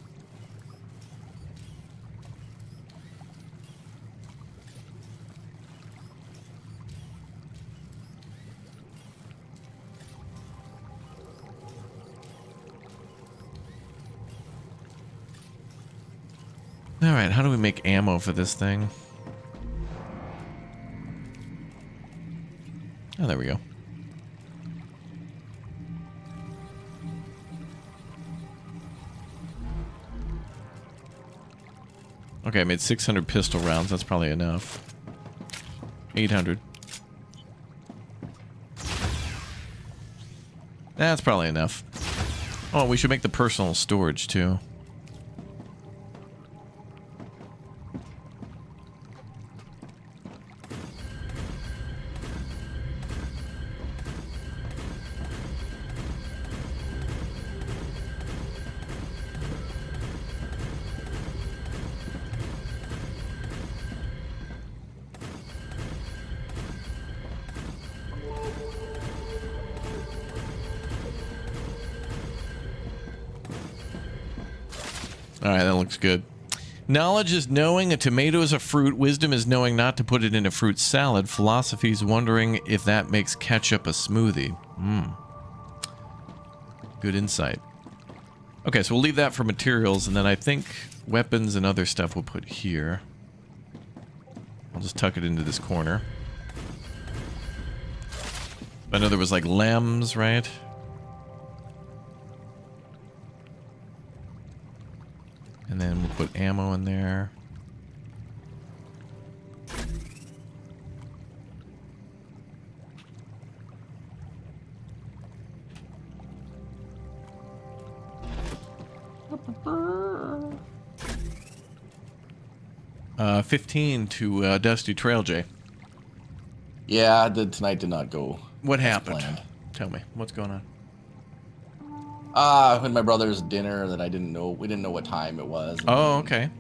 All right, how do we make ammo for this thing? Oh, there we go. Okay, I made 600 pistol rounds. That's probably enough. 800. That's probably enough. Oh, we should make the personal storage too. All right, that looks good. Knowledge is knowing a tomato is a fruit. Wisdom is knowing not to put it in a fruit salad. Philosophy is wondering if that makes ketchup a smoothie. Good insight. Okay, so we'll leave that for materials, and then I think weapons and other stuff we'll put here. I'll just tuck it into this corner. I know there was like lems, right? And then we'll put ammo in there. Uh, 15 to Dusty Trail J. Yeah, tonight did not go. What happened? Planned. Tell me, what's going on? When my brother's dinner that I didn't know, we didn't know what time it was. Oh, okay.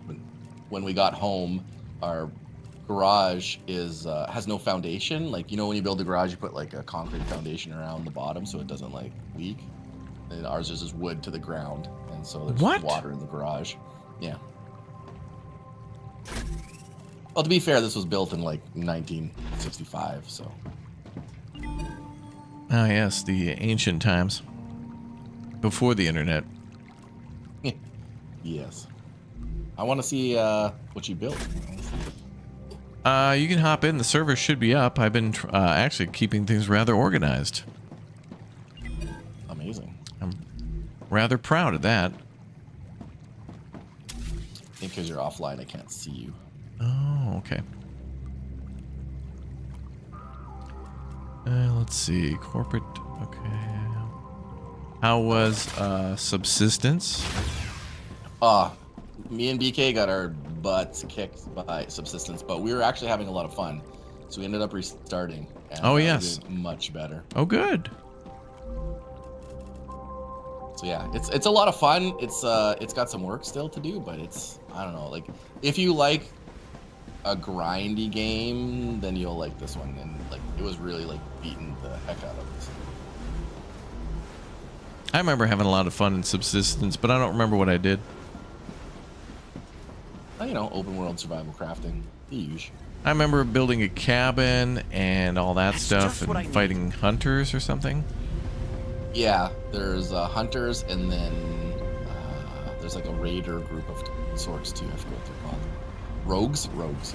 When we got home, our garage has no foundation. Like, you know, when you build a garage, you put like a concrete foundation around the bottom so it doesn't like leak. And ours is just wood to the ground, and so there's water in the garage. Yeah. Well, to be fair, this was built in like 1965, so. Oh yes, the ancient times. Before the internet. Yes. I want to see what you built. You can hop in. The server should be up. I've been actually keeping things rather organized. Amazing. I'm rather proud of that. I think because you're offline, I can't see you. Oh, okay. Let's see. Corporate. Okay. How was subsistence? Me and BK got our butts kicked by subsistence, but we were actually having a lot of fun. So we ended up restarting. And, oh, yes. Much better. Oh, good. So yeah, it's a lot of fun. It's got some work still to do, but it's, I don't know, like if you like a grindy game, then you'll like this one. And like it was really like beating the heck out of this. I remember having a lot of fun in subsistence, but I don't remember what I did. You know, open world survival crafting, the usual. I remember building a cabin and all that stuff and fighting hunters or something. Yeah, there's hunters, and then there's like a raider group of sorts too. I forget what they're called. Rogues.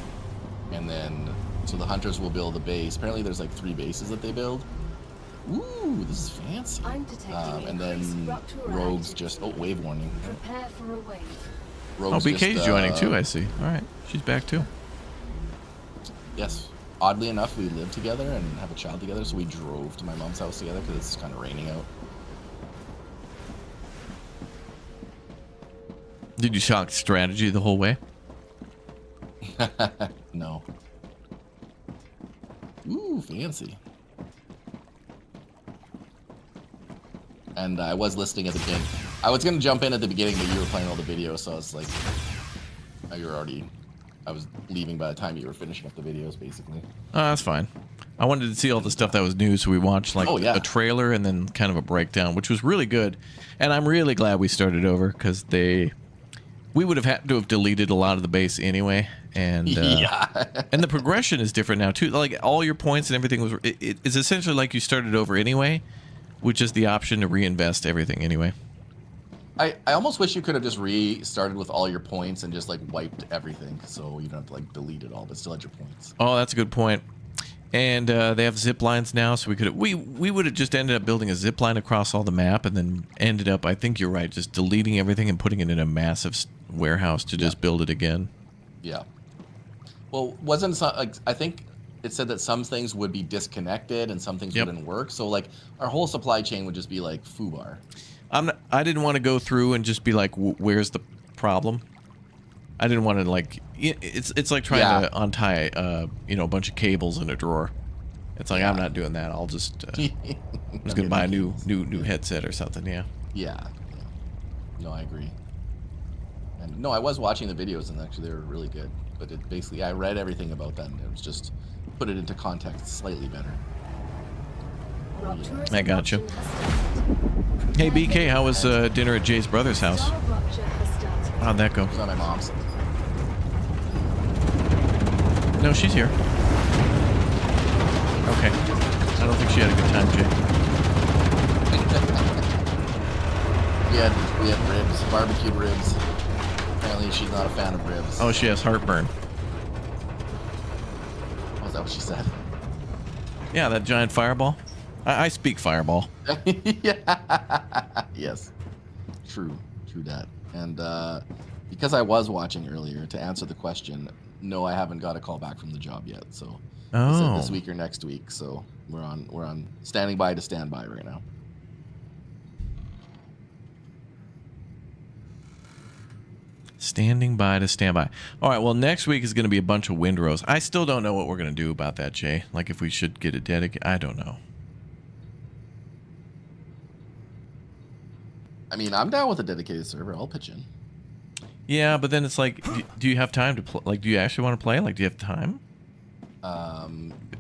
And then, so the hunters will build a base. Apparently there's like 3 bases that they build. Ooh, this is fancy. I'm detecting And then increased rupture Rogue's activity. just... Oh, wave warning. Prepare for a wave. Oh, Rogue's BK's just, joining too, I see. All right, she's back too. Yes. Oddly enough, we live together and have a child together, so we drove to my mom's house together because it's kind of raining out. Did you talk strategy the whole way? No. Ooh, fancy. And I was listening at the beginning. I was going to jump in at the beginning, but you were playing all the videos, so I was like... Oh, you were already... I was leaving by the time you were finishing up the videos, basically. Oh, that's fine. I wanted to see all the stuff that was new, so we watched like a trailer and then kind of a breakdown, which was really good. And I'm really glad we started over because we would have had to have deleted a lot of the base anyway. And yeah. And the progression is different now too. Like all your points and everything was it's essentially like you started over anyway, which is the option to reinvest everything anyway. I almost wish you could have just restarted with all your points and just like wiped everything, so you don't have to like delete it all, but still had your points. Oh, that's a good point. And they have zip lines now, so we would have just ended up building a zip line across all the map, and then ended up, I think you're right, just deleting everything and putting it in a massive warehouse to just build it again. Yeah. Well, wasn't some, like I think it said that some things would be disconnected and some things wouldn't work. So like our whole supply chain would just be like foobar. I didn't want to go through and just be like, where's the problem? I didn't want to like, it's like trying to untie, a bunch of cables in a drawer. It's like, I'm not doing that. I'll just, I'm just going to buy a new headset or something. Yeah. Yeah. No, I agree. And no, I was watching the videos and actually they were really good. But it basically, I read everything about that and it was just put it into context slightly better. I got you. Hey BK, how was dinner at Jay's brother's house? How'd that go? It was at my mom's. No, she's here. Okay. I don't think she had a good time, Jay. we had ribs, barbecued ribs. Apparently she's not a fan of ribs. Oh, she has heartburn. Oh, is that what she said? Yeah, that giant fireball. I speak fireball. Yeah. Yes. True that. And because I was watching earlier, to answer the question, no, I haven't got a call back from the job yet. So I said this week or next week. So we're on standing by to stand by right now. Standing by to stand by. All right, well, next week is going to be a bunch of windrows. I still don't know what we're going to do about that, Jay. Like if we should get a dedicated, I don't know. I mean, I'm down with a dedicated server. I'll pitch in. Yeah, but then it's like, do you have time to play? Like, do you actually want to play? Like, do you have time?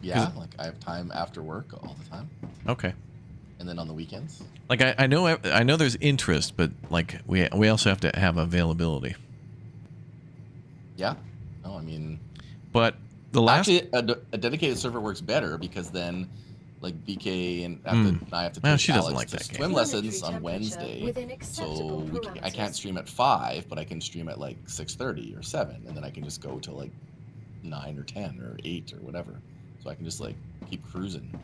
Yeah, like I have time after work all the time. Okay. And then on the weekends. Like I know there's interest, but like we also have to have availability. Yeah. No, I mean. But the last actually a dedicated server works better because then. Like BK and I have to take she doesn't Alex like that to game. swim lessons on Wednesday, so I can't stream at 5, but I can stream at like 6:30 or 7, and then I can just go to like 9 or 10 or 8 or whatever. So I can just like keep cruising.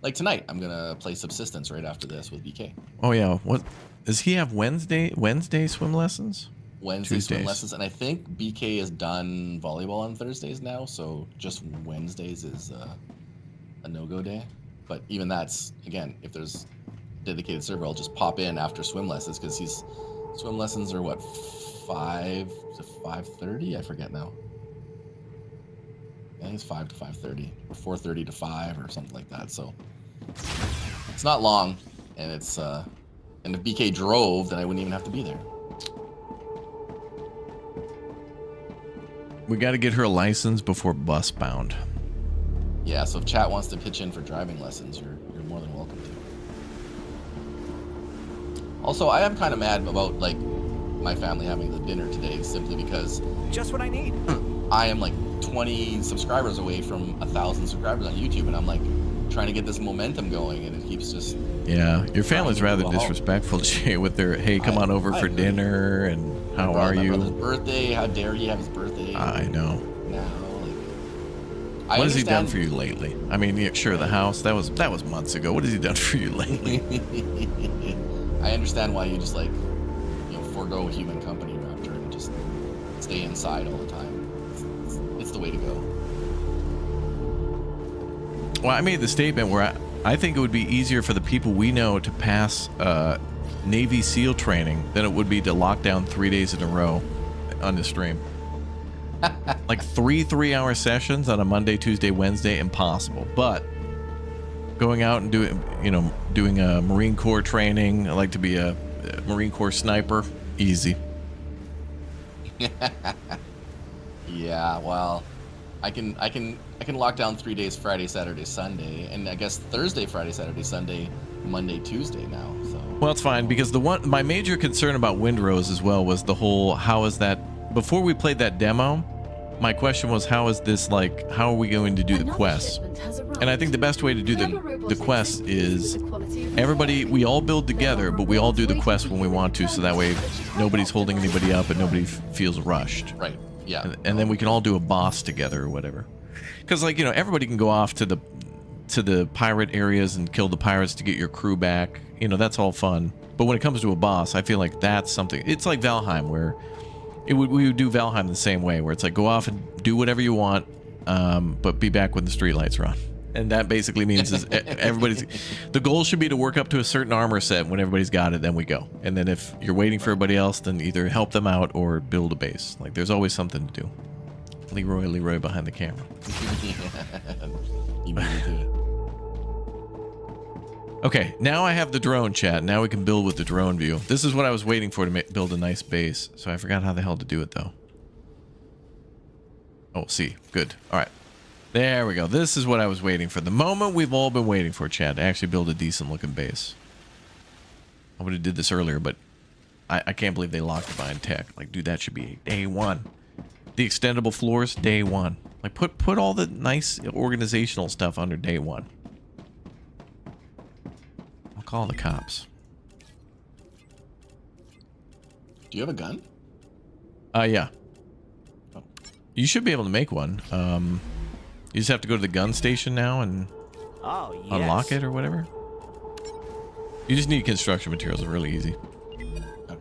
Like tonight, I'm gonna play Subsistence right after this with BK. Oh yeah, what does he have Wednesday swim lessons? Wednesday swim lessons, and I think BK has done volleyball on Thursdays now, so just Wednesdays is a no-go day. But even that's, again, if there's dedicated server, I'll just pop in after swim lessons because swim lessons are what, 5 to 5:30? I forget now. I think it's 5 to 5:30 or 4:30 to 5 or something like that. So it's not long, and it's and if BK drove, then I wouldn't even have to be there. We got to get her a license before bus bound. Yeah, so if chat wants to pitch in for driving lessons, you're more than welcome to. Also, I am kind of mad about like my family having the dinner today simply because just what I need. I am like 20 subscribers away from 1,000 subscribers on YouTube, and I'm like trying to get this momentum going, and it keeps just. Yeah, your family's rather disrespectful, Jay, with their hey, come on over for dinner, and how are you? My brother's birthday. How dare he have his birthday? I know. Now. What has he done for you lately? I mean, yeah, sure, the house, that was months ago. What has he done for you lately? I understand why you just like, you know, forego human company, Raptor, and just stay inside all the time. It's the way to go. Well, I made the statement where I think it would be easier for the people we know to pass Navy SEAL training than it would be to lock down 3 days in a row on the stream. Like 3-3-hour sessions on a Monday, Tuesday, Wednesday, impossible. But going out and doing a Marine Corps training, I like to be a Marine Corps sniper, easy. Yeah, well, I can lock down 3 days, Friday, Saturday, Sunday, and I guess Thursday, Friday, Saturday, Sunday, Monday, Tuesday now. So well, it's fine because my major concern about Windrose as well was the whole how is that. Before we played that demo, my question was how is this like? How are we going to do the quest? And I think the best way to do the quest is everybody, we all build together, but we all do the quest when we want to, so that way nobody's holding anybody up and nobody feels rushed. Right. Yeah. And then we can all do a boss together or whatever. Because like, you know, everybody can go off to the pirate areas and kill the pirates to get your crew back. You know, that's all fun. But when it comes to a boss, I feel like that's something. It's like Valheim, where we would do Valheim the same way, where it's like go off and do whatever you want, but be back when the streetlights are on. And that basically means is the goal should be to work up to a certain armor set. When everybody's got it, then we go. And then if you're waiting for everybody else, then either help them out or build a base. Like there's always something to do. Leroy behind the camera. You beat me to it. Okay, now I have the drone, chat. Now we can build with the drone view. This is what I was waiting for to build a nice base. So I forgot how the hell to do it, though. Oh, see. Good. All right. There we go. This is what I was waiting for. The moment we've all been waiting for, chat, to actually build a decent-looking base. I would have did this earlier, but I can't believe they locked behind tech. Like, dude, that should be day one. The extendable floors, day one. Like, put all the nice organizational stuff under day one. I'll call the cops. Do you have a gun? Yeah. Oh. You should be able to make one. You just have to go to the gun station now and unlock it or whatever. You just need construction materials. It's really easy. Okay.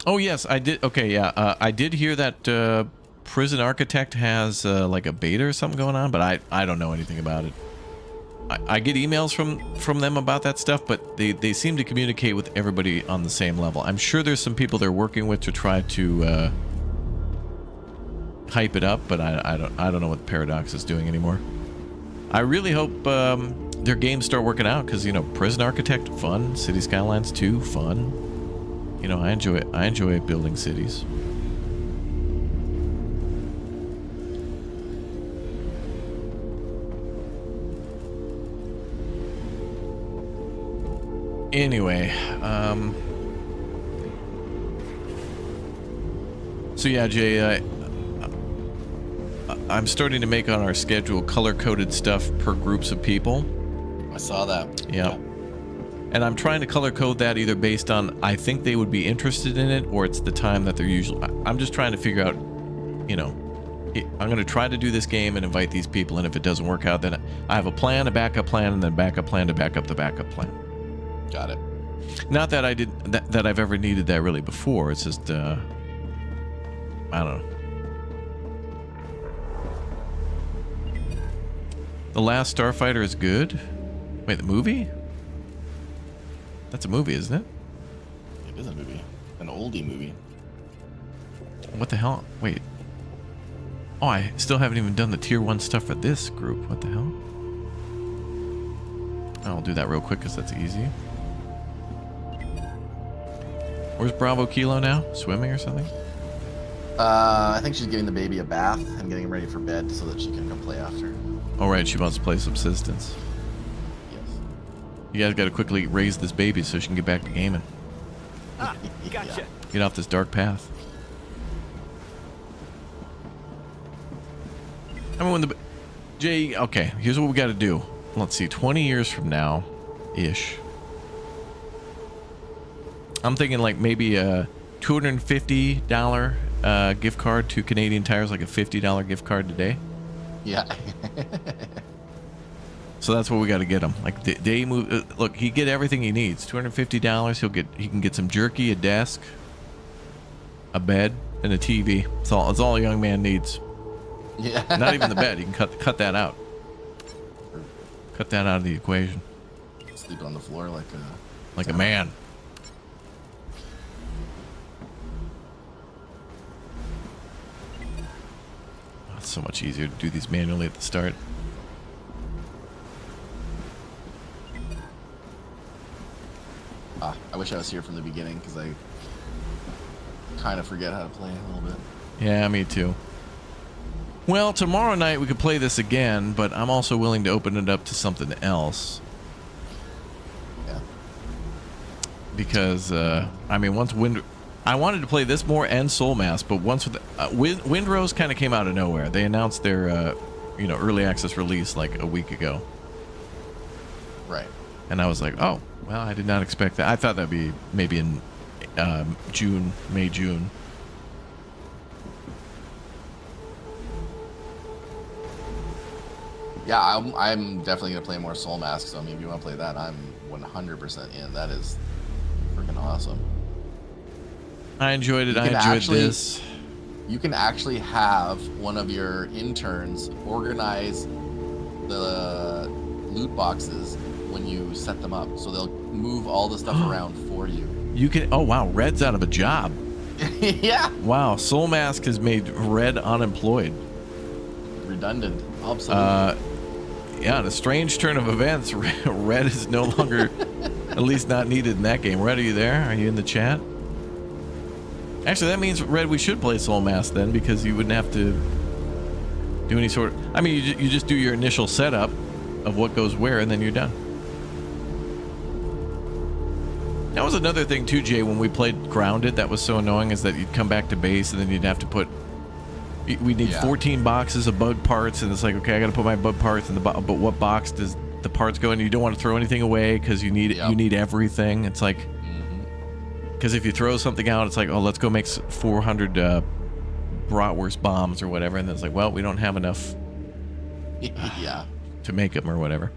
Oh, yes, I did. Okay, yeah. I did hear that Prison Architect has like a beta or something going on, but I don't know anything about it. I get emails from them about that stuff, but they seem to communicate with everybody on the same level. I'm sure there's some people they're working with to try to hype it up, but I don't know what Paradox is doing anymore. I really hope their games start working out, because, you know, Prison Architect, fun. City Skylines 2, fun. You know, I enjoy building cities. Anyway, so yeah, Jay, I'm starting to make on our schedule color-coded stuff per groups of people. I saw that. Yeah. And I'm trying to color code that either based on I think they would be interested in it, or it's the time that they're usually. I'm just trying to figure out, you know, I'm going to try to do this game and invite these people, and if it doesn't work out, then I have a plan, a backup plan, and then backup plan to back up the backup plan. Got it. Not that I did that I've ever needed that really before. It's just I don't know. The Last Starfighter is good. Wait, the movie? That's a movie, isn't it? It is a movie. An oldie movie. What the hell? Wait. Oh, I still haven't even done the tier 1 stuff for this group. What the hell? I'll do that real quick because that's easy. Where's Bravo Kilo now? Swimming or something? I think she's giving the baby a bath and getting him ready for bed so that she can come play after. Oh, right. She wants to play Subsistence. Yes. You guys got to quickly raise this baby so she can get back to gaming. Ah, gotcha. Yeah. Get off this dark path. I mean, when the... Jay, okay, here's what we got to do. Let's see, 20 years from now-ish. I'm thinking like maybe a $250 gift card to Canadian Tire is like a $50 gift card today. Yeah. So that's what we got to get him. Like they move. Look, he get everything he needs. $250. He can get some jerky, a desk, a bed, and a TV. It's all a young man needs. Yeah. Not even the bed. You can cut that out. Cut that out of the equation. Sleep on the floor like a man. Oh, it's so much easier to do these manually at the start. I wish I was here from the beginning because I kind of forget how to play a little bit. Yeah, me too. Well, tomorrow night we could play this again, but I'm also willing to open it up to something else. Yeah. Because, I mean, once I wanted to play this more and Soul Mass, but once Windrose kind of came out of nowhere. They announced their, early access release like a week ago. Right. And I was like, oh, well, I did not expect that. I thought that'd be maybe in May, June. Yeah, I'm definitely gonna play more Soul Mask. So I mean, if you want to play that, I'm 100% in. That is freaking awesome. I enjoyed it. I enjoyed this. You can actually have one of your interns organize the loot boxes when you set them up, so they'll move all the stuff around for you. You can. Oh wow, Red's out of a job. Yeah. Wow, Soul Mask has made Red unemployed. Redundant. Obsolete. Yeah, in a strange turn of events, Red is no longer, at least not needed in that game. Red, are you there? Are you in the chat? Actually, that means, Red, we should play Soul Mask then, because you wouldn't have to do any sort of... I mean, you just do your initial setup of what goes where, and then you're done. That was another thing, too, Jay, when we played Grounded, that was so annoying, is that you'd come back to base, and then you'd have to put... We need 14 boxes of bug parts, and it's like, okay, I got to put my bug parts in the box, but what box does the parts go in? You don't want to throw anything away because you need everything. It's like, because if you throw something out, it's like, oh, let's go make 400 bratwurst bombs or whatever, and then it's like, well, we don't have enough, to make them or whatever.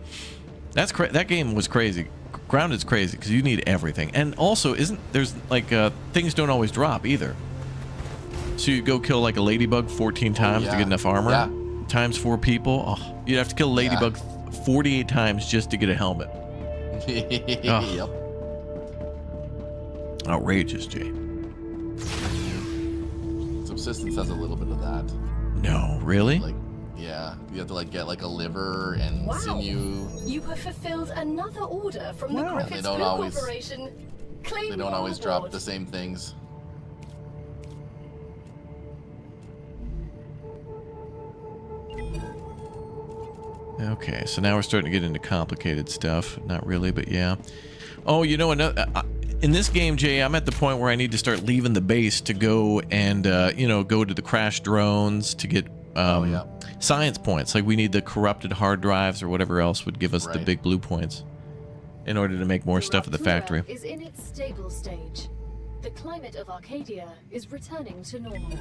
That game was crazy. Grounded's crazy because you need everything, and also there's like things don't always drop either. So you go kill like a ladybug 14 times to get enough armor. Yeah. Times 4 people. Oh, you'd have to kill a ladybug 48 times just to get a helmet. Yep. Outrageous, Jay. Subsistence has a little bit of that. No, really? Like, yeah, you have to like get like a liver and sinew. You have fulfilled another order from the Griffiths Food Corporation. Claim They don't always drop the same things. Okay, so now we're starting to get into complicated stuff. Not really, but yeah. Oh, you know, in this game, Jay, I'm at the point where I need to start leaving the base to go and, go to the crash drones to get science points. Like, we need the corrupted hard drives or whatever else would give us the big blue points in order to make more stuff at the factory. Is in its stable stage. The climate of Arcadia is returning to normal.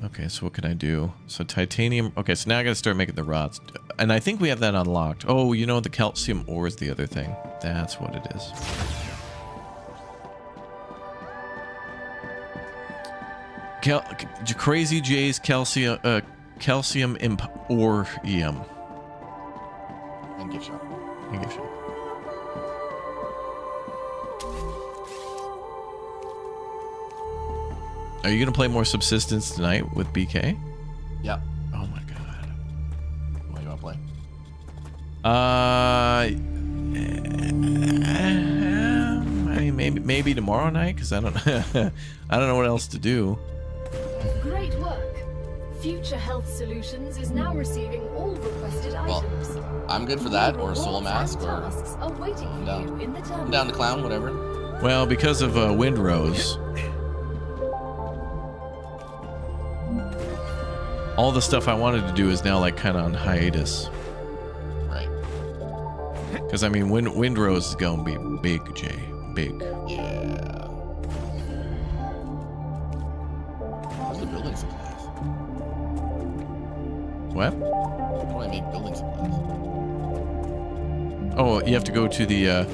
Okay, so what can I do? So titanium. Okay, so now I gotta start making the rods. And I think we have that unlocked. Oh, you know, the calcium ore is the other thing. That's what it is. Crazy J's calcium emporium. And gift shop. And gift shop. Are you gonna play more Subsistence tonight with BK? Yeah. Oh my god. What do you want to play? I mean, maybe tomorrow night, because I don't know what else to do. Great work. Future Health Solutions is now receiving all requested items. I'm good for that, or Soul Mask, or I'm down to Clown, whatever. Well, because of Windrose, all the stuff I wanted to do is now like kind of on hiatus. Right. Because I mean, Windrose is gonna be big, Jay. Big. Yeah. How's the building supplies? What? How do I make building supplies? Oh, you have to go to the.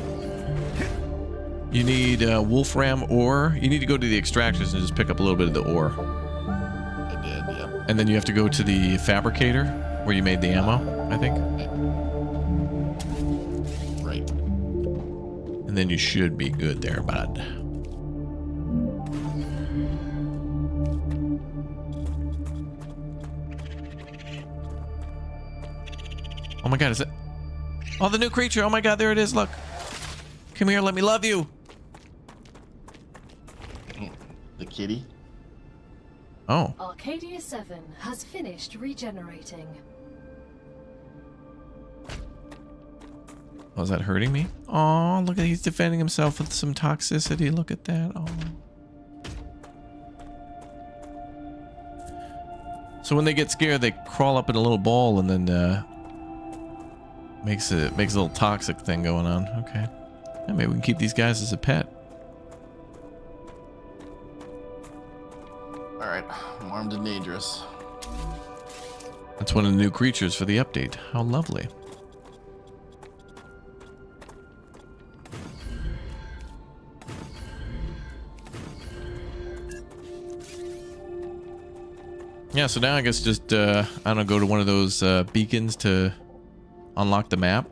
You need Wolfram ore. You need to go to the extractors and just pick up a little bit of the ore. I did, yeah. And then you have to go to the fabricator where you made the ammo, I think. Right. And then you should be good there, bud. Oh my god, is it? Oh, the new creature. Oh my god, there it is. Look. Come here, let me love you. The kitty. Oh. Arcadia 7 has finished regenerating. Oh, is that hurting me? Oh, look at he's defending himself with some toxicity. Look at that. Oh. So when they get scared, they crawl up in a little ball and then makes a little toxic thing going on. Okay. Yeah, maybe we can keep these guys as a pet. All right, I'm armed and dangerous. That's one of the new creatures for the update. How lovely. Yeah, so now I guess just, I don't know, go to one of those beacons to unlock the map.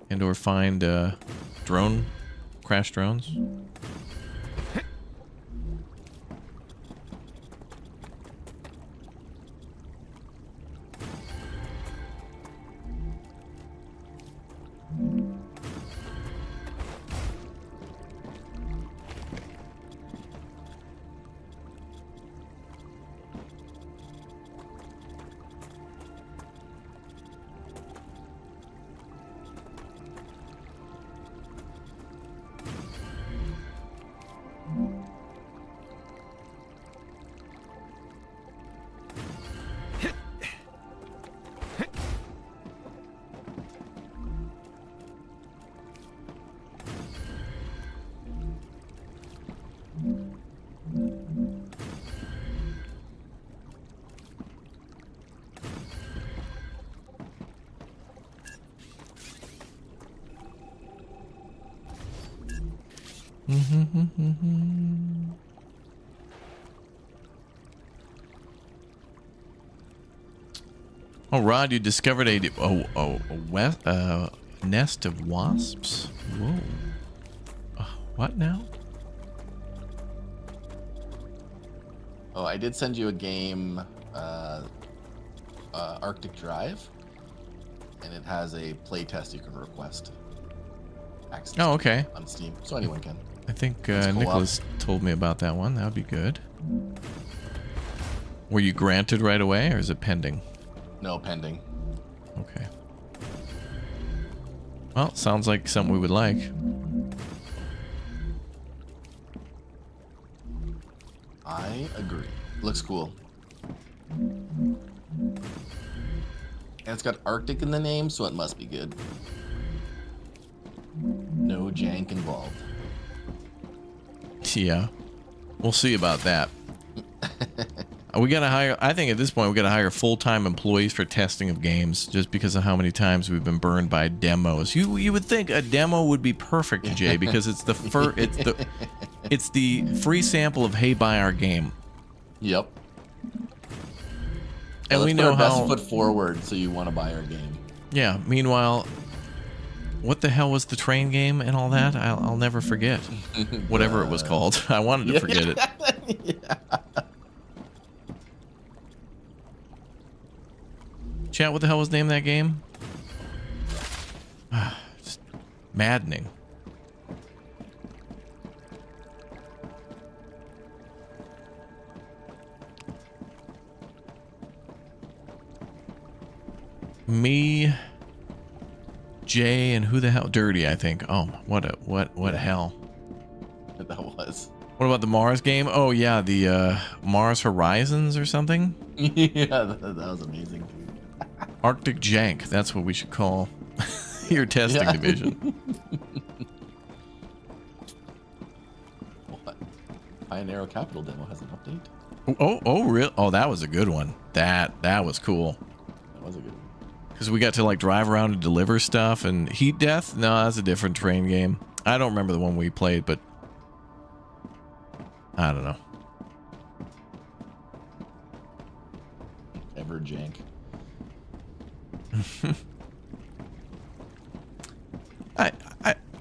And or find crash drones. Oh, Rod, you discovered a nest of wasps. Whoa. What now? Oh, I did send you a game, Arctic Drive, and it has a playtest you can request. Access Oh, okay. On Steam, so anyone can. I think It's co-op. Nicholas told me about that one. That would be good. Were you granted right away, or is it pending? No, pending. Okay. Well, sounds like something we would like. I agree. Looks cool. And it's got Arctic in the name, so it must be good. No jank involved. Yeah. We'll see about that. We gotta hire, I think at this point we gotta hire full-time employees for testing of games, just because of how many times we've been burned by demos. You would think a demo would be perfect, Jay, because it's the it's the free sample of hey, buy our game. Yep. And we let's know put our how best foot forward, so you want to buy our game. Yeah. Meanwhile, what the hell was the train game and all that? I'll never forget. Whatever it was called. I wanted to forget it. Yeah. Chat, what the hell was the name of that game? Just maddening. Me, Jay, and who the hell? Dirty, I think. Oh, what hell? That was. What about the Mars game? Oh yeah, the Mars Horizons or something. Yeah, that was amazing. Arctic Jank. That's what we should call. Your testing division. What? Pioneer Capital demo has an update. Oh, real? Oh, that was a good one. That was cool. That was a good one. Because we got to like drive around and deliver stuff. And Heat Death? No, that's a different train game. I don't remember the one we played, but I don't know. Ever jank.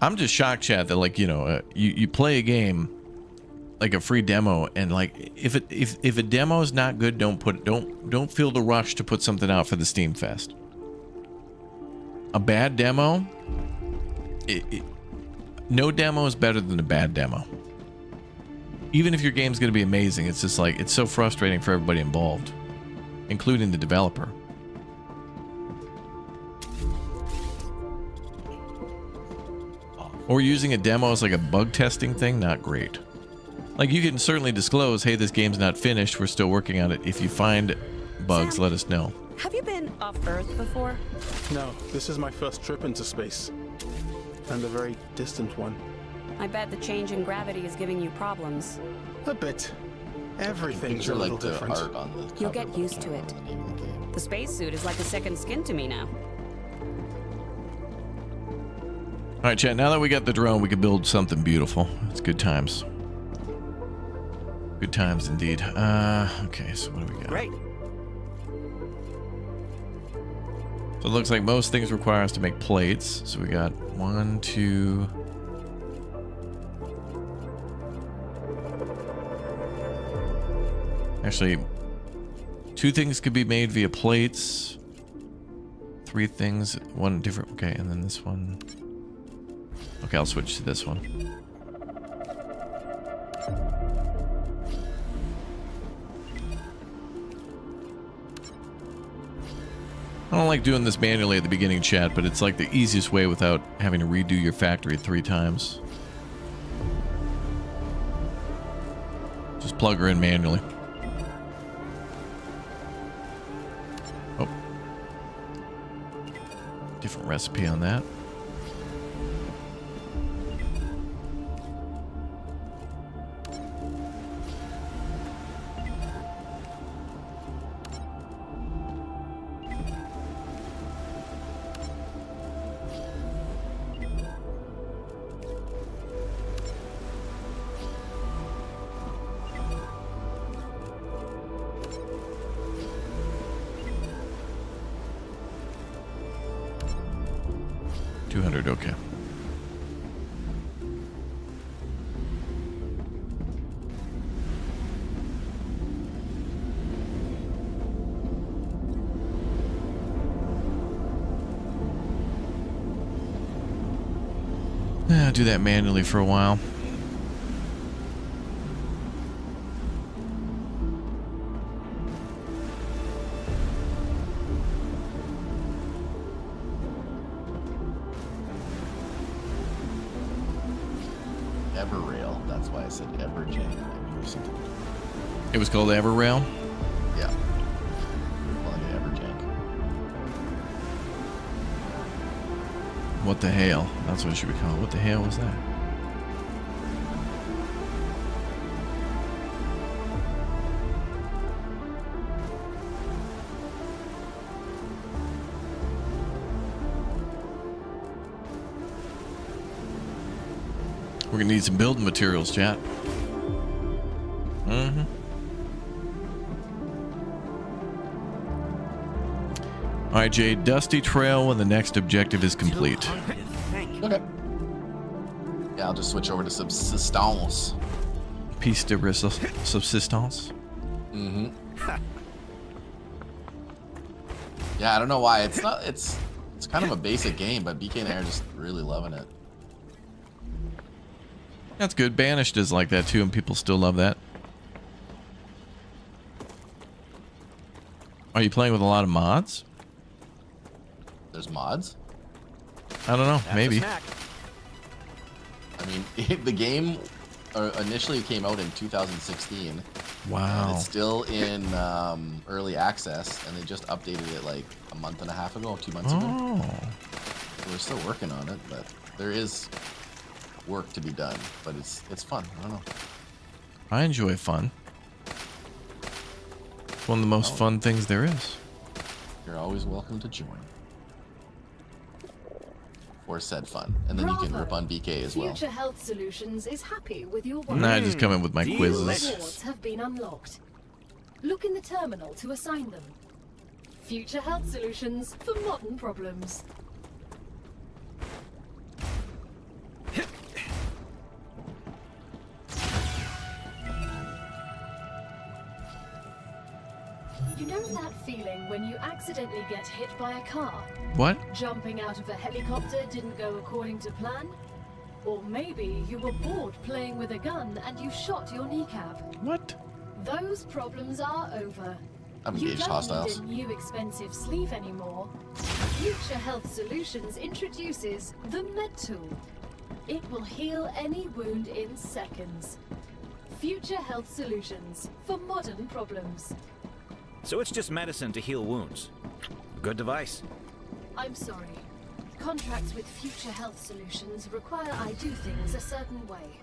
I'm just shocked, Chad, that like, you know, you play a game like a free demo, and like if a demo is not good, don't feel the rush to put something out for the Steam Fest. A bad demo, no demo is better than a bad demo. Even if your game's going to be amazing, it's just like, it's so frustrating for everybody involved, including the developer. Or using a demo as like a bug testing thing, not great. Like, you can certainly disclose, hey, this game's not finished, we're still working on it. If you find bugs, Sam, let us know. Have you been off Earth before? No, this is my first trip into space. And a very distant one. I bet the change in gravity is giving you problems. A bit. Everything's a little different. You'll get used to it. The spacesuit is like a second skin to me now. All right, chat, now that we got the drone, we can build something beautiful. It's good times. Good times indeed. Okay, so what do we got? Great. So it looks like most things require us to make plates. So we got 1, 2... Actually, 2 things could be made via plates. 3 things, 1 different... Okay, and then this one... Okay, I'll switch to this one. I don't like doing this manually at the beginning, chat, but it's like the easiest way without having to redo your factory 3 times. Just plug her in manually. Oh. Different recipe on that. Okay. I'll do that manually for a while. It was called Everrail? Yeah. Well, Everjank. What the hell? That's what it should be called. What the hell was that? We're gonna need some building materials, chat. All right, Jay, Dusty Trail when the next objective is complete. Okay. Yeah, I'll just switch over to subsistence. Piece de subsistence. Mm-hmm. Yeah, I don't know why. It's not. It's kind of a basic game, but BK and I are just really loving it. That's good. Banished is like that too, and people still love that. Are you playing with a lot of mods? There's mods? I don't know. Maybe. I mean, the game initially came out in 2016. Wow. And it's still in early access, and they just updated it like a month and a half ago, 2 months ago. we're still working on it, but there is work to be done. But it's fun. I don't know. I enjoy fun. It's one of the most fun things there is. You're always welcome to join. Or said fun, and then you can rip on BK as well. Future Health Solutions is happy with your work. Nah, I just come in with my quizzes. Rewards have been unlocked. Look in the terminal to assign them. Future Health Solutions for modern problems. You know that feeling when you accidentally get hit by a car? What? Jumping out of a helicopter didn't go according to plan? Or maybe you were bored playing with a gun and you shot your kneecap. What? Those problems are over. I'm You engaged don't hostiles. need a new expensive sleeve anymore. Future Health Solutions introduces the Med Tool. It will heal any wound in seconds. Future Health Solutions for modern problems. So it's just medicine to heal wounds. Good device. I'm sorry. Contracts with Future Health Solutions require I do things a certain way.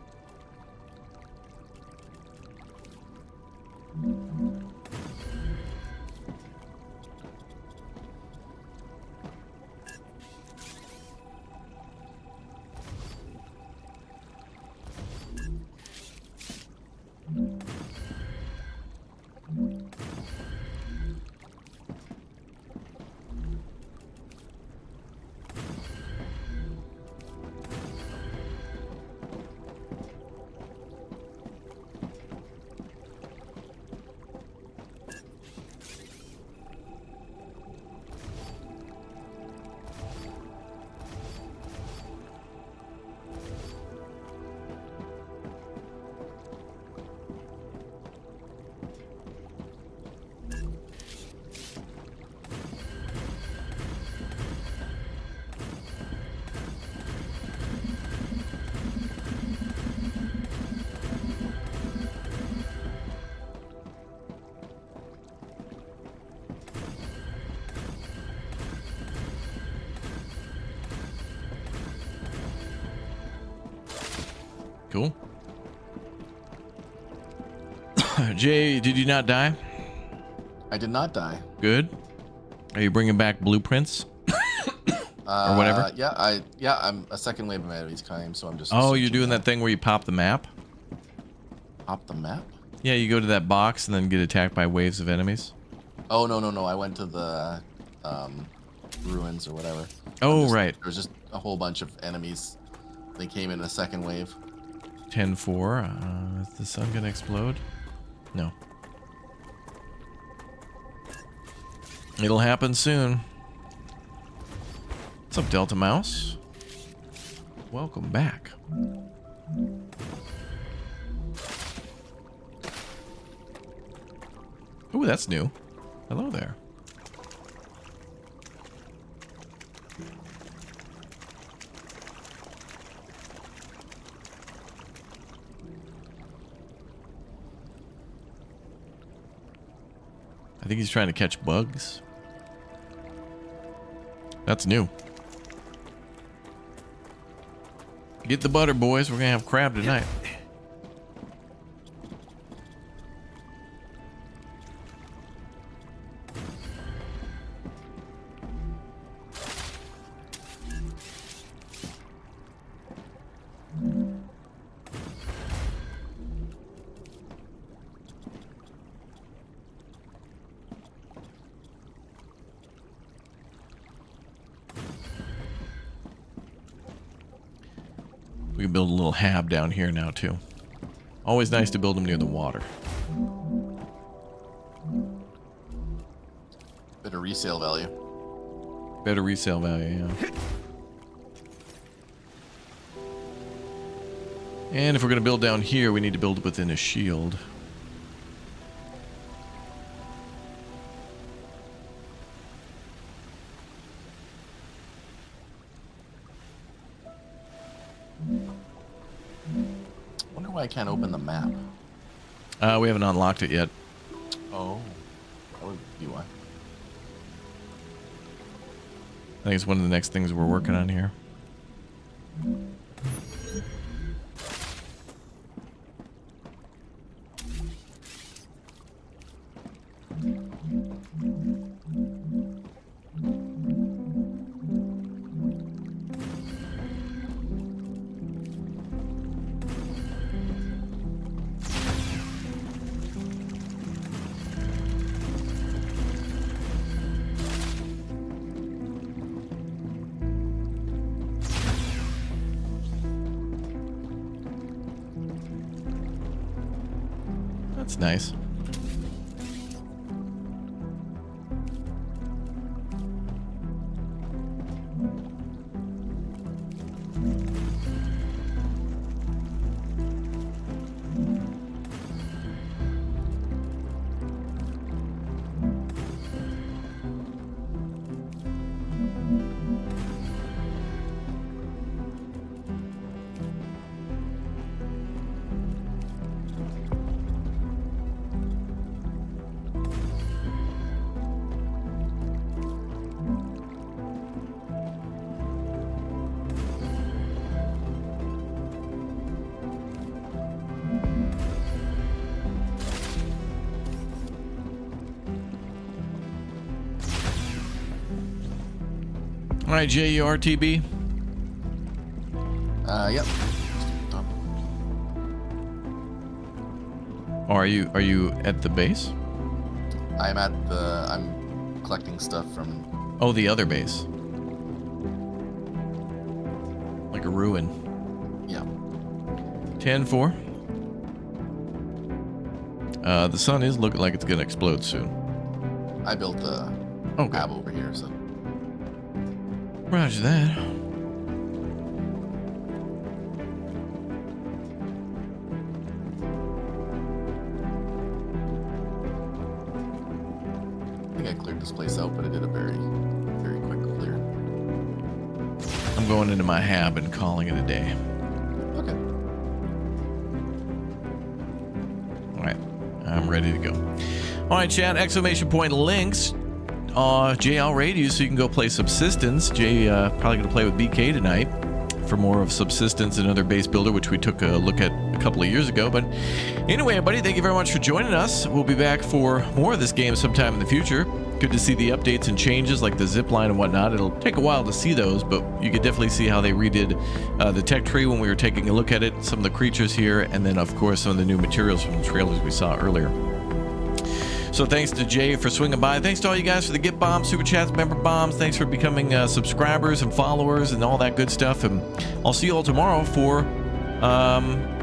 Cool. Jay, did you not die? I did not die. Good. Are you bringing back blueprints? Or whatever? Yeah, I'm a second wave of enemies coming, so I'm just. Oh, you're doing that thing where you pop the map? Pop the map? Yeah, you go to that box and then get attacked by waves of enemies. Oh no! I went to the ruins or whatever. Oh, right. There was just a whole bunch of enemies. They came in a second wave. 10-4. Is the sun gonna explode? No. It'll happen soon. What's up, Delta Mouse? Welcome back. Ooh, that's new. Hello there. I think he's trying to catch bugs. That's new. Get the butter, boys. We're gonna have crab tonight. We can build a little hab down here now, too. Always nice to build them near the water. Bit of resale value. Better resale value, yeah. And if we're going to build down here, we need to build within a shield. Wonder why I can't open the map. We haven't unlocked it yet. Oh, that would be why. I think it's one of the next things we're working on here. That's nice. All right, JURTB. Yep. Oh, are you at the base? I'm collecting stuff from. Oh, the other base. Like a ruin. Yeah. 10-4. The sun is looking like it's gonna explode soon. I built a lab over here, so. Roger that. I think I cleared this place out, but I did a very, very quick clear. I'm going into my hab and calling it a day. Okay. All right, I'm ready to go. All right, chat, exclamation point links. JL Radio, so you can go play Subsistence. Jay probably going to play with BK tonight for more of Subsistence, another base builder, which we took a look at a couple of years ago. But anyway, everybody, thank you very much for joining us. We'll be back for more of this game sometime in the future. Good to see the updates and changes like the zip line and whatnot. It'll take a while to see those, but you could definitely see how they redid the tech tree when we were taking a look at it, some of the creatures here, and then, of course, some of the new materials from the trailers we saw earlier. So thanks to Jay for swinging by. Thanks to all you guys for the gift bombs, super chats, member bombs. Thanks for becoming subscribers and followers and all that good stuff. And I'll see you all tomorrow for,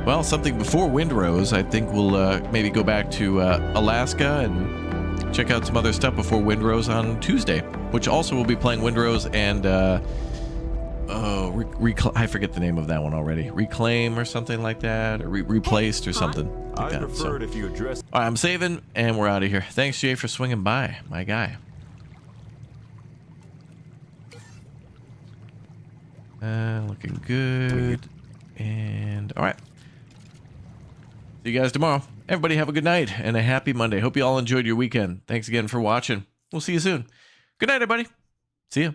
well, something before Windrose. I think we'll maybe go back to Alaska and check out some other stuff before Windrose on Tuesday, which also will be playing Windrose and, I forget the name of that one already. Reclaim or something like that, or Replaced or something. Like I'd that. prefer it if you address. All right, I'm saving, and we're out of here. Thanks, Jay, for swinging by, my guy. Looking good. And, all right. See you guys tomorrow. Everybody have a good night and a happy Monday. Hope you all enjoyed your weekend. Thanks again for watching. We'll see you soon. Good night, everybody. See ya.